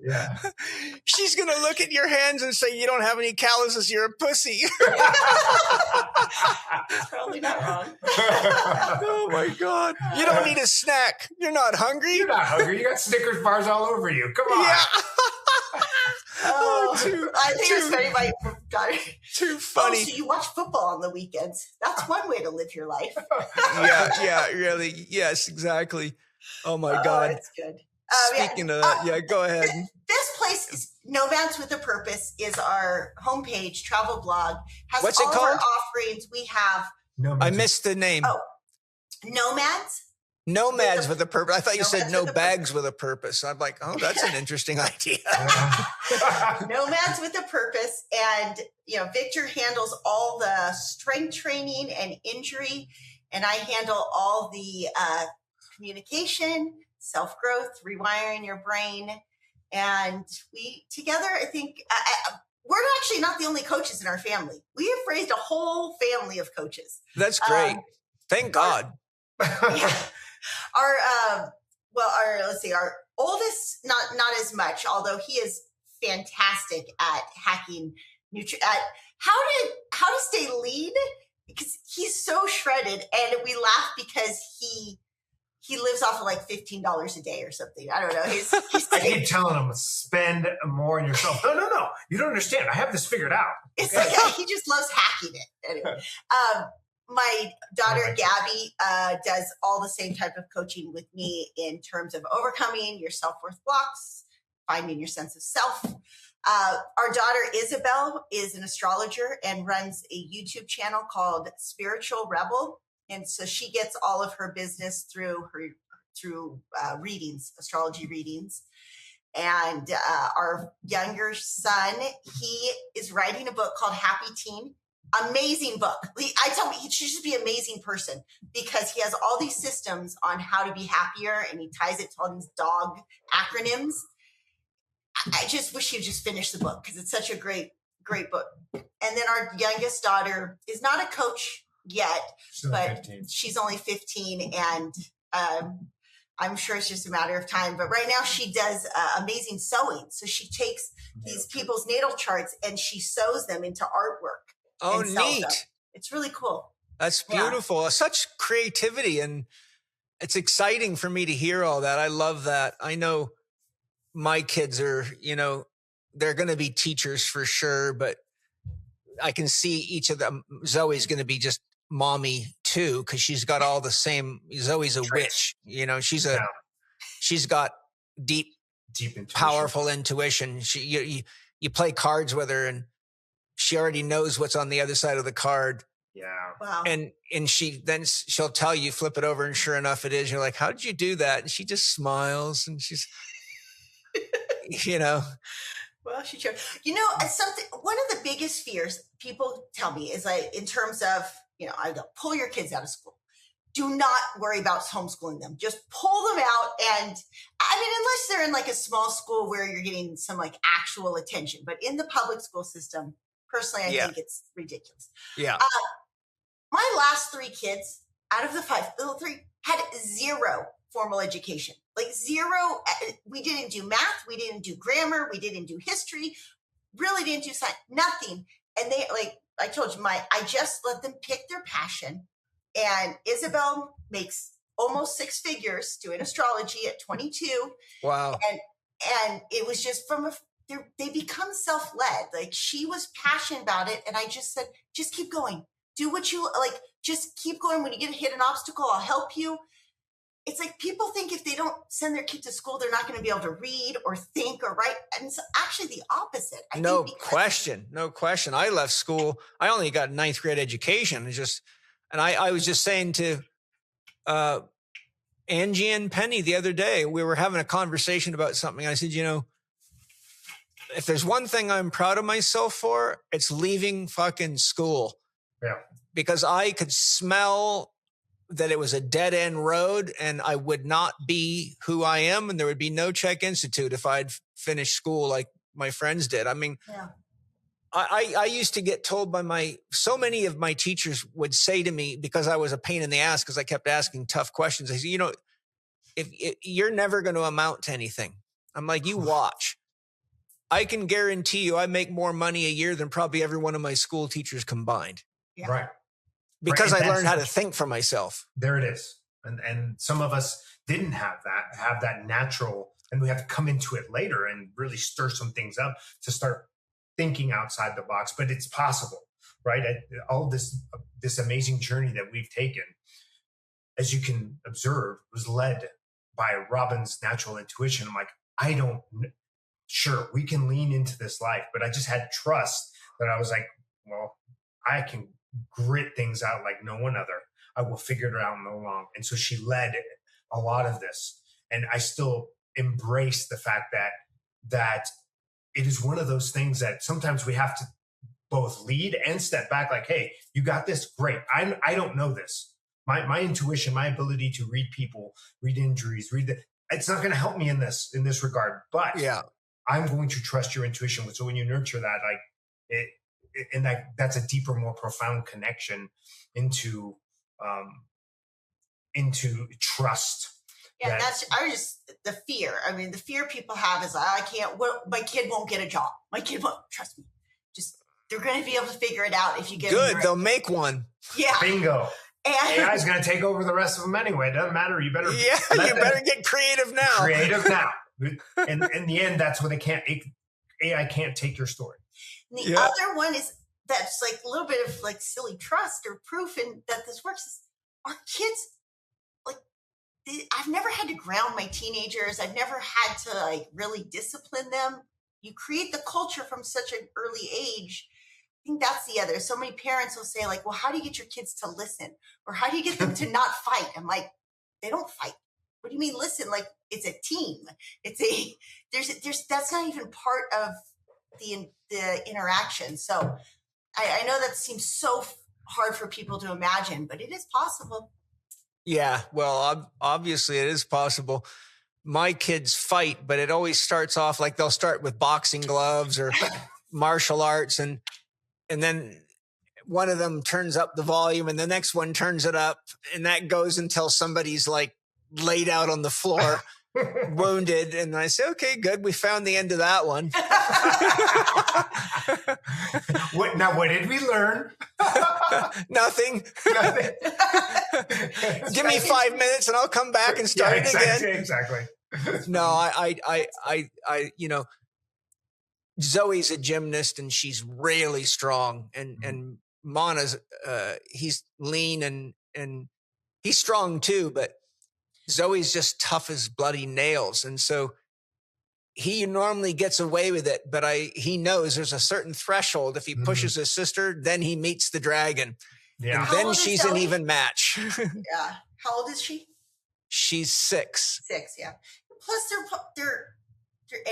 Yeah. She's going to look at your hands and say, you don't have any calluses, you're a pussy. That's probably not wrong. Oh my God. You don't need a snack. You're not hungry. You're not hungry. You got Snickers bars all over you. Come on. Yeah. I think it's funny. My daughter. Too funny. Oh, so you watch football on the weekends? That's one way to live your life. Yeah, really. Yes, exactly. Oh my God. It's good. Speaking of that, go ahead. This place is Nomads with a Purpose is our homepage, travel blog. Has What's all it called? Of our offerings. We have. I missed the name. Oh, Nomads. Nomads with a purpose. I thought you said no bags with a purpose. I'm like, oh, that's an interesting idea. Nomads with a Purpose. And, Victor handles all the strength training and injury. And I handle all the communication, self-growth, rewiring your brain. And we together, I think, we're actually not the only coaches in our family. We have raised a whole family of coaches. That's great. Thank God. Our oldest, not as much, although he is fantastic at hacking at how to stay lean, because he's so shredded, and we laugh because he lives off of like $15 a day or something. I don't know. He's I keep telling him, spend more on yourself. No. You don't understand. I have this figured out. It's like he just loves hacking it. Anyway, my daughter Gabby does all the same type of coaching with me in terms of overcoming your self-worth blocks, finding your sense of self. Our daughter Isabel is an astrologer and runs a YouTube channel called Spiritual Rebel. And so she gets all of her business through readings, astrology readings. And our younger son, he is writing a book called Happy Teen. Amazing book. I tell me he should just be an amazing person because he has all these systems on how to be happier, and he ties it to all these dog acronyms. I just wish he'd just finish the book because it's such a great book. And then our youngest daughter is not a coach yet, but she's only 15, and I'm sure it's just a matter of time. But right now she does amazing sewing. So she takes these people's natal charts and she sews them into artwork. Oh, neat. Them. It's really cool. That's beautiful. Yeah. Such creativity. And it's exciting for me to hear all that. I love that. I know my kids are, they're going to be teachers for sure, but I can see each of them. Zoe's going to be just mommy too, because she's got all the same. Zoe's a witch, she's got deep intuition. Powerful intuition. You play cards with her, and she already knows what's on the other side of the card. Yeah. Wow. And she'll tell you, flip it over, and sure enough, it is. You're like, how did you do that? And she just smiles, and she's, Well, she tried. One of the biggest fears people tell me is like, in terms of, I go, pull your kids out of school. Do not worry about homeschooling them. Just pull them out. And unless they're in like a small school where you're getting some like actual attention, but in the public school system, personally, I think it's ridiculous. Yeah. My last 3 kids out of the 5, the 3 had 0 formal education, like 0. We didn't do math. We didn't do grammar. We didn't do history. Really didn't do science, nothing. And they, like I told you, I just let them pick their passion. And Isabel makes almost 6 figures doing astrology at 22. Wow. And it was just they become self-led. Like, she was passionate about it. And I just said, just keep going. Do what you like. Just keep going. When you hit an obstacle, I'll help you. It's like, people think if they don't send their kid to school, they're not going to be able to read or think or write. And it's actually the opposite. No question. I left school. I only got 9th grade education. And I was just saying to Angie and Penny the other day, we were having a conversation about something. I said, if there's one thing I'm proud of myself for, it's leaving fucking school. Yeah. Because I could smell that it was a dead end road, and I would not be who I am, and there would be no Chek Institute if I'd finished school like my friends did. Yeah. I used to get told by so many of my teachers would say to me, because I was a pain in the ass, because I kept asking tough questions. They said, if you're never going to amount to anything. I'm like, you watch. I can guarantee you I make more money a year than probably every one of my school teachers combined. Yeah. Right. Because I learned how to think for myself. There it is. And some of us didn't have that natural, and we have to come into it later and really stir some things up to start thinking outside the box. But it's possible, right? All this amazing journey that we've taken, as you can observe, was led by Robyn's natural intuition. I'm like, sure, we can lean into this life, but I just had trust that I was like, well, I can grit things out like no one other. I will figure it out no long. And so she led a lot of this. And I still embrace the fact that it is one of those things that sometimes we have to both lead and step back. Like, hey, you got this? Great. I don't know this. My intuition, my ability to read people, read injuries, it's not going to help me in this regard. But yeah, I'm going to trust your intuition. So when you nurture that, like and that's a deeper, more profound connection into trust. Yeah, that's the fear. The fear people have is, my kid won't get a job. My kid won't, trust me. They're going to be able to figure it out if you get good. They'll make one. Yeah. Bingo. And AI is going to take over the rest of them anyway. It doesn't matter. You better get creative now. Creative now. And in the end, that's what AI can't take your story. And the other one is, that's like a little bit of like silly trust or proof in that this works. Is our kids, like, I've never had to ground my teenagers. I've never had to like really discipline them. You create the culture from such an early age. I think that's the other. So many parents will say like, well, how do you get your kids to listen? Or how do you get them to not fight? I'm like, they don't fight. What do you mean listen? Like, it's a team. There's that's not even part of the interaction. So I know that seems so hard for people to imagine, but it is possible. Yeah, well, obviously it is possible. My kids fight, but it always starts off like they'll start with boxing gloves or martial arts, and then one of them turns up the volume and the next one turns it up, and that goes until somebody's like laid out on the floor, wounded. And I say, okay, good. We found the end of that one. What did we learn? Nothing. Give me 5 minutes and I'll come back and start it again. Exactly. No, I Zoe's a gymnast and she's really strong, and Mana's he's lean and and he's strong too, but Zoe's just tough as bloody nails. And so he normally gets away with it, but he knows there's a certain threshold. If he pushes his sister, then he meets the dragon. Yeah. And How then old is she's Zoe? an even match. Yeah. How old is she? She's 6. 6, yeah. Plus, they're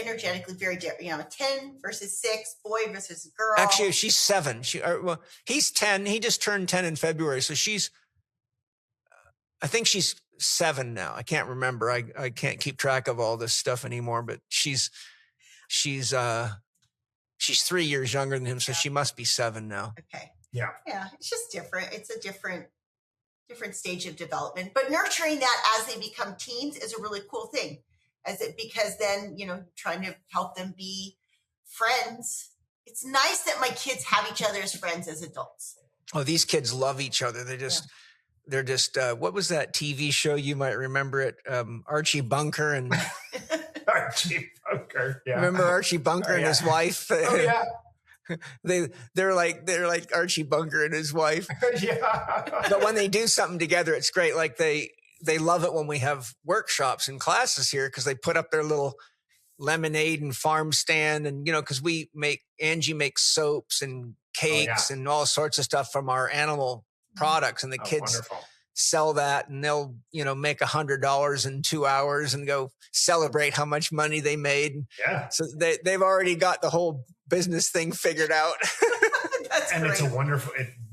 energetically very different. 10 versus 6, boy versus girl. Actually, she's 7. He's 10. He just turned 10 in February. So I think she's 7 now. I can't remember. I can't keep track of all this stuff anymore, but she's 3 years younger than him. So she must be 7 now. Okay. Yeah. Yeah. It's just different. It's a different stage of development, but nurturing that as they become teens is a really cool thing because then, trying to help them be friends. It's nice that my kids have each other as friends as adults. Oh, these kids love each other. They're just, what was that TV show? You might remember it. Archie Bunker and Archie Bunker. Yeah. Remember Archie Bunker and his wife? Oh, yeah. They're like Archie Bunker and his wife. Yeah. But when they do something together, it's great. Like they love it when we have workshops and classes here because they put up their little lemonade and farm stand, and because Angie makes soaps and cakes and all sorts of stuff from our animal products, and the kids wonderful. Sell that, and they'll make $100 in 2 hours and go celebrate how much money they made. Yeah. So they've already got the whole business thing figured out. That's and great. it's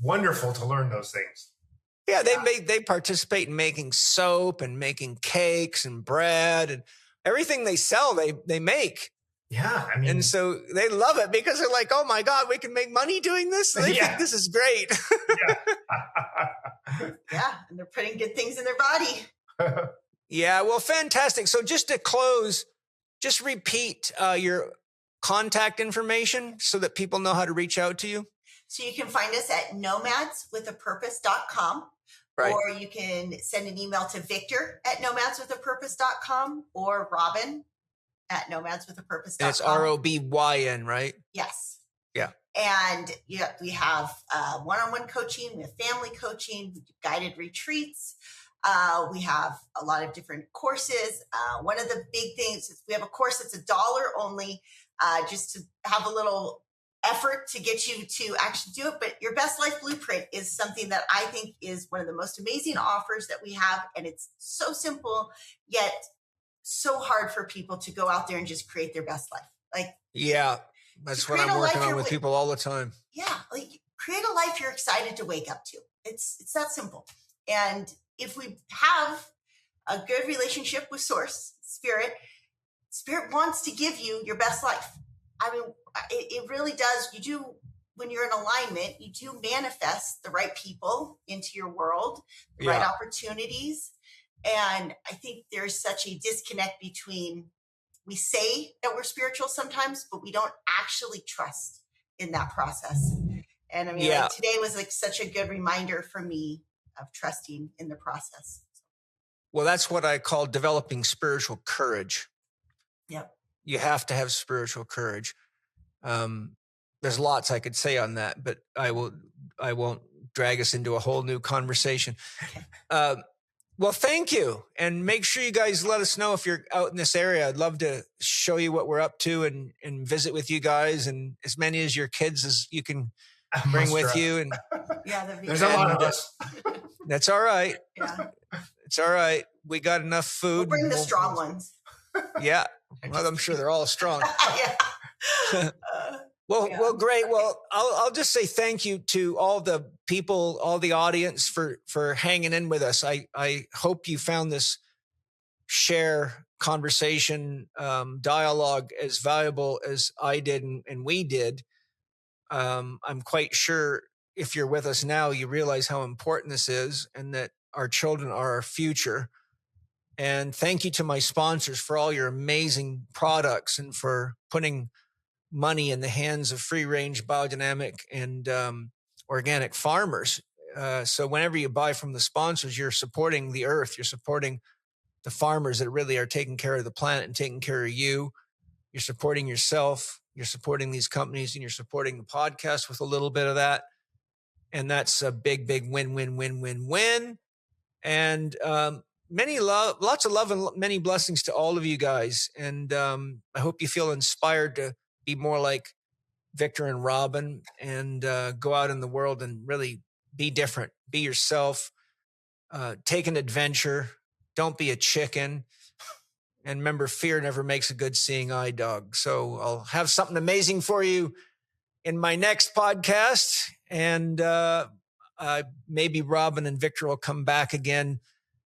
wonderful to learn those things. Yeah, they participate in making soap and making cakes and bread, and everything they sell they make. Yeah, I mean, and so they love it because they're like, oh my God, we can make money doing this. They think this is great. Yeah, and they're putting good things in their body. Yeah, well, fantastic. So just to close, just repeat your contact information so that people know how to reach out to you. So you can find us at nomadswithapurpose.com. Right. Or you can send an email to Victor at nomadswithapurpose.com or Robyn at nomadswithapurpose.com. And it's ROBYN, right? Yes. Yeah. And we have one-on-one coaching, we have family coaching, we do guided retreats. We have a lot of different courses. One of the big things is we have a course that's $1 only, just to have a little effort to get you to actually do it. But your best life blueprint is something that I think is one of the most amazing offers that we have. And it's so simple, yet so hard for people to go out there and just create their best life. Yeah, that's what I'm working on with people all the time. Yeah. Create a life you're excited to wake up to. It's that simple. And if we have a good relationship with Source, Spirit wants to give you your best life. I mean, it really does. You do, when you're in alignment, you do manifest the right people into your world, the right opportunities. And I think there's such a disconnect between, we say that we're spiritual sometimes, but we don't actually trust in that process. And I mean, today was such a good reminder for me of trusting in the process. Well, that's what I call developing spiritual courage. Yep. You have to have spiritual courage. There's lots I could say on that, but I won't drag us into a whole new conversation. Well, thank you. And make sure you guys let us know if you're out in this area. I'd love to show you what we're up to and visit with you guys, and as many as your kids as you can bring with you. And there's a lot of us. That's all right. Yeah. It's all right. We got enough food. We'll bring the strong ones. Yeah. Well, I'm sure they're all strong. Yeah. Well, great. Well, I'll just say thank you to all the people, all the audience for hanging in with us. I hope you found this share conversation, dialogue as valuable as I did and we did. I'm quite sure if you're with us now, you realize how important this is and that our children are our future. And thank you to my sponsors for all your amazing products and for putting money in the hands of free-range, biodynamic, and organic farmers. So whenever you buy from the sponsors, you're supporting the earth. You're supporting the farmers that really are taking care of the planet and taking care of you. You're supporting yourself. You're supporting these companies, and you're supporting the podcast with a little bit of that. And that's a big, big win, win, win, win, win. And lots of love and many blessings to all of you guys. And I hope you feel inspired to be more like Victor and Robyn, and go out in the world and really be different, be yourself, take an adventure, don't be a chicken. And remember, fear never makes a good seeing eye dog. So I'll have something amazing for you in my next podcast. And maybe Robyn and Victor will come back again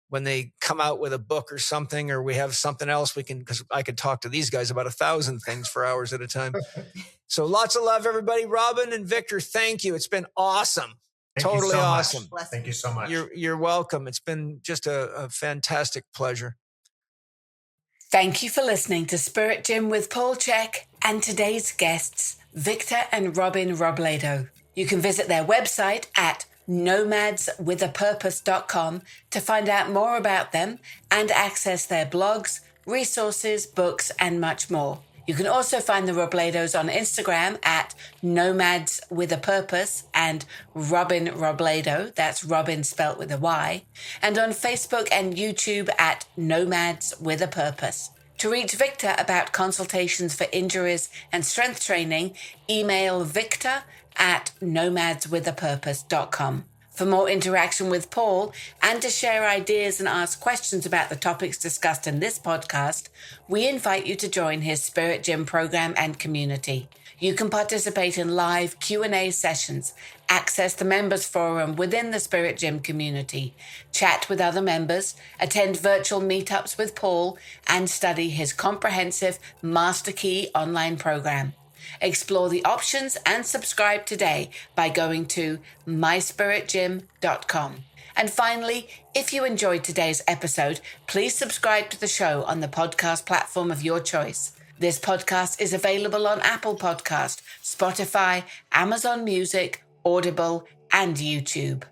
when they come out with a book or something, or we have something else because I could talk to these guys about 1,000 things for hours at a time. So lots of love, everybody. Robyn and Victor, thank you. It's been awesome. Totally awesome. Thank you so much. You're welcome. It's been just a fantastic pleasure. Thank you for listening to Spirit Gym with Paul Chek and today's guests, Victor and Robyn Robledo. You can visit their website at nomadswithapurpose.com to find out more about them and access their blogs, resources, books, and much more. You can also find the Robledos on Instagram at nomads with a purpose and Robyn Robledo, that's Robyn spelt with a Y, and on Facebook and YouTube at nomads with a purpose. To reach Victor about consultations for injuries and strength training, email victor@nomadswithapurpose.com. For more interaction with Paul and to share ideas and ask questions about the topics discussed in this podcast, we invite you to join his Spirit Gym program and community. You can participate in live Q&A sessions, access the members forum within the Spirit Gym community, chat with other members, attend virtual meetups with Paul, and study his comprehensive Master Key online program. Explore the options and subscribe today by going to myspiritgym.com. And finally, if you enjoyed today's episode, please subscribe to the show on the podcast platform of your choice. This podcast is available on Apple Podcast, Spotify, Amazon Music, Audible, and YouTube.